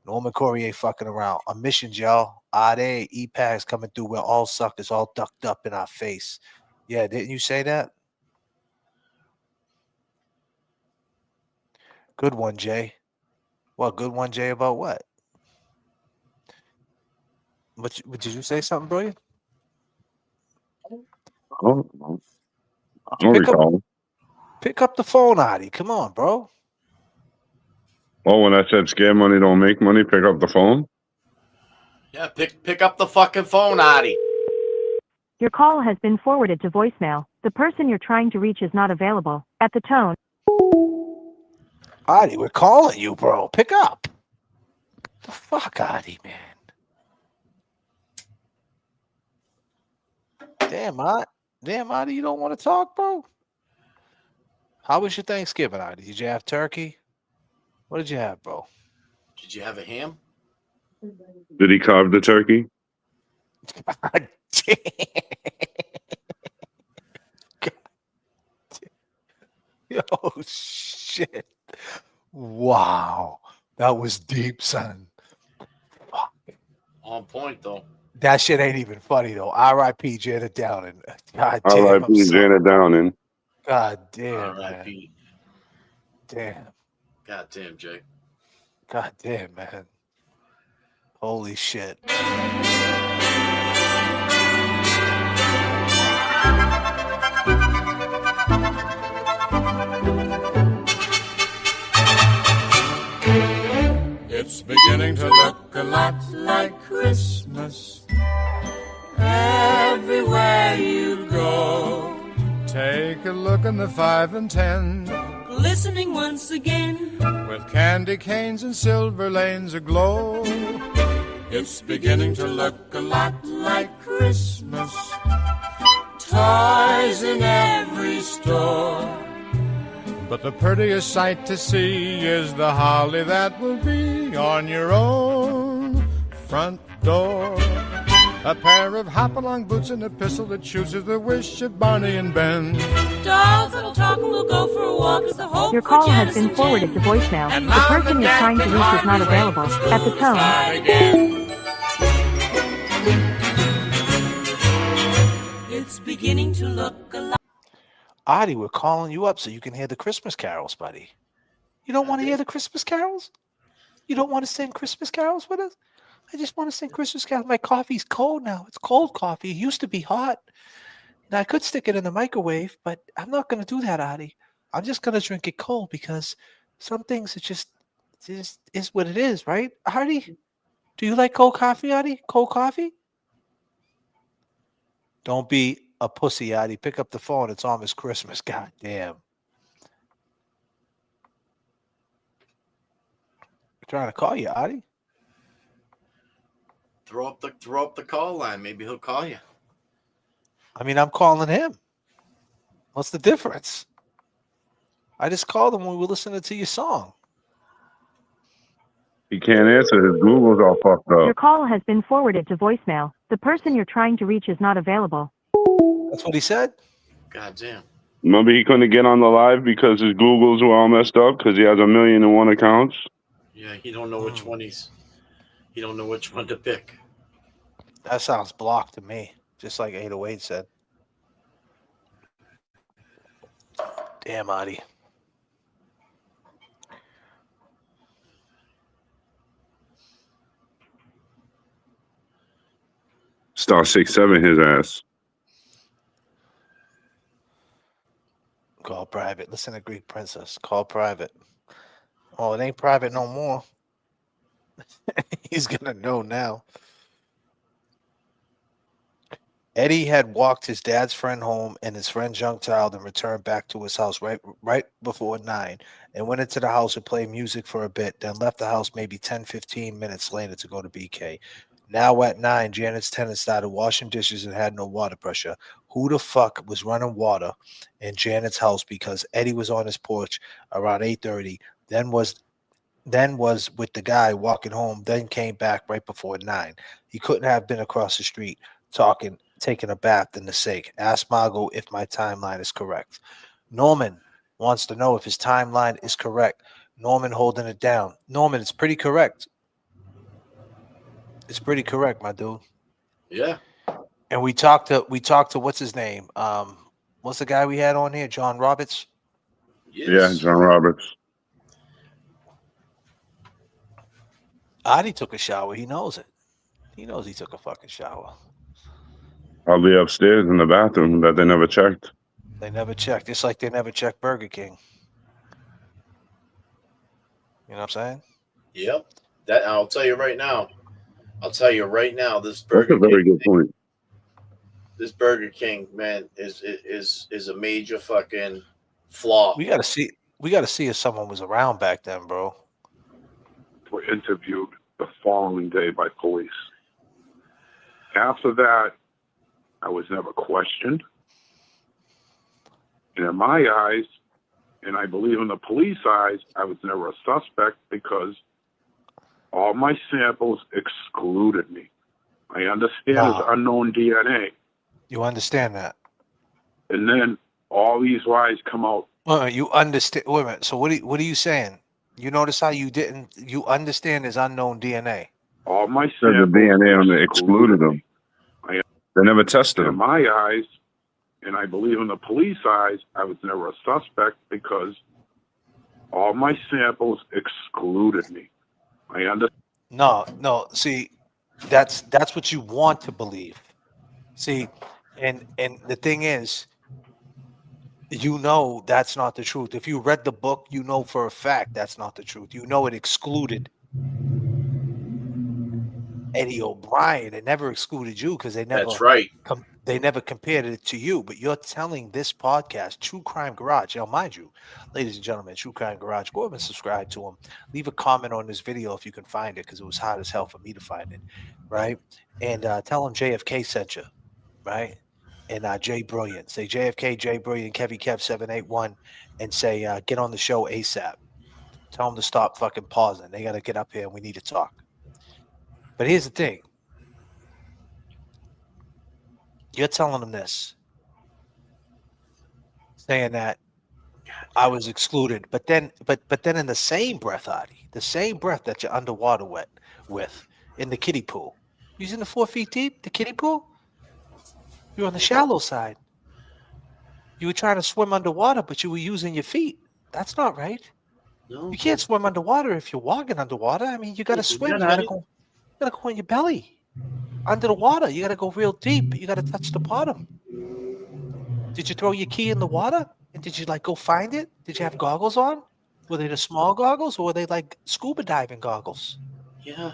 Norman Corey ain't fucking around. On missions, y'all. Artie, E-Packs coming through. We're all suckers, all ducked up in our face. Yeah, didn't you say that? Good one, Jay. What, good one, Jay, about what? But did you say something, brilliant? I don't recall. Pick up the phone, Artie. Come on, bro. Oh, when I said scare money don't make money, pick up the phone? Yeah, pick up the fucking phone, Artie. Your call has been forwarded to voicemail. The person you're trying to reach is not available. At the tone. Artie, we're calling you, bro. Pick up. The fuck, Artie, man. Damn, Artie, you don't want to talk, bro? How was your Thanksgiving, Artie? Did you have turkey? What did you have, bro? Did you have a ham? Did he carve the turkey? God damn. Oh, shit. Wow. That was deep, son. Fuck. On point, though. That shit ain't even funny, though. R.I.P. Janet Downing. God damn. R.I.P. Janet Downing. God damn, R.I.P. Damn. God damn, Jay. God damn, man. Holy shit. It's beginning to look a lot like Christmas everywhere you go. Take a look in the 5 and 10. Listening once again. With candy canes and silver lanes aglow. It's beginning to look a lot like Christmas. Toys in every store. But the prettiest sight to see is the holly that will be on your own front door. A pair of hop-along boots and a pistol that chooses the wish of Barney and Ben. Dolls that'll talk and we'll go for a walk is the hope. Your call has been forwarded to voicemail. The person you're trying to reach is not available. At the tone, It's beginning to look a lot. Artie, we're calling you up so you can hear the Christmas carols, buddy. You don't want to hear the Christmas carols? You don't want to sing Christmas carols with us? I just want to sing Christmas carols. My coffee's cold now. It's cold coffee. It used to be hot. Now, I could stick it in the microwave, but I'm not going to do that, Artie. I'm just going to drink it cold because some things it just is what it is, right? Artie, do you like cold coffee, Artie? Cold coffee? Don't be a pussy, Artie. Pick up the phone. It's almost Christmas. God damn. I'm trying to call you, Artie. Throw up the call line. Maybe he'll call you. I mean, I'm calling him. What's the difference? I just called him when we were listening to your song. He can't answer. His Google's all fucked your up. call has been forwarded to voicemail. The person you're trying to reach is not available. That's what he said? God damn. Remember he couldn't get on the live because his Googles were all messed up because he has 1,000,001 accounts? Yeah, he don't know which one he don't know which one to pick. That sounds blocked to me, just like 808 said. Damn, Artie. Star 67 his ass. Call private. Listen to Greek Princess. Call private. Oh, it ain't private no more. He's going to know now. Eddie had walked his dad's friend home and his friend's young child and returned back to his house right before 9 and went into the house to play music for a bit, then left the house maybe 10-15 minutes later to go to BK. Now at 9, Janet's tenant started washing dishes and had no water pressure. Who the fuck was running water in Janet's house because Eddie was on his porch around 8:30, then was with the guy walking home, then came back right before 9. He couldn't have been across the street talking, taking a bath in the sink. Ask Margot if my timeline is correct. Norman wants to know if his timeline is correct. Norman holding it down. Norman, it's pretty correct. It's pretty correct, my dude. Yeah. And we talked to what's his name? What's the guy we had on here? John Roberts? Yes. Yeah, John Roberts. Artie took a shower. He knows it. He knows he took a fucking shower. I'll be upstairs in the bathroom that they never checked. They never checked. Just like they never checked Burger King. You know what I'm saying? Yep. That I'll tell you right now. This That's a very good point. This Burger King, man, is a major fucking flaw. We gotta see if someone was around back then, bro. Were interviewed the following day by police. After that, I was never questioned. And in my eyes, and I believe in the police eyes, I was never a suspect because all my samples excluded me. I understand it's unknown DNA. You understand that? And then all these lies come out. Well, you understand. Wait a minute. So what are you saying? You notice how you understand there's unknown DNA. All my samples the DNA on the excluded them. They never tested in them. my eyes, and I believe in the police eyes, I was never a suspect because all my samples excluded me. I understand. No. See, that's what you want to believe. See, and the thing is, you know that's not the truth. If you read the book, you know for a fact that's not the truth. You know it excluded Eddie O'Brien. It never excluded you because they never. That's right. They never compared it to you. But you're telling this podcast, True Crime Garage. Now, mind you, ladies and gentlemen, True Crime Garage. Go over and subscribe to him. Leave a comment on this video if you can find it because it was hard as hell for me to find it, right? And tell him J.F.K. sent you, right? And Jay Brilliant. Say J.F.K. Jay Brilliant, Kevy Kev 781, and say get on the show ASAP. Tell them to stop fucking pausing. They got to get up here and we need to talk. But here's the thing. You're telling them this, saying that I was excluded, but then in the same breath, Artie, the same breath that you're underwater with in the kiddie pool, using the 4 feet deep, the kiddie pool, you're on the shallow side. You were trying to swim underwater, but you were using your feet. That's not right. No. You can't swim underwater if you're walking underwater. I mean, you got to swim. You got to go on your belly under the water. You got to go real deep. You got to touch the bottom. Did you throw your key in the water? And did you go find it? Did you have goggles on? Were they the small goggles or were they like scuba diving goggles? Yeah.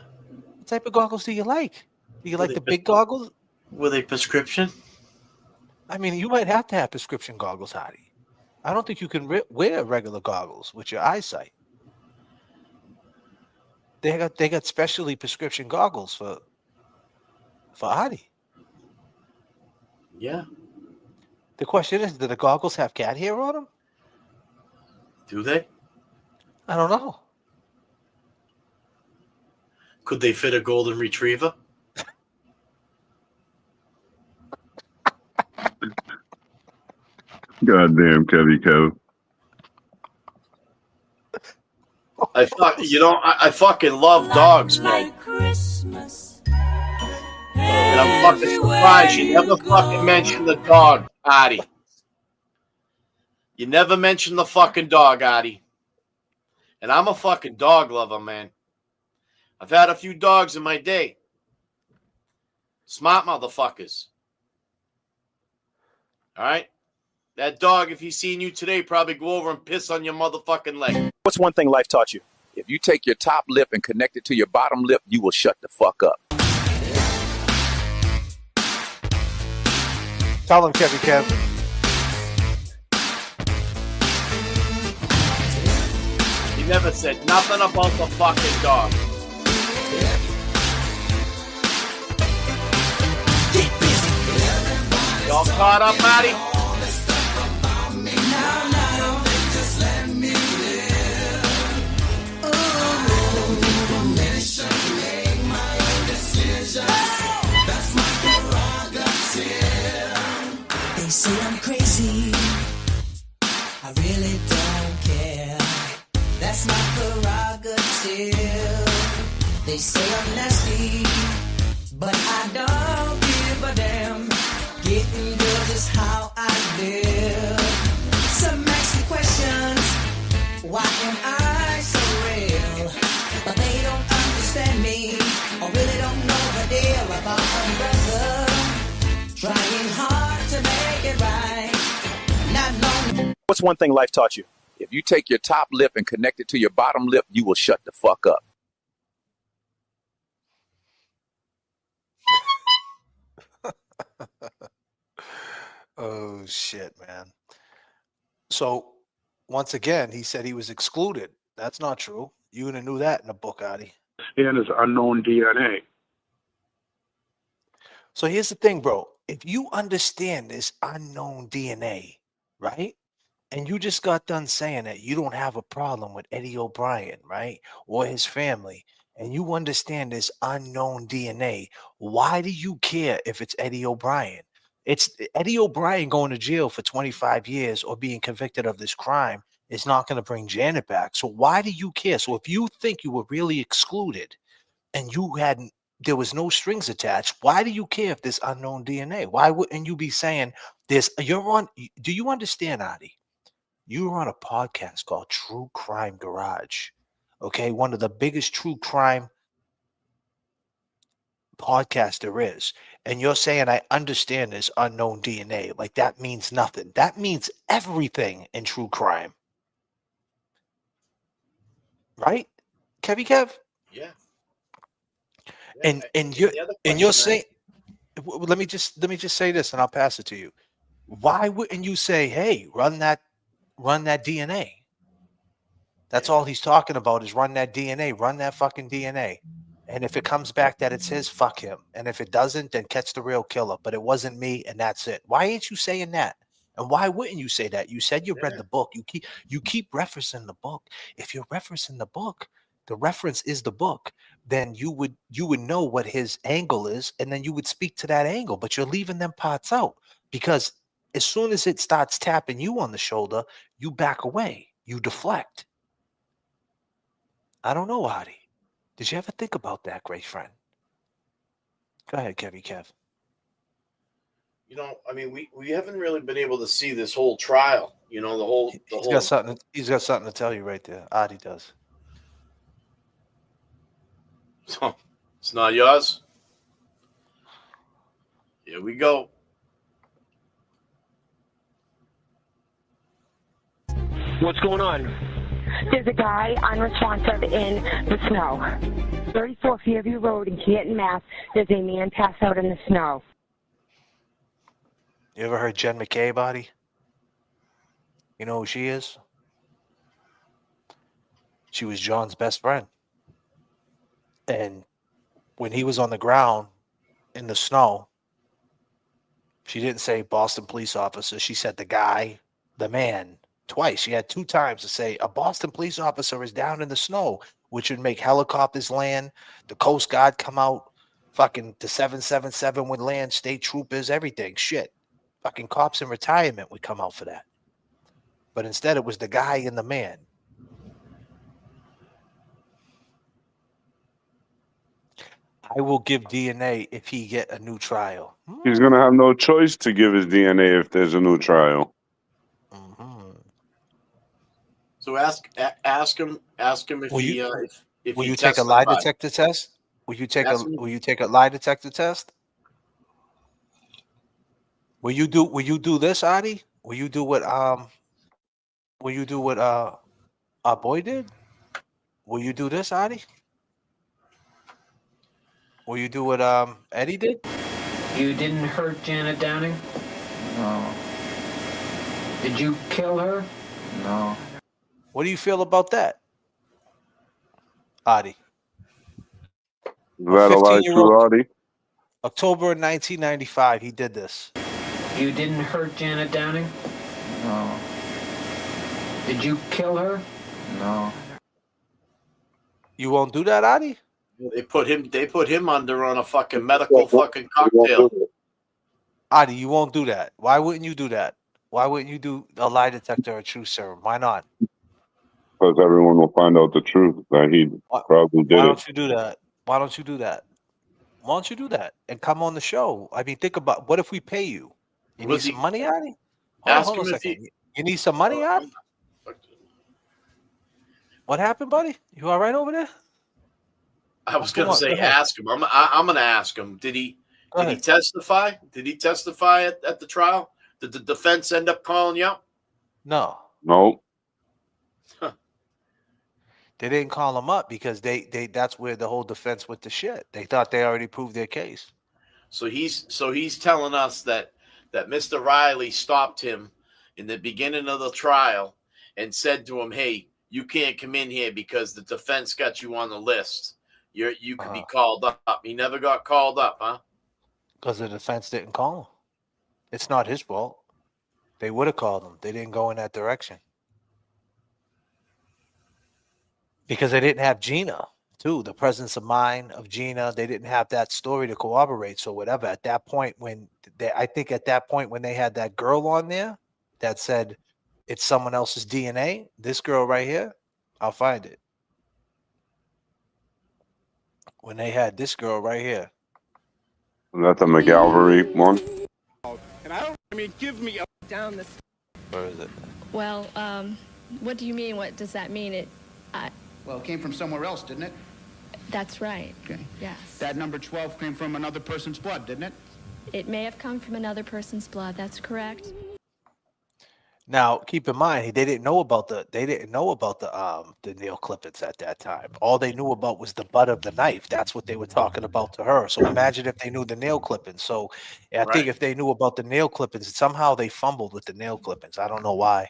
What type of goggles do you like? Do you like the big goggles? Were they prescription? I mean, you might have to have prescription goggles, Artie. I don't think you can wear regular goggles with your eyesight. They got specially prescription goggles for Artie. Yeah. The question is, do the goggles have cat hair on them? Do they? I don't know. Could they fit a golden retriever? Goddamn, Kevy Kev. I fucking love dogs, man. And I'm fucking surprised you never fucking mentioned the dog, Artie. You never mentioned the fucking dog, Artie. And I'm a fucking dog lover, man. I've had a few dogs in my day. Smart motherfuckers. All right? That dog, if he's seen you today, probably go over and piss on your motherfucking leg. What's one thing life taught you? If you take your top lip and connect it to your bottom lip, you will shut the fuck up. Tell him, Kevy Kev. He never said nothing about the fucking dog. Y'all caught up, Matty? They say I'm crazy, I really don't care. That's my prerogative. They say I'm nasty, but I don't give a damn. Getting girls is how I live. Some ask me questions, why am I so real? But they don't understand me, or really don't know the deal about a brother trying hard to make it right. Not long. What's one thing life taught you? If you take your top lip and connect it to your bottom lip, you will shut the fuck up. Oh, shit, man. So, once again, he said he was excluded. That's not true. You would have knew that in the book, Artie. And is unknown DNA. So here's the thing, bro. If you understand this unknown DNA, right? And you just got done saying that you don't have a problem with Eddie O'Brien, right? Or his family, and you understand this unknown DNA, why do you care if it's Eddie O'Brien? It's Eddie O'Brien going to jail for 25 years or being convicted of this crime is not going to bring Janet back. So why do you care? So if you think you were really excluded and there was no strings attached, why do you care if there's unknown DNA? Why wouldn't you be saying do you understand, Artie? You're on a podcast called True Crime Garage. Okay, one of the biggest true crime podcasts there is. And you're saying, I understand this unknown DNA. Like, that means nothing. That means everything in true crime. Right? Kevy Kev? Yeah. And you're saying, let me just say this, and I'll pass it to you. Why wouldn't you say, hey, run that DNA? That's all he's talking about is run that DNA, run that fucking DNA. And if it comes back that it's his, fuck him. And if it doesn't, then catch the real killer. But it wasn't me, and that's it. Why ain't you saying that? And why wouldn't you say that? You said you read the book. You keep referencing the book. If you're referencing the book, the reference is the book, then you would know what his angle is, and then you would speak to that angle. But you're leaving them parts out because as soon as it starts tapping you on the shoulder, you back away. You deflect. I don't know, Artie. Did you ever think about that, great friend? Go ahead, Kev. You know, I mean, we haven't really been able to see this whole trial. You know, the whole. He's got something to tell you right there. Artie does. It's not yours. Here we go. What's going on? There's a guy unresponsive in the snow. 34 Fairview Road in Canton, Mass. There's a man passed out in the snow. You ever heard Jen McKay, Artie? You know who she is? She was John's best friend. And when he was on the ground in the snow, she didn't say Boston police officer. She said the guy, the man, twice. She had 2 times to say a Boston police officer is down in the snow, which would make helicopters land, the Coast Guard come out, fucking the 777 would land, state troopers, everything. Shit. Fucking cops in retirement would come out for that. But instead it was the guy and the man. I will give DNA if he get a new trial. He's going to have no choice to give his DNA if there's a new trial. So ask him if will he you take a lie testified. detector test? Will you take Ask him. will you take a lie detector test? Will you do this, Artie? Will you do what our boy did? Will you do this, Artie? Will you do what Eddie did? You didn't hurt Janet Downing? No. Did you kill her? No. What do you feel about that, Artie? Is that a lie too, Artie? October 1995, he did this. You didn't hurt Janet Downing? No. Did you kill her? No. You won't do that, Artie? They put him under on a fucking medical fucking cocktail. Artie, you won't do that. Why wouldn't you do that? Why wouldn't you do a lie detector or truth serum? Why not? Because everyone will find out the truth that he probably did Why it. don't you do that? Why don't you do that? Why don't you do that and come on the show? I mean, think about what if we pay you? You need some money, Artie? Hold on a second. You need some money, Artie? What happened, buddy? You all right over there? I was going to say ask him. I'm going to ask him. Did he testify? Did he testify at the trial? Did the defense end up calling you up? No. No. They didn't call him up because they that's where the whole defense went to shit. They thought they already proved their case. So he's telling us that Mr. Riley stopped him in the beginning of the trial and said to him, "Hey, you can't come in here because the defense got you on the list. You could be called up." He never got called up, huh? Because the defense didn't call him. It's not his fault. They would have called him. They didn't go in that direction. Because they didn't have Gina, too. The presence of mind of Gina, they didn't have that story to corroborate. So whatever. At that point, when they had that girl on there that said it's someone else's DNA, this girl right here, I'll find it. When they had this girl right here. Is that the McGalvery one? And give me a down this. Where is it? Well, what do you mean? What does that mean? Well, it came from somewhere else, didn't it? That's right. Okay. Yes. That number 12 came from another person's blood, didn't it? It may have come from another person's blood. That's correct. Now, keep in mind, they didn't know about the nail clippings at that time. All they knew about was the butt of the knife. That's what they were talking about to her. So imagine if they knew the nail clippings. So I think if they knew about the nail clippings, somehow they fumbled with the nail clippings. I don't know why,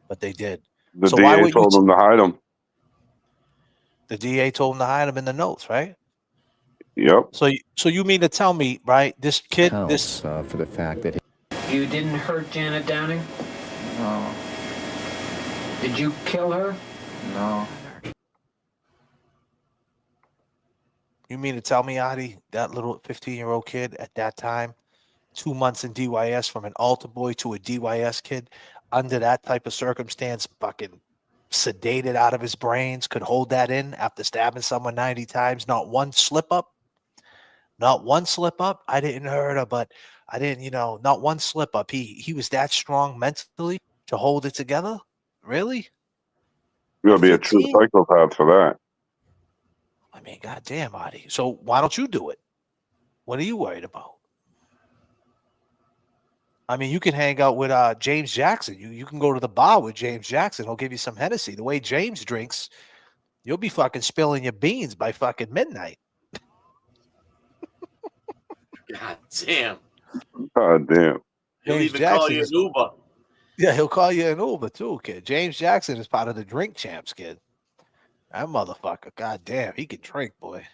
but they did. The So why DA would told them to hide them. the DA told them to hide them in the notes, right? Yep. So you mean to tell me, right? This kid, Counts for the fact that you didn't hurt Janet Downing? No. Did you kill her? No. You mean to tell me, Artie, that little 15-year-old kid at that time, 2 months in DYS from an altar boy to a DYS kid, under that type of circumstance, fucking sedated out of his brains, could hold that in after stabbing someone 90 times, not one slip up? Not one slip up. I didn't hurt her, but I didn't, not one slip up. He was that strong mentally to hold it together? Really? You gotta be a true psychopath for that. I mean, goddamn, Artie. So why don't you do it? What are you worried about? I mean, you can hang out with James Jackson. You can go to the bar with James Jackson. He'll give you some Hennessy. The way James drinks, you'll be fucking spilling your beans by fucking midnight. God damn. God damn. He'll James even Jackson call you an Uber. Yeah, he'll call you an Uber too, kid. James Jackson is part of the drink champs, kid. That motherfucker, goddamn, he can drink, boy.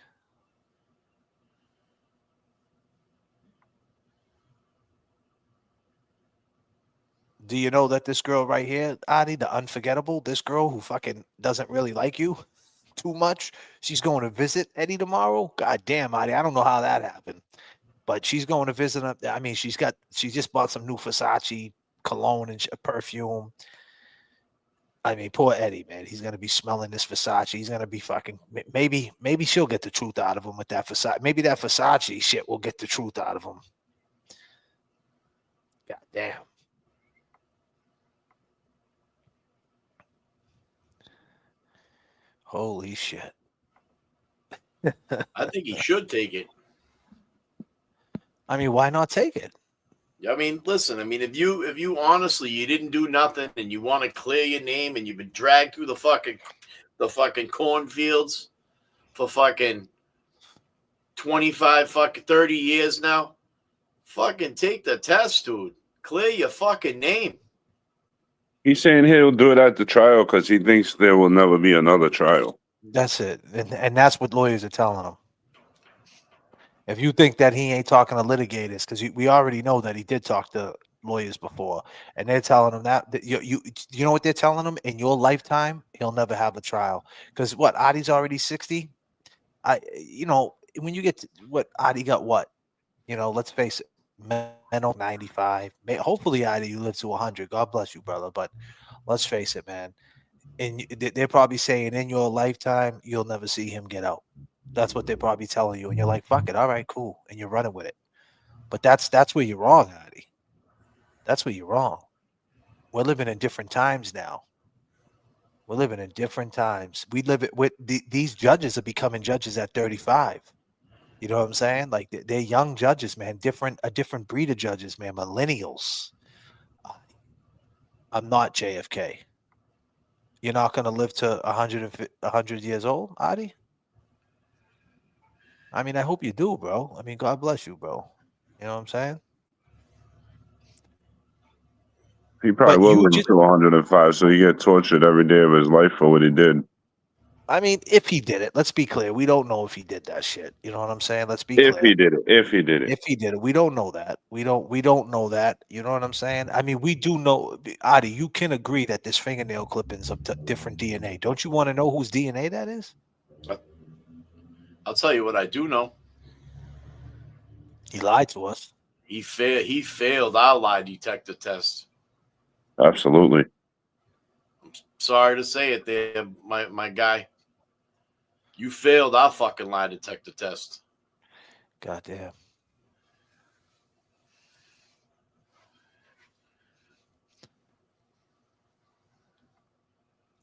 Do you know that this girl right here, Adi, the unforgettable, this girl who fucking doesn't really like you too much, she's going to visit Eddie tomorrow? God damn, Adi, I don't know how that happened. But she's going to visit him. I mean, she just bought some new Versace cologne and perfume. I mean, poor Eddie, man. He's gonna be smelling this Versace. He's gonna be fucking. Maybe she'll get the truth out of him with that Versace. Maybe that Versace shit will get the truth out of him. God damn. Holy shit. I think he should take it. I mean, why not take it? I mean, listen. I mean, if you honestly you didn't do nothing and you want to clear your name and you've been dragged through the fucking cornfields for fucking 25 fucking 30 years now, fucking take the test, dude. Clear your fucking name. He's saying he'll do it at the trial because he thinks there will never be another trial. That's it, and that's what lawyers are telling him. If you think that he ain't talking to litigators, because we already know that he did talk to lawyers before, and they're telling him that you know what they're telling him? In your lifetime, he'll never have a trial. Because what, Adi's already 60? When you get to what Adi got, let's face it, mental 95. Hopefully, Adi, you live to 100. God bless you, brother. But let's face it, man. And they're probably saying in your lifetime, you'll never see him get out. That's what they're probably telling you. And you're like, fuck it. All right, cool. And you're running with it. But that's where you're wrong, Adi. That's where you're wrong. We're living in different times now. We're living in different times. We live it with these judges are becoming judges at 35. You know what I'm saying? Like they're young judges, man. A different breed of judges, man. Millennials. I'm not JFK. You're not going to live to 100 years old, Adi? I mean, I hope you do, bro. I mean, God bless you, bro. You know what I'm saying? He probably will live to 105, so he get tortured every day of his life for what he did. I mean, if he did it, let's be clear. We don't know if he did that shit. You know what I'm saying? Let's be clear. If he did it. We don't know that. We don't know that. You know what I'm saying? I mean, we do know, Adi, you can agree that this fingernail clippings of different DNA. Don't you want to know whose DNA that is? I'll tell you what I do know. He lied to us. He failed our lie detector test. Absolutely. I'm sorry to say it there, my guy. You failed our fucking lie detector test. Goddamn.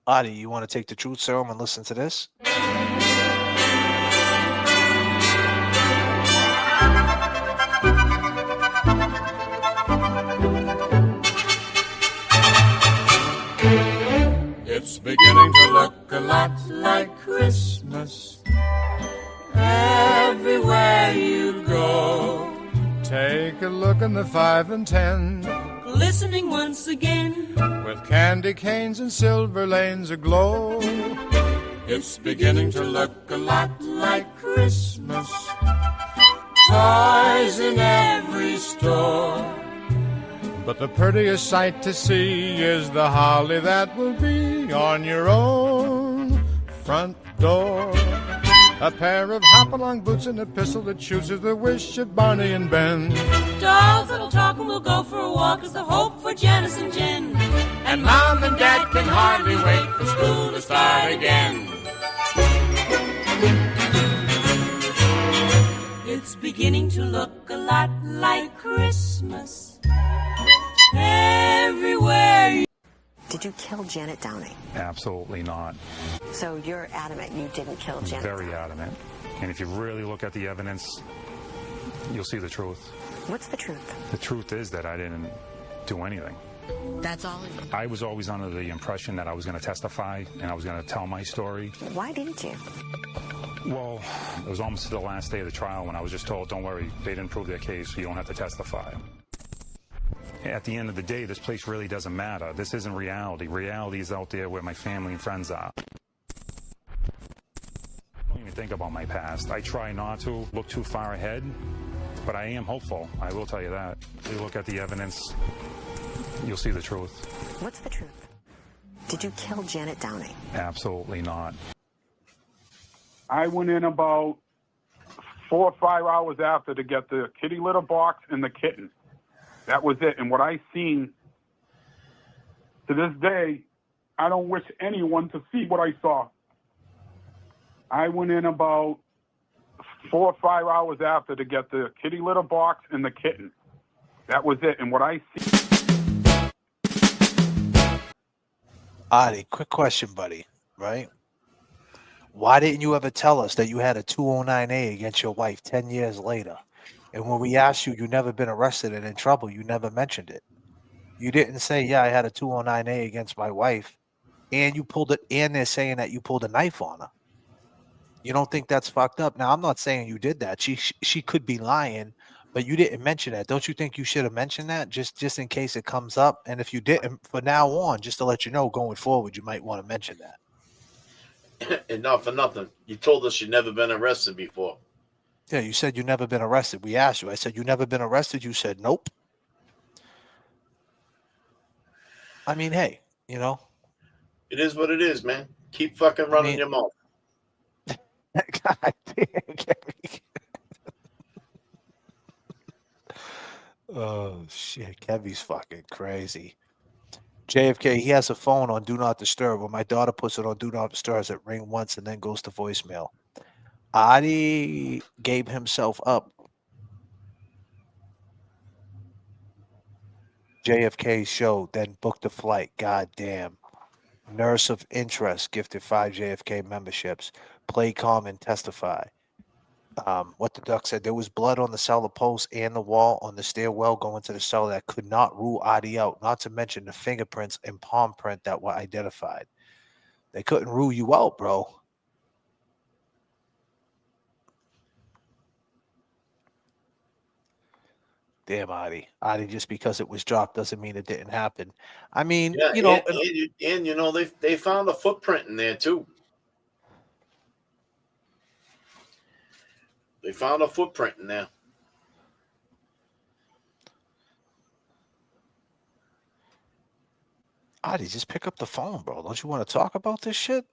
Adi, you want to take the truth serum and listen to this? beginning to look a lot like Christmas everywhere you go. Take a look in the 5 and 10, Listening once again. with candy canes and silver lanes aglow. It's beginning to look a lot like Christmas. Toys in every store. But the prettiest sight to see is the holly that will be on your own front door. A pair of hop-along boots and a pistol that chooses the wish of Barney and Ben. Dolls that'll talk and we'll go for a walk is the hope for Janice and Jen. And Mom and Dad can hardly wait for school to start again. It's beginning to look a lot like Christmas everywhere you... Did you kill Janet Downing? Absolutely not. So you're adamant you didn't kill Janet Very Downing? adamant. And if you really look at the evidence, you'll see the truth. What's the truth? The truth is that I didn't do anything. That's all? I was always under the impression that I was going to testify and I was going to tell my story. Why didn't you? Well, it was almost the last day of the trial when I was just told, don't worry, they didn't prove their case, so you don't have to testify. At the end of the day, this place really doesn't matter. This isn't reality. Reality is out there where my family and friends are. I don't even think about my past. I try not to look too far ahead, but I am hopeful. I will tell you that. If you look at the evidence, you'll see the truth. What's the truth? Did you kill Janet Downing? Absolutely not. I went in about 4 or 5 hours after to get the kitty litter box and the kitten. That was it. And what I seen, to this day, I don't wish anyone to see what I saw. I went in about 4 or 5 hours after to get the kitty litter box and the kitten. That was it. And what I see... Artie, quick question, buddy, right? Why didn't you ever tell us that you had a 209A against your wife 10 years later? And when we asked you, you never been arrested and in trouble, you never mentioned it. You didn't say, yeah, I had a 209A against my wife, and you pulled it, and they're saying that you pulled a knife on her. You don't think that's fucked up? Now, I'm not saying you did that. She could be lying, but you didn't mention that. Don't you think you should have mentioned that just in case it comes up? And if you didn't, from now on, just to let you know, going forward, you might want to mention that. And not for nothing. You told us you'd never been arrested before. Yeah, you said you never been arrested. We asked you. I said, you never been arrested? You said, nope. I mean, hey, you know. It is what it is, man. Keep fucking running your mouth. God damn, Kevin. Oh, shit. Kevy's fucking crazy. JFK, he has a phone on Do Not Disturb. When my daughter puts it on Do Not Disturb, it ring once and then goes to voicemail. Artie gave himself up. JFK's show, then booked a flight. God damn. Nurse of Interest gifted 5 JFK memberships. Play calm and testify. What the duck said, there was blood on the cellar post and the wall on the stairwell going to the cellar that could not rule Artie out, not to mention the fingerprints and palm print that were identified. They couldn't rule you out, bro. Damn, Artie. Artie, just because it was dropped doesn't mean it didn't happen. I mean, Yeah, you know. and you know, they found a footprint in there, too. They found a footprint in there. Artie, just pick up the phone, bro. Don't you want to talk about this shit?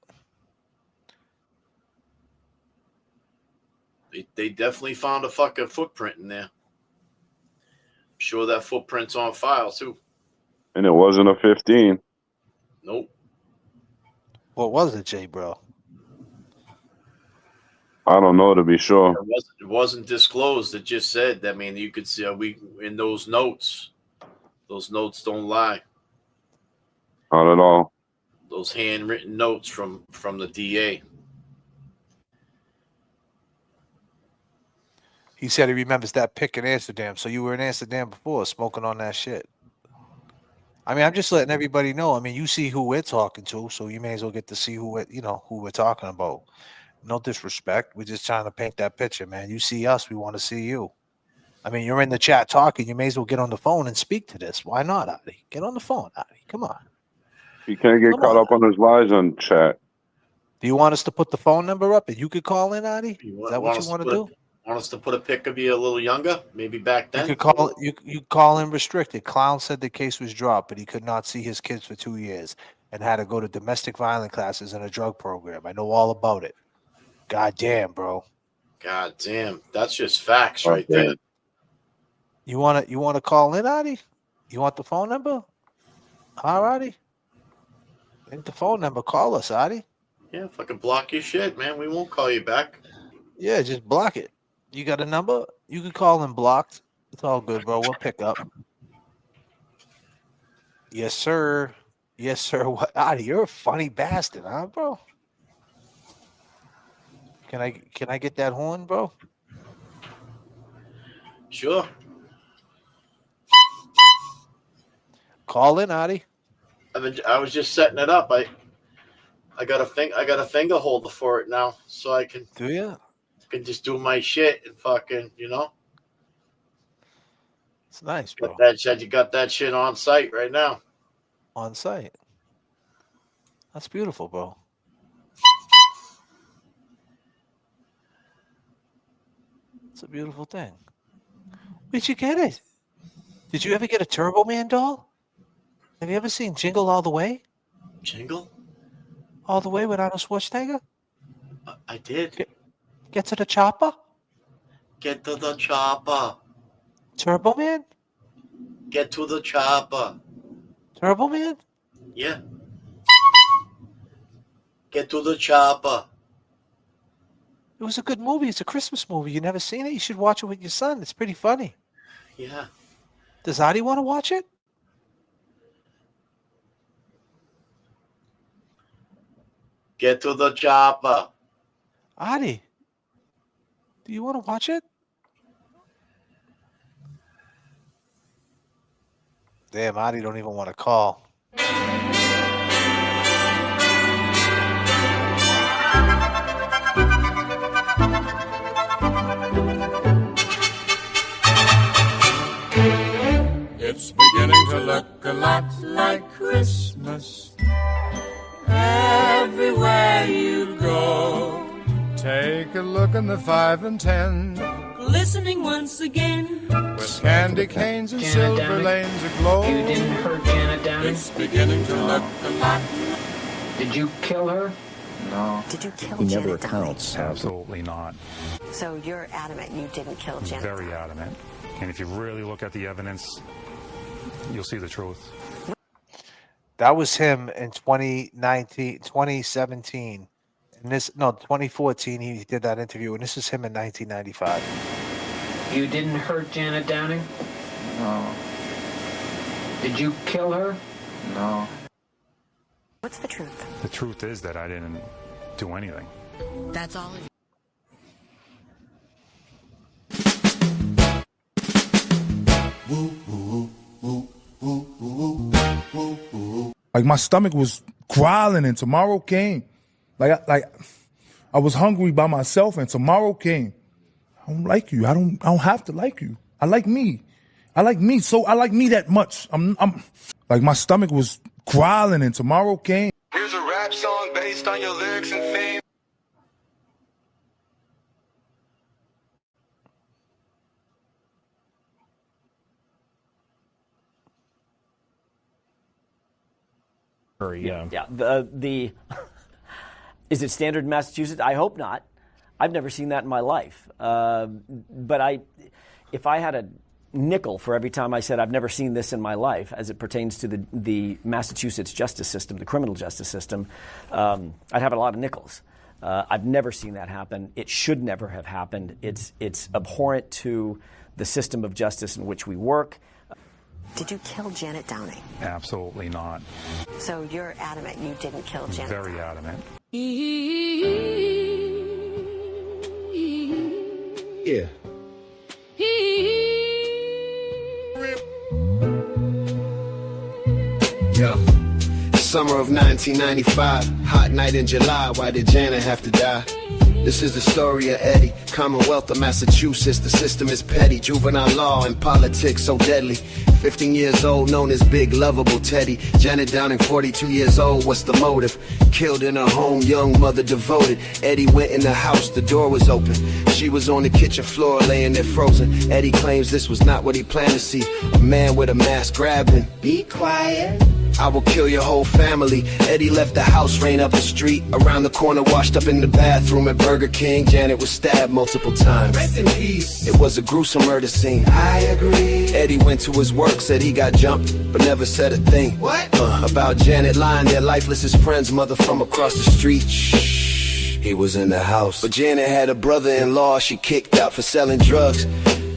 They definitely found a fucking footprint in there. I'm sure that footprint's on file, too. And it wasn't a 15. Nope. What was it, Jay, bro? I don't know, to be sure. It wasn't disclosed. It just said, I mean, you could see in those notes don't lie. Not at all. Those handwritten notes from the DA. He said he remembers that pick in Amsterdam. So you were in Amsterdam before, smoking on that shit. I mean, I'm just letting everybody know. I mean, you see who we're talking to, so you may as well get to see who we're talking about. No disrespect. We're just trying to paint that picture, man. You see us, we want to see you. I mean, you're in the chat talking. You may as well get on the phone and speak to this. Why not, Artie? Get on the phone, Artie. Come on. You can't get caught up on his lies on chat. Do you want us to put the phone number up and you could call in, Artie? Is that what you want to do? Want us to put a pic of you a little younger? Maybe back then? You could call you call in restricted. Clown said the case was dropped, but he could not see his kids for 2 years and had to go to domestic violence classes and a drug program. I know all about it. God damn, bro. God damn. That's just facts right there. You wanna call in, Artie? You want the phone number? Huh, Artie? Hit the phone number. Call us, Artie. Yeah, if I can block your shit, man, we won't call you back. Yeah, just block it. You got a number? You can call in blocked. It's all good, bro. We'll pick up. Yes, sir. Yes, sir. What, Artie? You're a funny bastard, huh, bro? Can I get that horn, bro? Sure. Call in, Artie. I was just setting it up. I got a finger holder for it now, so I can. Do you? Can just do my shit and fucking, It's nice, bro. You got that shit on site right now. On site. That's beautiful, bro. It's a beautiful thing. Where'd you get it? Did you ever get a Turbo Man doll? Have you ever seen Jingle All the Way? Jingle? All the Way with Arnold Schwarzenegger? I did. Get to the chopper? Get to the chopper. Turbo Man? Get to the chopper. Turbo Man? Yeah. Get to the chopper. It was a good movie. It's a Christmas movie. You never seen it? You should watch it with your son. It's pretty funny. Yeah. Does Artie want to watch it? Get to the chopper. Artie, do you want to watch it? Damn, Artie don't even want to call. It's beginning to look a lot like Christmas everywhere you go. Take a look in the 5 and 10, Listening once again. with candy canes and silver lanes aglow. You didn't hurt Janet Downing? It's beginning to look a lot. Did you kill her? No. Did you kill He never Janet Downing? accounts. Absolutely not. So you're adamant you didn't kill Janet Very Downing? adamant. And if you really look at the evidence, you'll see the truth. That was him in 2017. And 2014, he did that interview, and this is him in 1995. You didn't hurt Janet Downing? No. Did you kill her? No. What's the truth? The truth is that I didn't do anything. That's all. Like my stomach was growling, and tomorrow came. Like I was hungry by myself, and tomorrow came. I don't like you. I don't have to like you. I like me. I like me. So I like me that much. I'm like my stomach was growling, and tomorrow came. Here's a rap song based on your lyrics and fame. Yeah. The is it standard in Massachusetts? I hope not. I've never seen that in my life. But if I had a nickel for every time I said I've never seen this in my life, as it pertains to the Massachusetts justice system, the criminal justice system, I'd have a lot of nickels. I've never seen that happen. It should never have happened. It's abhorrent to the system of justice in which we work. Did you kill Janet Downing? Absolutely not. So you're adamant you didn't kill Janet Very adamant. Yeah. Yo. Summer of 1995, hot night in July, why did Janet have to die? This is the story of Eddie, Commonwealth of Massachusetts. The system is petty, juvenile law and politics so deadly. 15 years old, known as Big Lovable Teddy. Janet Downing, 42 years old, what's the motive? Killed in her home, young mother devoted. Eddie went in the house, the door was open. She was on the kitchen floor, laying there frozen. Eddie claims this was not what he planned to see. A man with a mask grabbed him. Be quiet. I will kill your whole family. Eddie left the house, ran up the street. Around the corner, washed up in the bathroom at Burger King. Janet was stabbed multiple times. Rest in peace. It was a gruesome murder scene. I agree. Eddie went to his work, said he got jumped, but never said a thing. What? About Janet lying there lifeless. His friend's mother from across the street. Shh. He was in the house. But Janet had a brother-in-law she kicked out for selling drugs.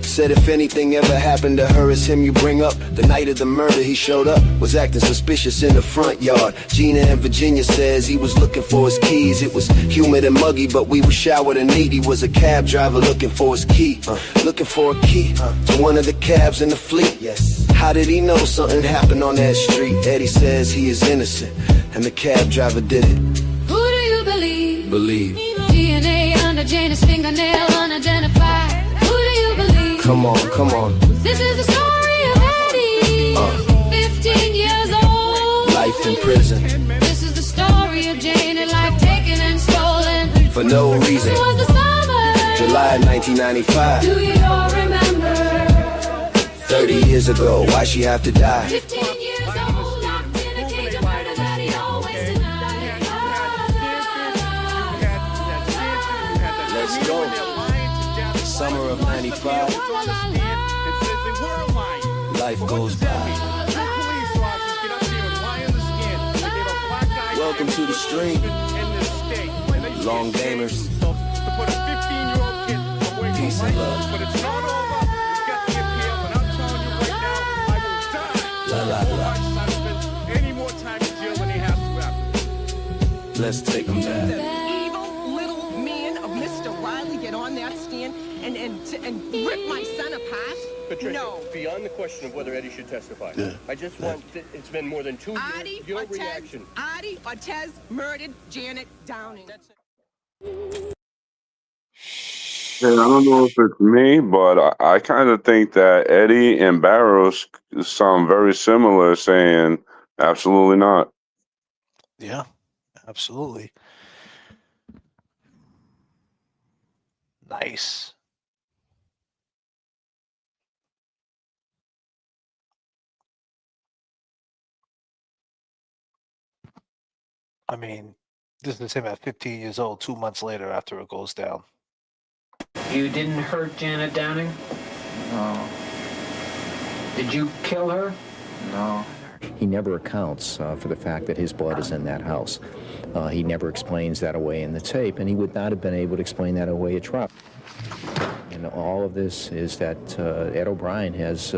Said if anything ever happened to her, it's him you bring up. The night of the murder he showed up, was acting suspicious in the front yard. Gina in Virginia says he was looking for his keys. It was humid and muggy, but we were showered and neat. He was a cab driver looking for his key. Looking for a key to one of the cabs in the fleet. Yes. How did he know something happened on that street? Eddie says he is innocent, and the cab driver did it. Who do you believe? Believe. DNA under Janet's fingernail, unidentified. Who do you believe? Come on, come on. This is the story of Eddie, 15 years old. Life in prison. This is the story of Janet, life taken and stolen. For no reason. This was the summer. July 1995. Do you all remember? 30 years ago, why she have to die? 15 years old, locked in a cage of murder that he always denied. Let's go. Summer of 95. Life goes by. Welcome to the stream. Long gamers. Peace and love. La la la. Let's take them back. And rip my son apart? Patricia, No. beyond the question of whether Eddie should testify, I just want, it's been more than 2 years, Artie your Ortez, reaction. Artie Ortez murdered Janet Downing. That's it. And I don't know if it's me, but I kind of think that Eddie and Barrows sound very similar, saying absolutely not. Yeah, absolutely. Nice. I mean, this is him at 15 years old, 2 months later after it goes down. You didn't hurt Janet Downing? No. Did you kill her? No. He never accounts for the fact that his blood is in that house. He never explains that away in the tape, and he would not have been able to explain that away at trial. And all of this is that Ed O'Brien has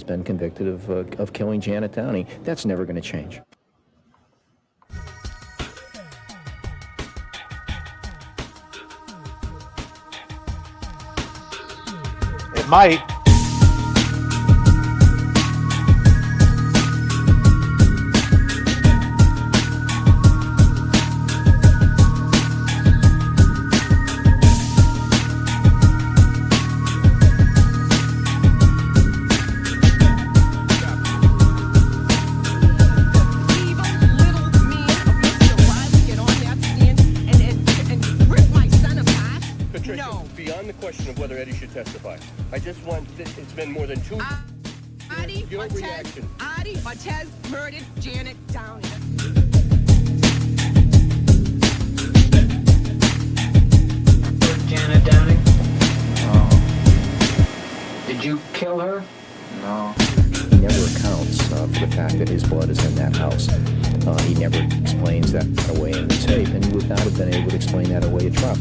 been convicted of killing Janet Downing. That's never going to change. It might. Beyond the question of whether Eddie should testify, I just want, it's been more than 2 years, Artie your Ortez, reaction. Artie Ortez murdered Janet Downing. Janet Downing? No. Did you kill her? No. He never accounts for the fact that his blood is in that house. He never explains that away in the tape, and he would not have been able to explain that away at trial.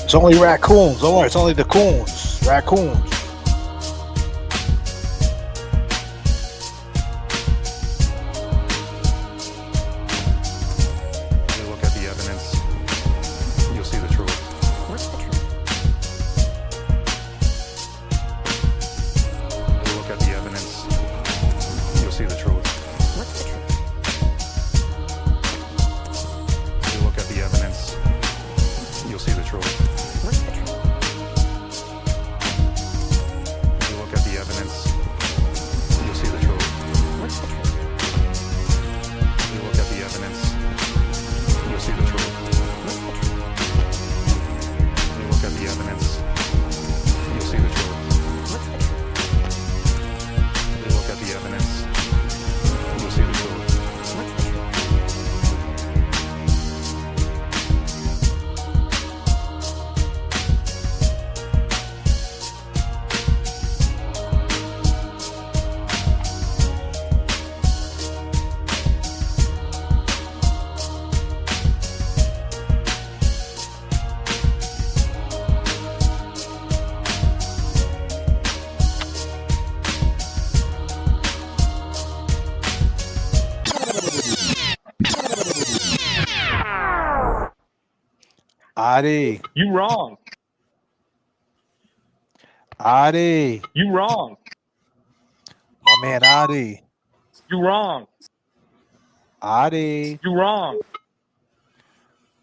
It's only raccoons. Don't worry, it's only the coons. Raccoons. When you look at the evidence, you'll see the truth. What's the truth? When you look at the evidence, you'll see the truth. What's the truth? When you look at the evidence, you'll see the truth. What's the truth? When you look at the evidence, you'll see the truth. What's the truth? When you look at the evidence, you'll see the truth. What's the truth? When you look at the evidence, you'll see the truth. What's the truth? When you look at the evidence, you'll see the truth. What's the truth? Artie. You wrong. Artie. You wrong. My man Artie. You wrong. Artie. You wrong.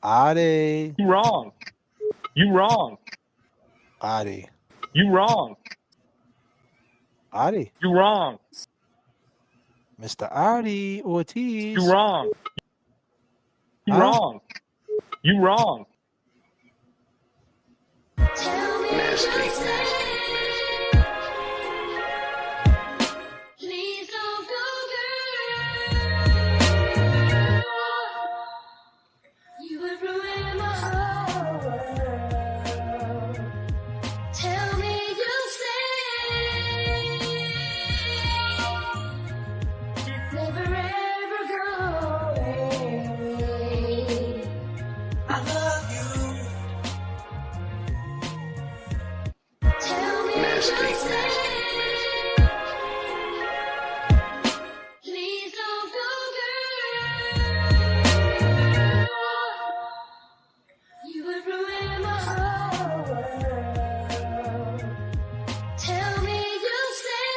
Artie. You wrong. You wrong. Artie. You wrong. Artie. You wrong. Mr. Artie Ortiz. You wrong. You Huh? wrong. You wrong. Please don't go, girl. You would ruin my whole world. Tell me you'll stay. Never ever go away. I love you. Tell me you'll stay. Please don't go, girl. You would ruin my whole world. Tell me you'll stay.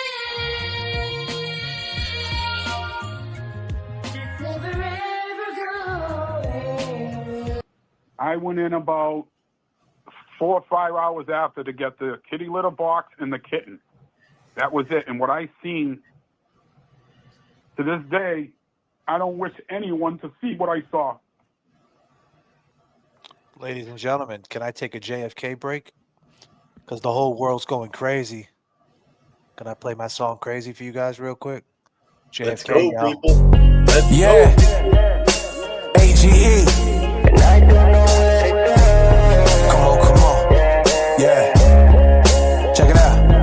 Never ever go away. I went in about 4 or 5 hours after to get the kitty litter box and the kitten. That was it. And what I seen, to this day, I don't wish anyone to see what I saw. Ladies and gentlemen, can I take a JFK break? Because the whole world's going crazy. Can I play my song Crazy for you guys real quick? JFK, Let's go, y'all. people. Let's Yeah. AGE. Come on. Yeah. Check it out.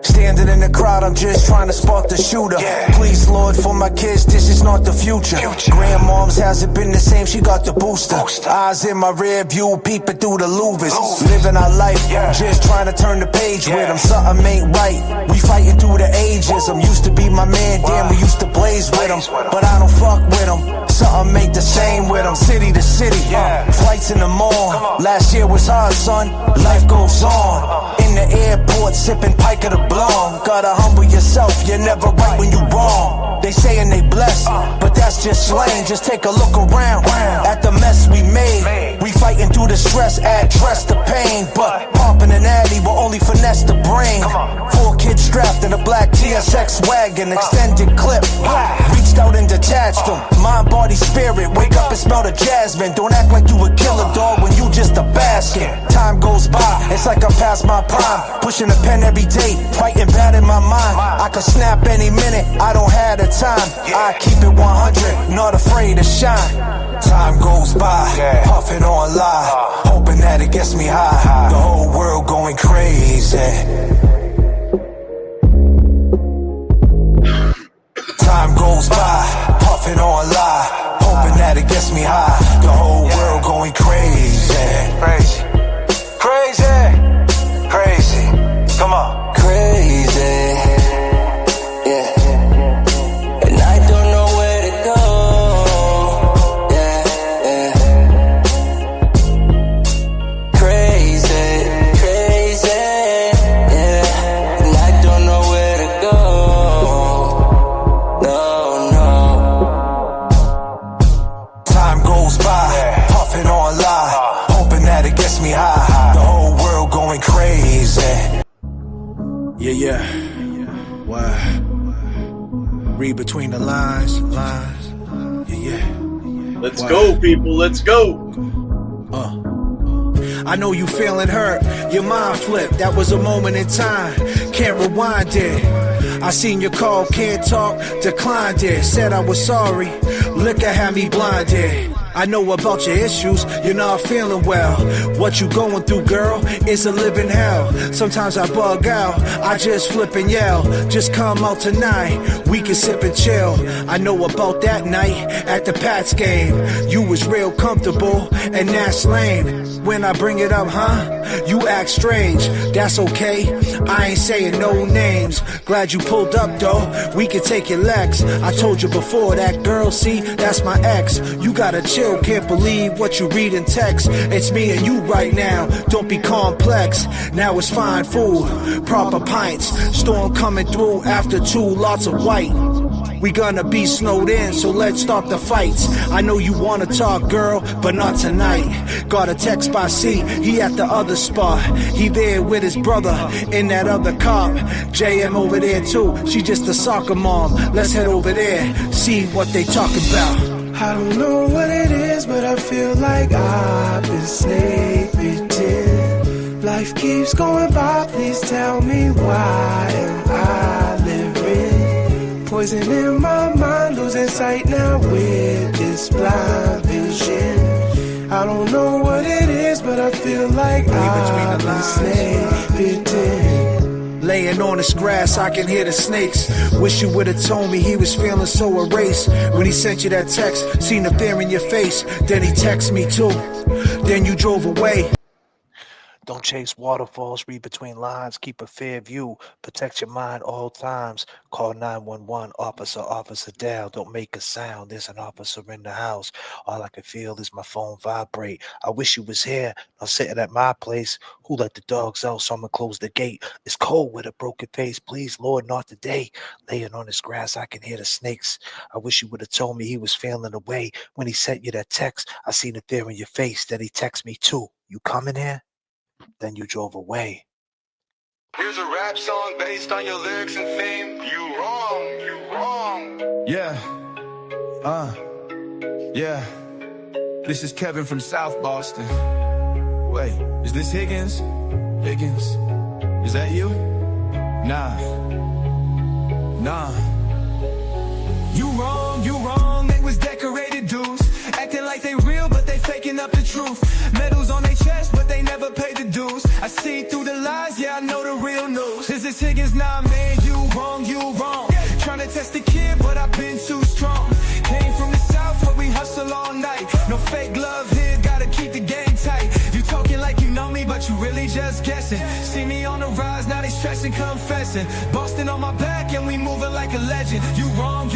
Standing in the crowd, I'm just trying to spark the shooter. Please, Lord, for my kids, this is not the future. Grandmom's hasn't been the same, she got the booster. Eyes in my rear view, peeping through the louvers. Living our life, just trying to turn the page with them. Something ain't right, we fighting through the ages. I'm used to be my man, damn, we used to blaze with them. But I don't fuck with them, something ain't the same with them. City to city, flights in the morning. Last year was hard, son, life goes on. In the airport, sipping Pike of the Blonde. Gotta humble yourself, you're never right when you wrong. They saying they blessed, but that's just slang. Just take a look around at the mess we made. We fighting through the stress, address the pain. But pumping an addy will only finesse the brain. 4 kids strapped in a black TSX wagon, extended clip. Reached out and detached them. Mind, body, spirit. Wake up and smell the jasmine. Don't act like you a killer, dog, when you just a basket. Time goes by, it's like I'm past my prime. Pushing a pen every day, fighting bad in my mind. I could snap any minute, I don't have the time. I keep it 100, not afraid to shine. Time goes by, puffing on lie, hoping that it gets me high. The whole world going crazy. Time goes by, puffing on lie, hoping that it gets me high. The whole world going crazy. Yeah. Why? Read between the lines. Yeah. Let's go, people. Let's go. I know you feeling hurt, your mind flipped, that was a moment in time, can't rewind it. I seen your call, can't talk, declined it, said I was sorry, liquor had me blinded. I know about your issues, you're not feeling well. What you going through, girl, is a living hell. Sometimes I bug out, I just flip and yell. Just come out tonight, we can sip and chill. I know about that night at the Pats game. You was real comfortable, and that's lame. When I bring it up, you act strange. That's okay, I ain't saying no names. Glad you pulled up though, we can take your legs. I told you before, that girl, see, that's my ex. You gotta chill, can't believe what you read in text. It's me and you right now, don't be complex. Now it's fine food, proper pints. Storm coming through after 2 lots of white. We gonna be snowed in, so let's start the fights. I know you wanna talk, girl, but not tonight. Got a text by C, he at the other spot. He there with his brother in that other cop. JM over there too, she just a soccer mom. Let's head over there, see what they talk about. I don't know what it is, but I feel like I've been sleeping. Life keeps going by, please tell me why am I living? Poison in my mind, losing sight now with this blind vision. I don't know what it is, but I feel like I've been sleeping. Laying on this grass, I can hear the snakes. Wish you would've told me he was feeling so erased. When he sent you that text, seen the fear in your face. Then he texted me too, then you drove away. Don't chase waterfalls, read between lines, keep a fair view, protect your mind all times. Call 911, officer down, don't make a sound, there's an officer in the house. All I can feel is my phone vibrate. I wish you was here, I'm sitting at my place. Who let the dogs out, so I'ma close the gate. It's cold with a broken face, please Lord, not today. Laying on this grass, I can hear the snakes. I wish you would've told me he was feeling away. When he sent you that text, I seen the fear in your face. Then he texted me too, you coming here? Then you drove away. Here's a rap song based on your lyrics and fame. You wrong. Yeah. Yeah. This is Kevin from South Boston. Wait, is this Higgins? Higgins? Is that you? Nah. You wrong. They was decorated dudes. Acting like they real, but they faking up the truth. Medals on their chest, but they never paid the dues. I see through the lies, yeah, I know the real news. Is this Higgins? Nah, man, you wrong. Trying to test the kid, but I've been too strong. Came from the south where we hustle all night. No fake love here, gotta keep the game tight. You talking like you know me, but you really just guessing. See me on the rise, now they stressing, confessing. Boston on my back, and we moving like a legend. You wrong,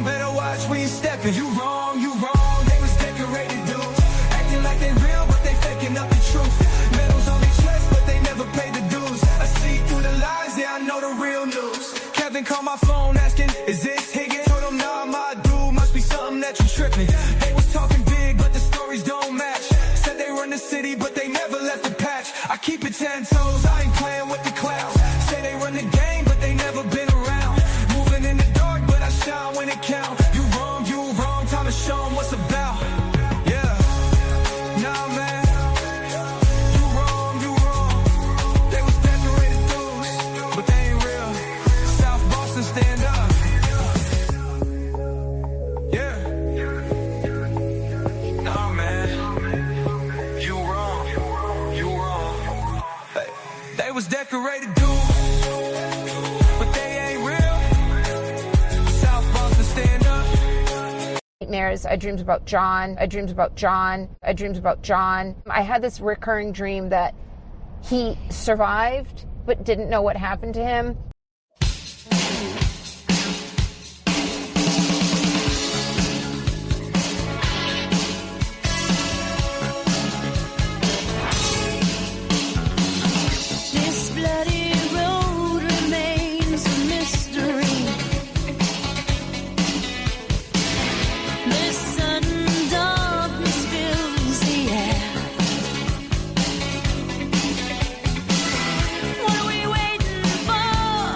better watch where you stepping. You wrong. They was decorated dudes, acting like they real, but they faking up the truth. Medals on their chest, but they never paid the dues. I see through the lies, yeah, I know the real news. Kevin called my phone asking, is this Higgins? Told him, nah, my dude, must be something that you tripping. They was talking big, but the stories don't match. Said they run the city, but they never left the patch. I keep it 10 toes, I ain't playing with the clouds. Say they run the game, but they never been around. Moving in the dark, but I shine when it count. You wrong, time to show 'em what's about. Yeah, nah, man. You wrong. They was decorated dudes, but they ain't real. South Boston, stand up. Yeah. Nah, man. You wrong. They was decorated dudes, but they ain't real. South Boston, stand up. Nightmares. I dreamed about John. I had this recurring dream that he survived but didn't know what happened to him. This bloody road remains a mystery. This sudden darkness fills the air. What are we waiting for?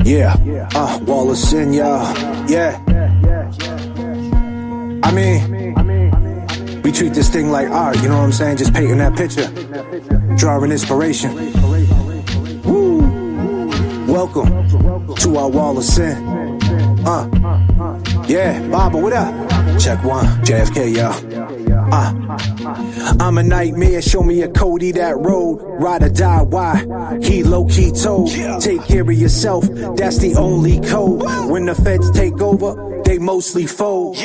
Yeah, Wallace in y'all. Yeah. I mean, we treat this thing like art, you know what I'm saying? Just painting that picture, drawing inspiration. Woo! Welcome to our wall of sin. Yeah, Baba, what up? Check one, J.F.K, y'all. I'm a nightmare, show me a Cody that road. Ride or die, why? He low-key told. Take care of yourself, that's the only code. When the feds take over, they mostly fold.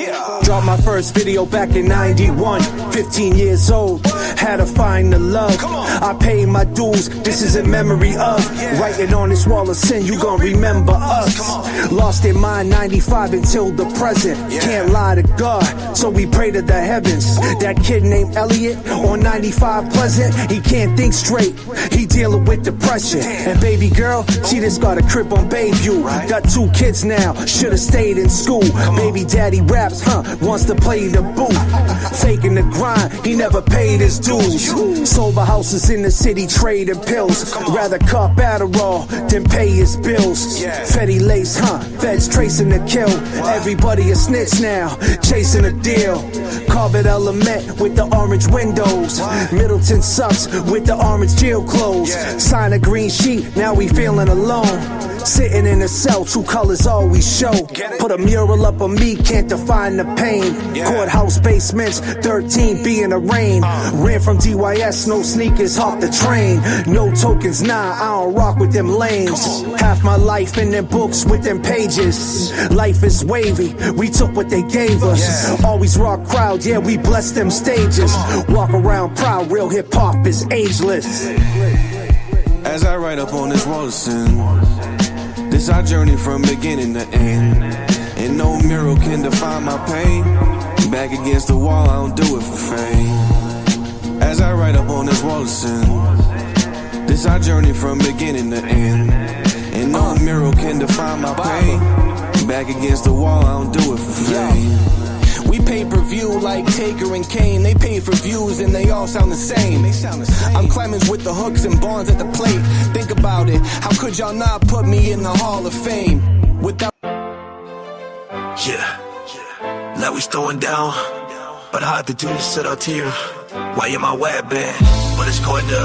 Dropped my first video back in 91, 15 years old. Had to find the love. I paid my dues, this is in memory of. Writing on this wall of sin, you gon' remember us. Lost in mind 95 until the present. Can't lie to God, so we pray to the heavens. That kid named Elliot on 95 Pleasant, he can't think straight, he dealing with depression. And baby girl, she just got a crib on Bayview. Got 2 kids now, should've stayed in school. Baby daddy raps, wants to play the booth. Faking the grind, he never paid his dues. Sober houses in the city, trading pills. Rather cop Adderall than pay his bills. Fetty lace, feds tracing the kill. Everybody a snitch now, chasing a deal. Carbon element with the orange windows. Middleton sucks with the orange jail clothes. Sign a green sheet, now we feeling alone. Sitting in a cell, true colors always show. Put a mural up on me, can't define the pain. Courthouse basements, 13B in the rain. Ran from DYS, no sneakers, hop the train. No tokens, nah, I don't rock with them lames. Half my life in them books with them pages. Life is wavy, we took what they gave us. Always rock crowd, yeah, we bless them stages. Walk around proud, real hip hop is ageless. As I write up on this wall of sin, this our journey from beginning to end. And no mural can define my pain. Back against the wall, I don't do it for fame. As I write up on this wall of sin, this our journey from beginning to end. And no mural can define my pain. Back against the wall, I don't do it for fame. We pay per view like Taker and Kane. They pay for views and they all sound the same. I'm Clemens with the hooks and Bonds at the plate. Think about it, how could y'all not put me in the Hall of Fame? Without now we throwing down, but I have to do this at our tier. Why in my web band? But it's going to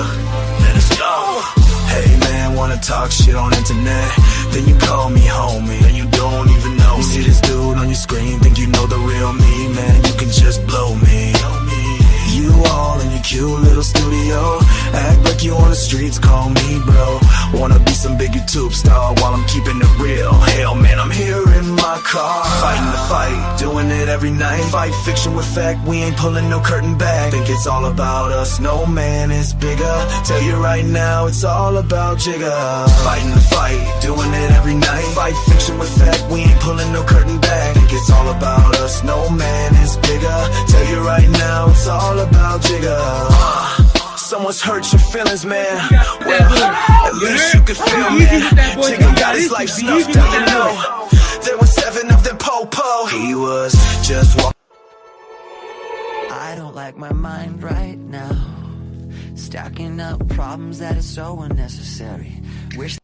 let us go. Hey man, wanna talk shit on internet? Then you call me homie, and you don't even know me. You see this dude on your screen, think you know the real me, man, you can just blow me. You all in your cute little studio, act like you on the streets, call me bro. Wanna be some big YouTube star while I'm keeping it real. Hell man, I'm here in my car, fighting the fight, doing it every night. Fight fiction with fact, we ain't pulling no curtain back. Think it's all about us, no man is bigger. Tell you right now, it's all about Jigga. Fighting the fight, doing it every night. Fight fiction with fact, we ain't pulling no curtain back. Think it's all about us, no man is bigger. Tell you right now, it's all about Jigga. Someone's hurt your feelings, man. Well, at least you could feel, man. Jigga got his life snuffed out, you know. There were 7 of them po-po. He was just walking. I don't like my mind right now. Stacking up problems that are so unnecessary. Wish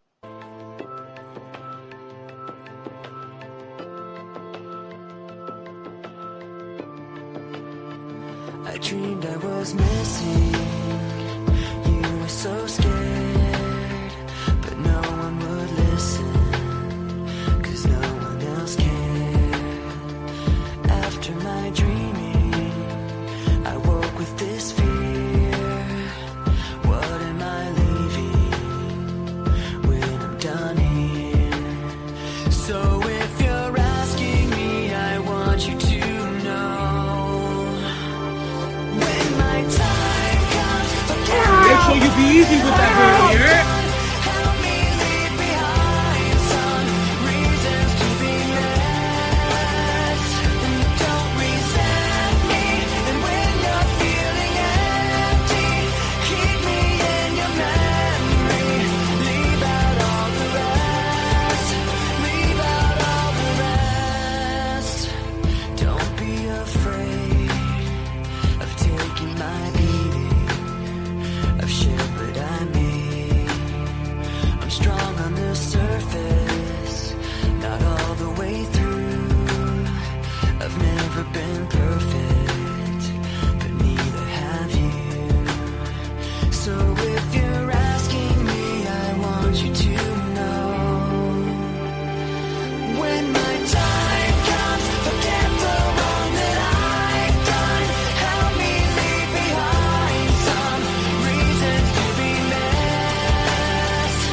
I dreamed I was missing. You were so scared, but no one would listen, 'cause no one else cared. After my dreaming, I woke with this fear. What am I leaving when I'm done here? So if you're asking me, I want you to make sure you be easy with that girl, you heard? Of shit, but I made never been perfect, but neither have you. So if you're asking me, I want you to know, when my time comes, forget the wrong that I've done. Help me leave behind some reasons to be missed.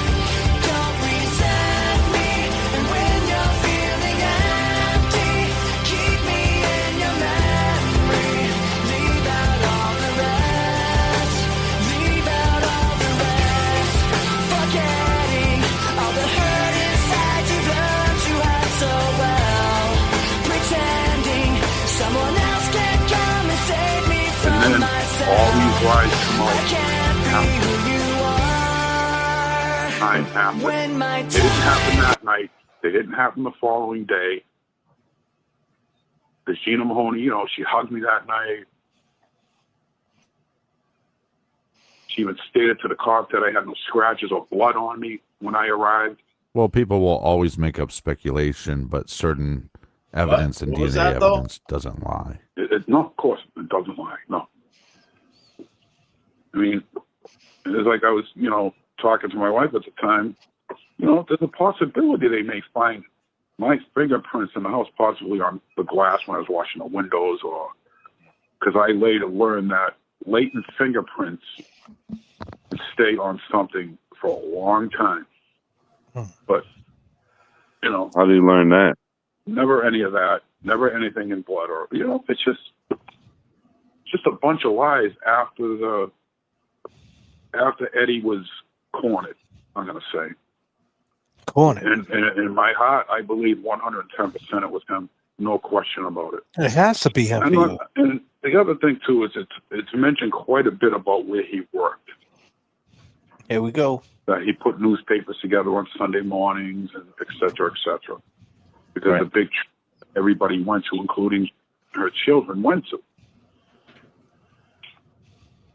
Don't resent me, and when you're feeling empty, keep me in your memory. Leave out all the rest. Leave out all the rest. Forgetting all the hurt inside you've learned you had so well. Pretending someone else can come and save me from And then myself. all these lies come I out can't be who you are. time after. When my They didn't happen that night. They didn't happen the following day. The Gina Mahoney, you know, she hugged me that night. She even stated to the cop that I had no scratches or blood on me when I arrived. Well, people will always make up speculation, but certain evidence and What was DNA that, though? evidence doesn't lie. No, of course, it doesn't lie. No. I mean, it's like I was, you know, talking to my wife at the time. You know, there's a possibility they may find my fingerprints in the house, possibly on the glass when I was washing the windows, or because I later learned that latent fingerprints stay on something for a long time. But, you know, How do you learn that? never any of that, never anything in blood, or, you know, it's just a bunch of lies after Eddie was cornered, I'm going to say. Cornered. And in my heart, I believe 110% it was him. No question about it. It has to be him for you. And the other thing, too, is it's mentioned quite a bit about where he worked. Here we go. That he put newspapers together on Sunday mornings, and et cetera, because Right. the big everybody went to, including her children, went to.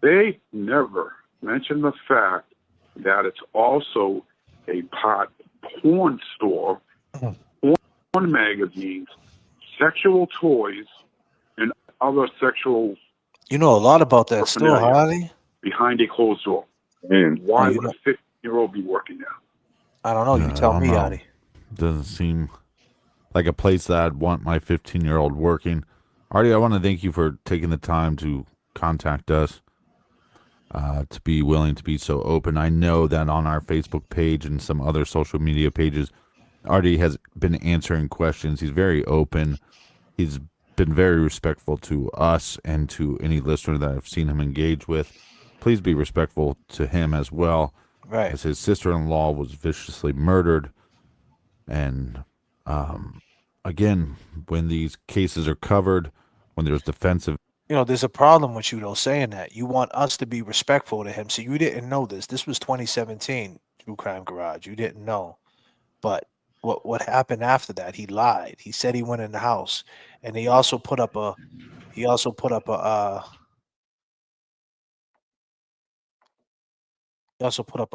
They never mentioned the fact that it's also a pot porn store, porn magazines, sexual toys, and other sexual You know a lot about that store, paraphernalia Harley. behind a closed door. And why you would a 15-year-old be working there? I don't know. You tell me, know. Artie. Doesn't seem like a place that I'd want my 15-year-old working. Artie, I want to thank you for taking the time to contact us, to be willing to be so open. I know that on our Facebook page and some other social media pages, Artie has been answering questions. He's very open. He's been very respectful to us and to any listener that I've seen him engage with. Please be respectful to him as well. Right. As his sister-in-law was viciously murdered. And again, when these cases are covered, when there's defensive. You know, there's a problem with you, though, saying that. You want us to be respectful to him. So you didn't know this. This was 2017, True Crime Garage. You didn't know. But what happened after that? He lied. He said he went in the house. And he also put up a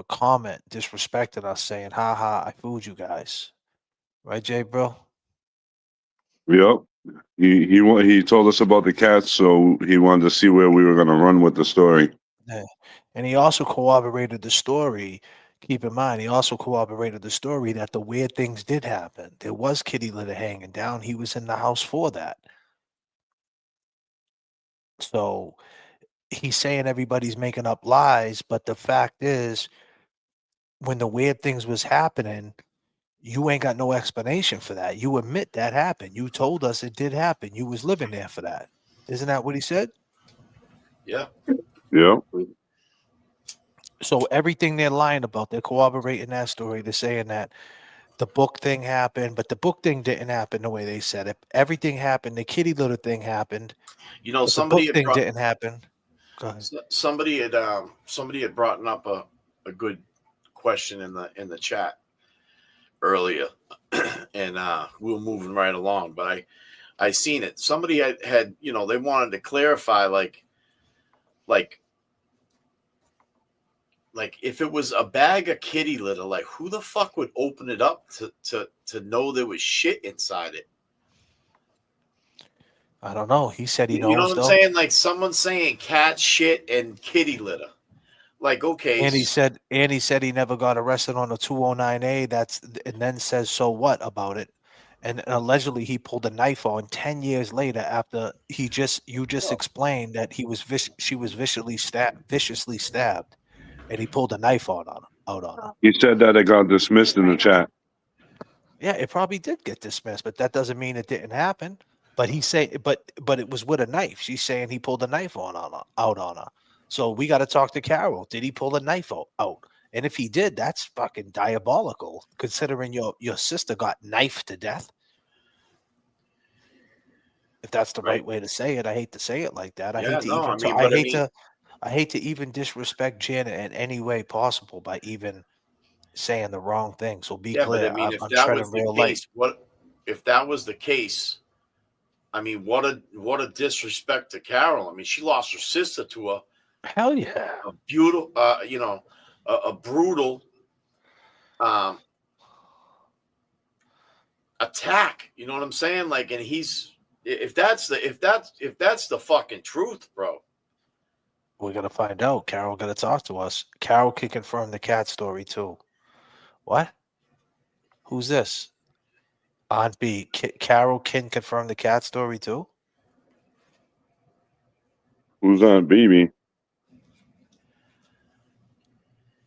comment disrespecting us, saying, "Ha ha, I fooled you guys." Right, Jay, bro? Yep. He told us about the cats, so he wanted to see where we were going to run with the story. Yeah. And he also corroborated the story. Keep in mind, he also corroborated the story that the weird things did happen. There was kitty litter hanging down. He was in the house for that. So he's saying everybody's making up lies, but the fact is, when the weird things was happening, you ain't got no explanation for that. You admit that happened. You told us it did happen. You was living there for that. Isn't that what he said? Yeah. Yeah. So everything they're lying about, they're corroborating that story. They're saying that the book thing happened, but the book thing didn't happen the way they said it. Everything happened. The kitty litter thing happened. You know, but somebody the book thing didn't happen. Go ahead. Somebody had brought up a good question in the chat earlier, and we were moving right along. But I seen it. Somebody had you know, they wanted to clarify like if it was a bag of kitty litter, like who the fuck would open it up to know there was shit inside it? I don't know. He said he You know knows what I'm though. saying? Like someone saying cat shit and kitty litter. Like, okay. And he said he never got arrested on a 209A. And then says so what about it? And allegedly he pulled a knife on 10 years later after you just explained that she was viciously stabbed, and he pulled a knife out on her. He said that it got dismissed in the chat. Yeah, it probably did get dismissed, but that doesn't mean it didn't happen. But but it was with a knife. She's saying he pulled a knife out on her. So we got to talk to Carol. Did he pull a knife out? And if he did, that's fucking diabolical, considering your sister got knifed to death. If that's the right way to say it, I hate to say it like that. I hate to even disrespect Janet in any way possible by even saying the wrong thing. So be clear. But I mean, if I'm that was treading the real light. case, if that was the case? I mean, what a disrespect to Carol. I mean, she lost her sister to a beautiful, a brutal attack. You know what I'm saying? Like, and if that's the fucking truth, bro. We're gonna find out. Carol gonna talk to us. Carol can confirm the cat story too. What? Who's this? Aunt B. Carol can confirm the cat story too. Who's on BB?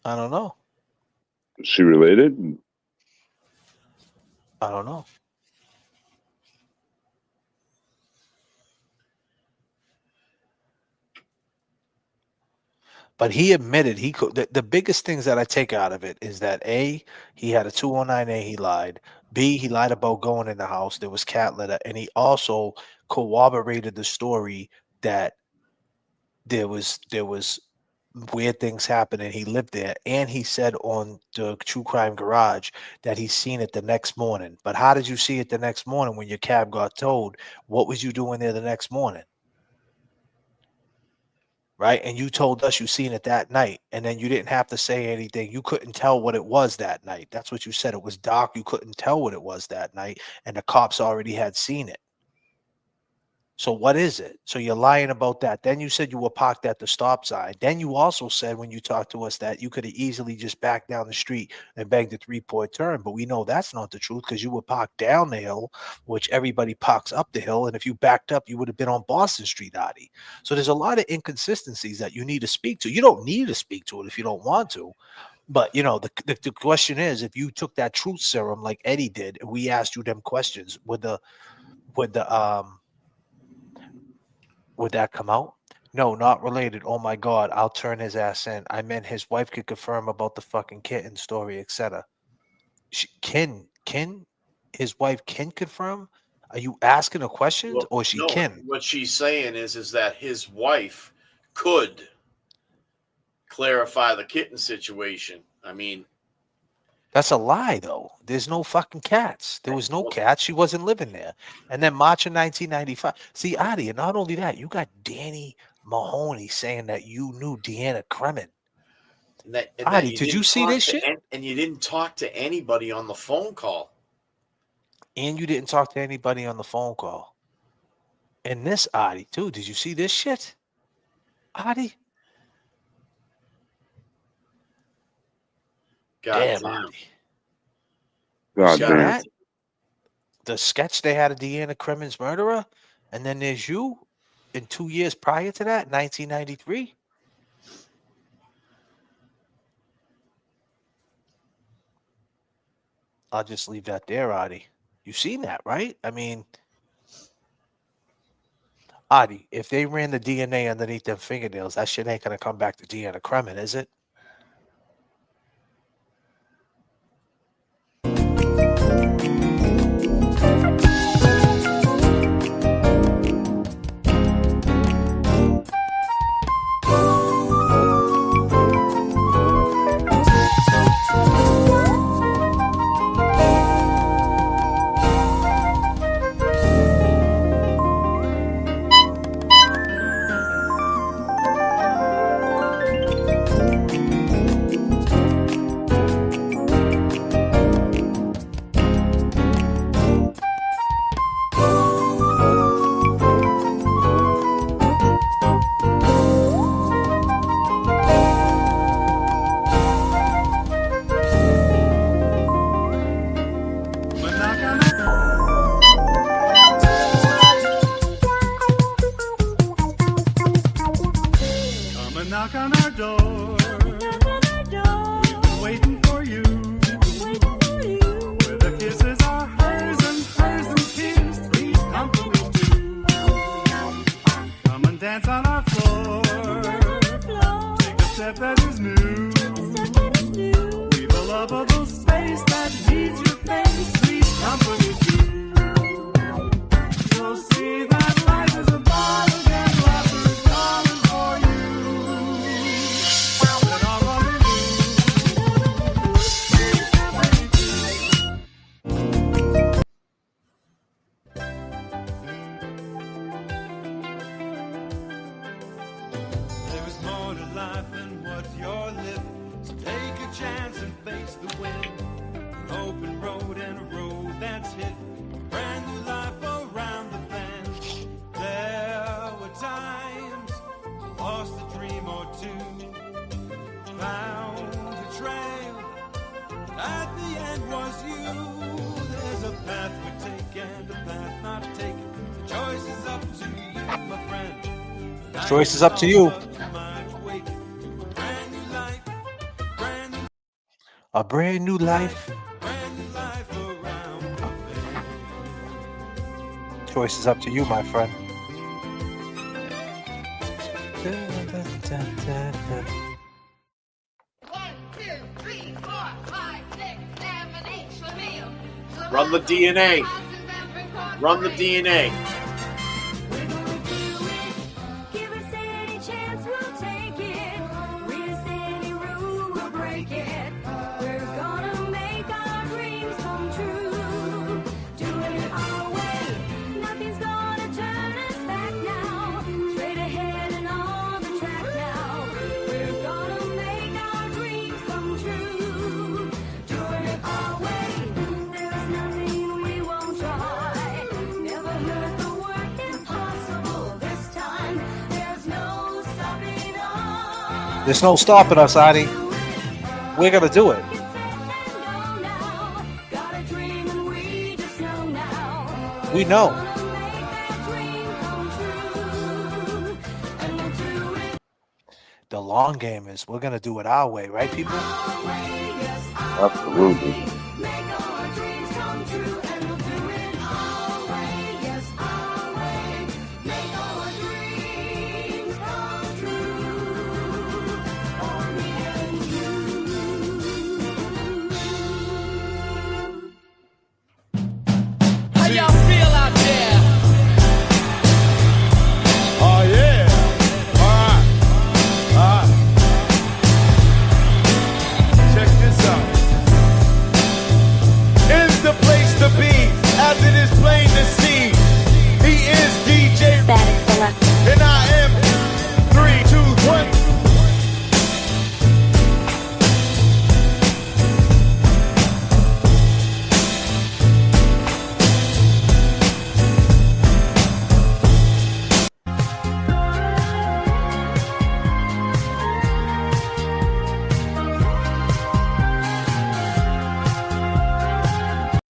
I don't know. Is she related? I don't know. But he admitted he could. The biggest things that I take out of it is that A, he had a 209A, he lied. B, he lied about going in the house. There was cat litter. And he also corroborated the story that there was weird things happening. He lived there. And he said on the True Crime Garage that he seen it the next morning. But how did you see it the next morning when your cab got towed? What was you doing there the next morning? Right? And you told us you seen it that night, and then you didn't have to say anything. You couldn't tell what it was that night. That's what you said. It was dark. You couldn't tell what it was that night, and the cops already had seen it. So what is it? So you're lying about that. Then you said you were parked at the stop sign. Then you also said when you talked to us that you could have easily just backed down the street and begged a 3-point turn. But we know that's not the truth because you were parked down the hill, which everybody parks up the hill. And if you backed up, you would have been on Boston Street, Artie. So there's a lot of inconsistencies that you need to speak to. You don't need to speak to it if you don't want to. But, you know, the question is, if you took that truth serum like Eddie did, and we asked you them questions, would that come out? No, not related. Oh my God, I'll turn his ass in. I meant his wife could confirm about the fucking kitten story, etc. His wife can confirm? Are you asking a question or she can? What she's saying is that his wife could clarify the kitten situation. I mean, that's a lie, though. There's no fucking cats. There was no cats. She wasn't living there. And then March of 1995. See, Artie, and not only that, you got Danny Mahoney saying that you knew Deanna Kremen. Artie, did you see this shit? And you didn't talk to anybody on the phone call. And you didn't talk to anybody on the phone call. And this, Artie, too. Did you see this shit? Artie? Damn, Artie. God See damn. that? The sketch they had of Deanna Kremen's murderer, and then there's you in 2 years prior to that, 1993. I'll just leave that there, Artie. You seen that, right? I mean, Artie, if they ran the DNA underneath them fingernails, that shit ain't gonna come back to Deanna Kremen, is it? face that needs your face, sweet company too. You'll see that life is a bottle and laughter is calling for you. But I'll there is more to life than what you're living. So take a chance and face the wind. An open road and a road that's hit. Brand new life around the bend. There were times I lost a dream or two. Found a trail. At the end was you. There's a path we take and a path not taken. The choice is up to you, my friend. Choice is up to you. A brand new life. Choice is up to you, my friend. Run the DNA. Run the DNA. Give us any chance, we'll take it. Risk any rule, we'll break it. We're gonna make our dreams come true. Doing it our way. Nothing's gonna turn us back now. Straight ahead and on the track now. We're gonna make our dreams come true. Doing it our way. There's nothing we won't try. Never heard the word impossible. This time there's no stopping us. There's no stopping us, Artie. We're gonna do it. We know. The long game is we're gonna do it our way, right, people? Absolutely. How y'all feel out there? Oh yeah. All right. Check this out. Is the place to be, as it is plain to see. He is DJ and I am 3, 2, 1.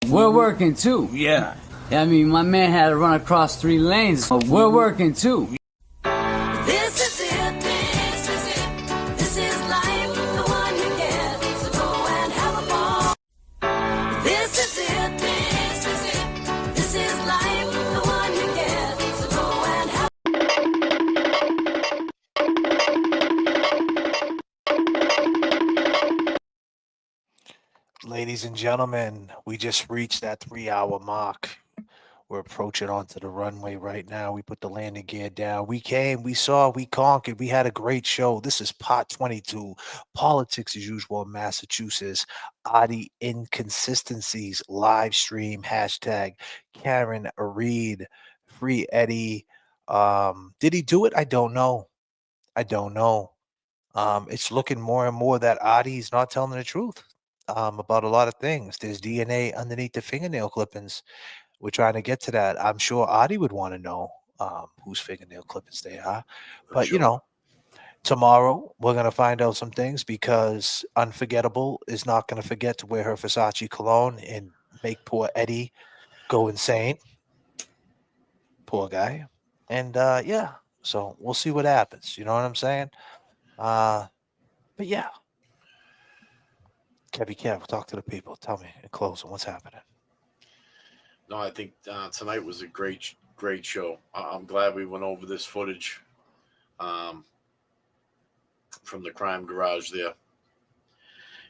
We're working too. Yeah. I mean, my man had to run across 3 lanes. We're working too. This is it, this is it. This is life, the one you get. So go and have a ball. This is it, this is it. This is life, the one you get. So go and have Ladies and gentlemen, we just reached that 3-hour mark. We're approaching onto the runway right now. We put the landing gear down. We came, we saw, we conquered. We had a great show. This is Part 22, Politics as Usual in Massachusetts, Artie Inconsistencies, live stream, hashtag Karen Reed, Free Eddie. Did he do it? I don't know. I don't know. It's looking more and more that Artie's not telling the truth about a lot of things. There's DNA underneath the fingernail clippings. We're trying to get to that. I'm sure Artie would want to know whose fingernail clippings they are. But, you know, tomorrow we're going to find out some things because Unforgettable is not going to forget to wear her Versace cologne and make poor Eddie go insane. Poor guy. And, yeah, so we'll see what happens. You know what I'm saying? But, yeah. Kevy Kev, talk to the people. Tell me in closing what's happening. No, I think tonight was a great show. I'm glad we went over this footage from the crime garage there.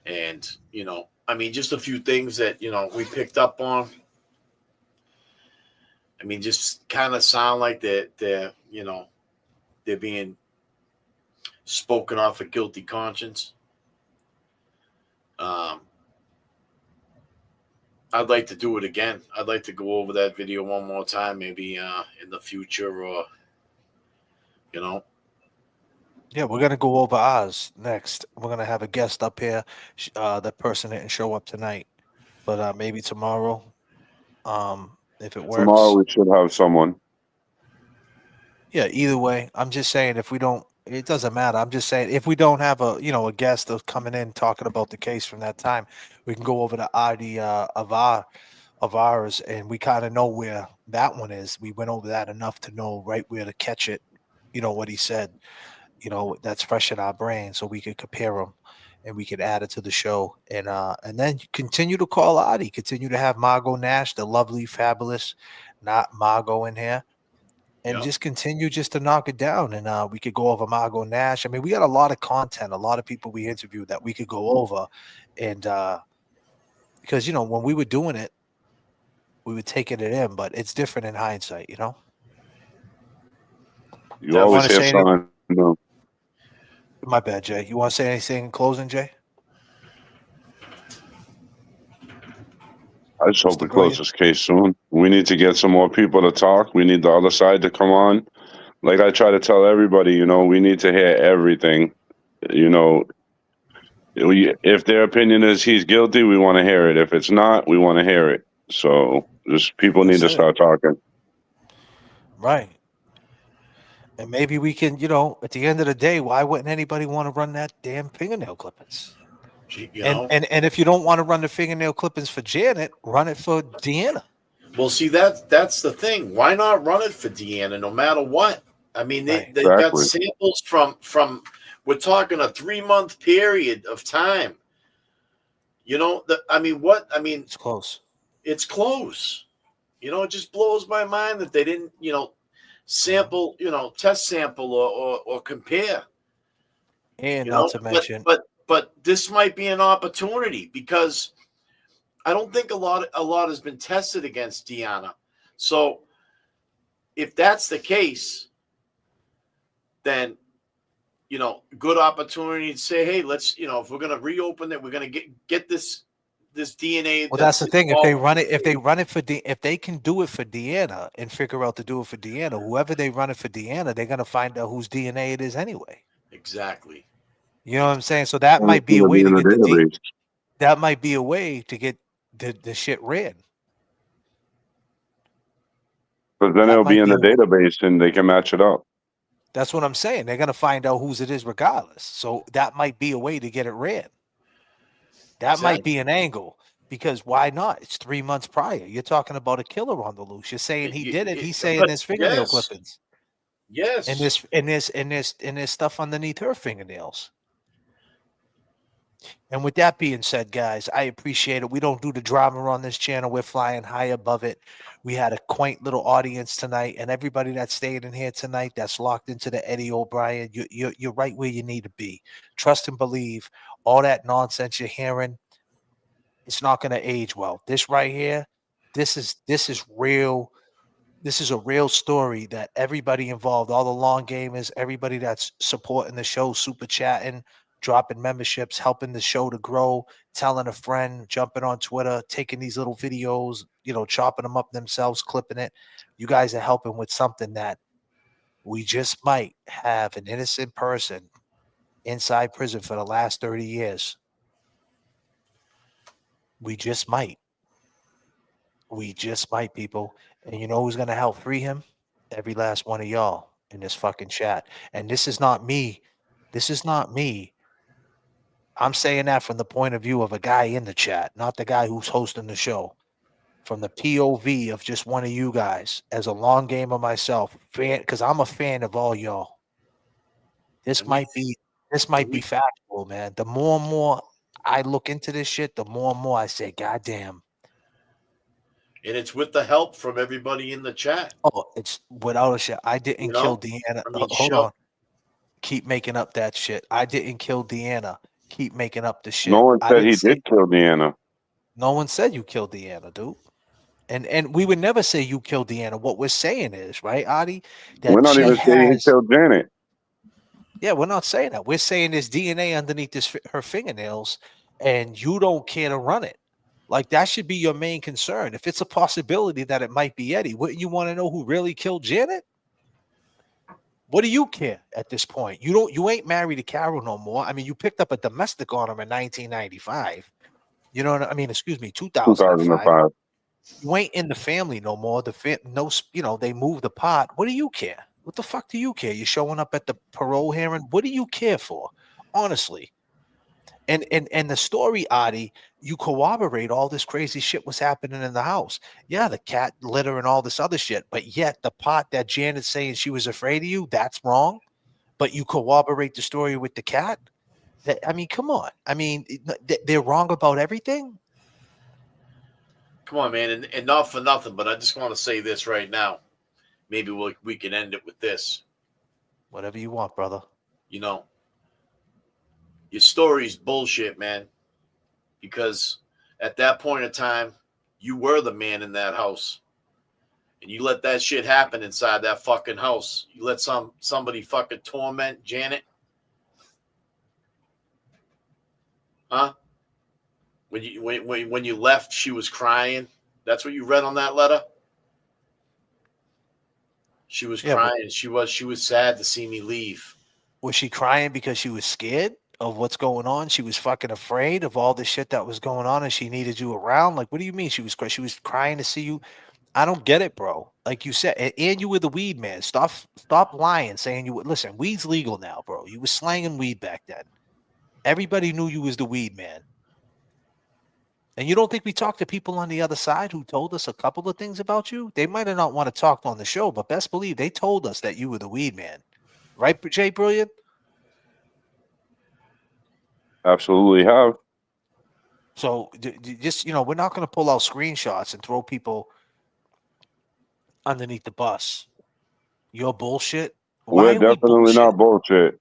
And, I mean, just a few things that, we picked up on. I mean, just kind of sound like they're being spoken off a guilty conscience. I'd like to do it again. I'd like to go over that video one more time, maybe in the future, or Yeah, we're gonna go over ours next. We're gonna have a guest up here. That person didn't show up tonight, but maybe tomorrow, if it Tomorrow works. we should have someone. Yeah, either way, I'm just saying if we don't, it doesn't matter. I'm just saying if we don't have a guest of coming in talking about the case from that time, we can go over to Artie of ours, and we kind of know where that one is. We went over that enough to know right where to catch it. What he said. That's fresh in our brain, so we could compare them, and we could add it to the show, and then continue to call Artie. Continue to have Margot Nash, the lovely, fabulous, not Margot in here. And Yep. just continue just to knock it down. And we could go over Margot Nash. I mean, we got a lot of content, a lot of people we interviewed that we could go over. And because, when we were doing it, we were taking it in, but it's different in hindsight, You always wanna hear say any- something new. My bad, Jay. You want to say anything in closing, Jay? I just hope we Mr. close Brilliant? this case soon. We need to get some more people to talk. We need the other side to come on. Like I try to tell everybody, we need to hear everything. If their opinion is he's guilty, we want to hear it. If it's not, we want to hear it. So just people need to That's it. start talking. Right. And maybe we can, at the end of the day, why wouldn't anybody want to run that damn fingernail clippings? And if you don't want to run the fingernail clippings for Janet, run it for Deanna. Well, see, that's the thing. Why not run it for Deanna no matter what? I mean, they got Exactly. samples from we're talking a 3-month period of time. It's close. It's close. It just blows my mind that they didn't, sample, test sample or compare. And not to mention, but this might be an opportunity because I don't think a lot has been tested against Deanna. So if that's the case, then good opportunity to say, hey, let's if we're gonna reopen it, we're gonna get this DNA. well, that's the thing. If they run it for if they can do it for Deanna and figure out to do it for Deanna, whoever they run it for Deanna, they're gonna find out whose DNA it is anyway. Exactly. You know what I'm saying? So that might be a way to get that might be a way to get the shit ran. But then it'll be in the database and they can match it up. That's what I'm saying. They're gonna find out whose it is regardless. So that might be a way to get it ran. That might be an angle because why not? It's 3 months prior. You're talking about a killer on the loose. You're saying he did it. He's saying there's fingernail clippings. Yes. And there's stuff underneath her fingernails. And with that being said, guys, I appreciate it. We don't do the drama on this channel. We're flying high above it. We had a quaint little audience tonight, and everybody that stayed in here tonight that's locked into the Eddie O'Brien, you're right where you need to be. Trust and believe. All that nonsense you're hearing, it's not going to age well. This right here, this is real. This is a real story that everybody involved, all the long gamers, everybody that's supporting the show, super chatting, dropping memberships, helping the show to grow, telling a friend, jumping on Twitter, taking these little videos, chopping them up themselves, clipping it. You guys are helping with something that we just might have an innocent person inside prison for the last 30 years. We just might. We just might, people. And you know who's going to help free him? Every last one of y'all in this fucking chat. And this is not me. This is not me. I'm saying that from the point of view of a guy in the chat, not the guy who's hosting the show. From the POV of just one of you guys, as a long gamer myself, because I'm a fan of all y'all. This might be factual, man. The more and more I look into this shit, the more and more I say, God damn. And it's with the help from everybody in the chat. Oh, it's without a shit. I didn't kill Deanna. Hold on. Keep making up that shit. I didn't kill Deanna. keep making up the shit. No one I said didn't he say. did kill Deanna. No one said you killed Deanna, dude. And we would never say you killed Deanna. What we're saying is, right, Adi, We're that not she even saying he has. killed Janet. Yeah, we're not saying that. We're saying there's DNA underneath her fingernails, and you don't care to run it. Like that should be your main concern. If it's a possibility that it might be Eddie, wouldn't you want to know who really killed Janet? What do you care at this point? You ain't married to Carol no more. I mean, you picked up a domestic on her in 1995. You know what I mean? Excuse me, 2005. 2005. You ain't in the family no more. They moved the pot. What do you care? What the fuck do you care? You're showing up at the parole hearing. What do you care for? Honestly. And the story, Adi, you corroborate all this crazy shit was happening in the house. Yeah, the cat litter and all this other shit, but yet the pot that Janet's saying she was afraid of you, that's wrong. But you corroborate the story with the cat. I mean, come on. I mean, they're wrong about everything. Come on, man, and not for nothing, but I just want to say this right now. Maybe we can end it with this. Whatever you want, brother. You know, your story's bullshit, man. Because at that point in time, you were the man in that house. And you let that shit happen inside that fucking house. You let somebody fucking torment Janet. Huh? When you left, she was crying. That's what you read on that letter? She was crying. She was sad to see me leave. Was she crying because she was scared of what's going on? She was fucking afraid of all the shit that was going on and she needed you around? Like, what do you mean she was crying to see you? I don't get it, bro. Like you said, and you were the weed man. Stop lying, saying you would. Listen, weed's legal now, bro. You were slanging weed back then. Everybody knew you was the weed man. And you don't think we talked to people on the other side who told us a couple of things about you? They might have not want to talk on the show, but best believe they told us that you were the weed man. Right, Jay Brilliant? Absolutely have. So just, we're not going to pull out screenshots and throw people underneath the bus. Your bullshit. We're definitely not bullshit.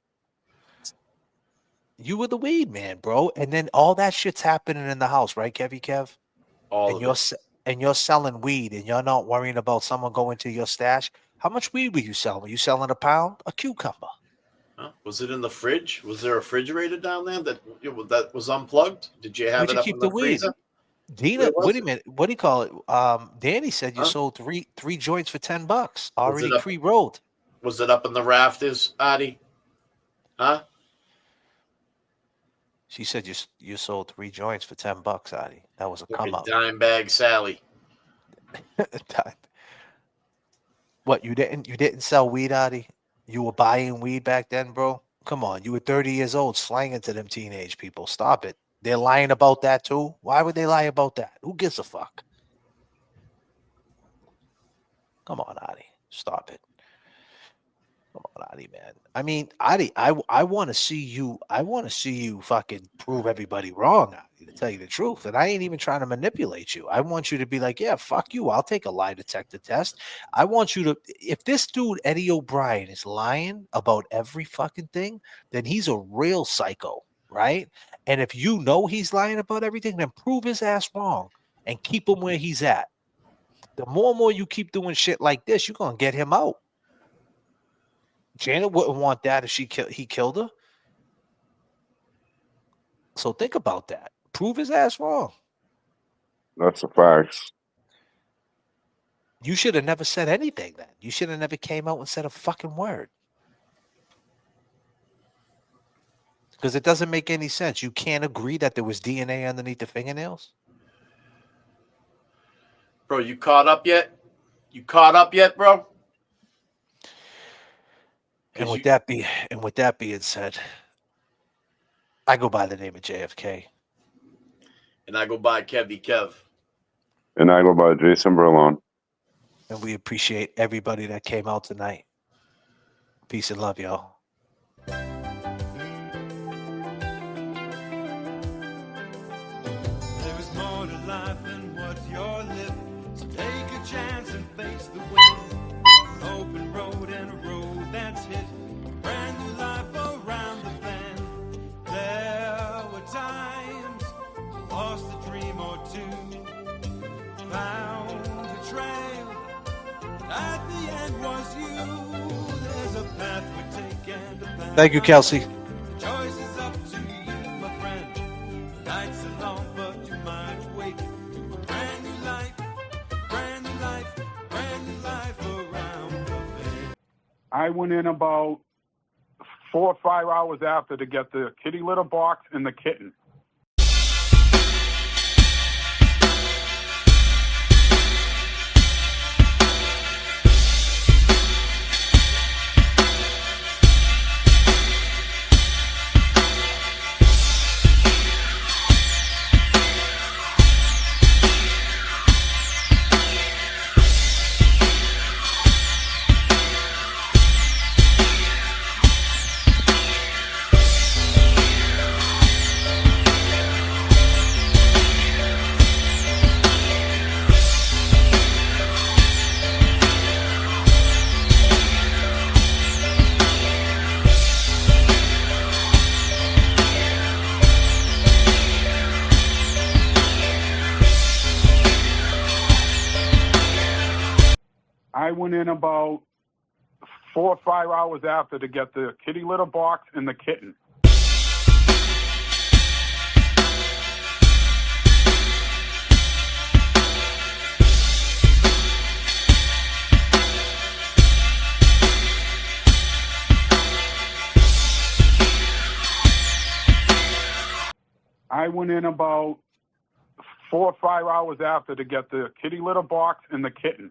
You were the weed man, bro. And then all that shit's happening in the house, right, Kev? And you're selling weed and you're not worrying about someone going to your stash. How much weed were you selling? Were you selling a pound? A cucumber? Huh? Was it in the fridge? Was there a refrigerator down there that was unplugged? Did you have Where'd it you up keep in the the weed? freezer? Dina, wait a minute. What do you call it? Danny said you sold three joints for $10, already pre-rolled. Was it up in the rafters, Artie? Huh? She said you sold 3 joints for $10, Artie. That was a come up. Dime bag Sally. What, you didn't sell weed, Artie? You were buying weed back then, bro? Come on, you were 30 years old slanging to them teenage people. Stop it. They're lying about that too. Why would they lie about that? Who gives a fuck? Come on, Artie. Stop it. Come on, Artie, man. I mean, Artie, I want to see you. I want to see you fucking prove everybody wrong, Artie, to tell you the truth. And I ain't even trying to manipulate you. I want you to be like, yeah, fuck you. I'll take a lie detector test. I want you to. If this dude Eddie O'Brien is lying about every fucking thing, then he's a real psycho, right? And if you know he's lying about everything, then prove his ass wrong and keep him where he's at. The more and more you keep doing shit like this, you're gonna get him out. Janet wouldn't want that if he killed her. So think about that. Prove his ass wrong. That's a fact. You should have never said anything then. You should have never came out and said a fucking word. Because it doesn't make any sense. You can't agree that there was DNA underneath the fingernails? Bro, you caught up yet? You caught up yet, bro? And with that being said, I go by the name of J.F.K. And I go by Kev. And I go by Jason Berlon. And we appreciate everybody that came out tonight. Peace and love, y'all. There is more to life than what you're living. So take a chance and face the wind. An open road and a road that's hit. A brand new life around the bend. There Thank you, Kelsey. I went in about 4 or 5 hours after to get the kitty litter box and the kitten. I went in about 4 or 5 hours after to get the kitty litter box and the kitten. I went in about 4 or 5 hours after to get the kitty litter box and the kitten.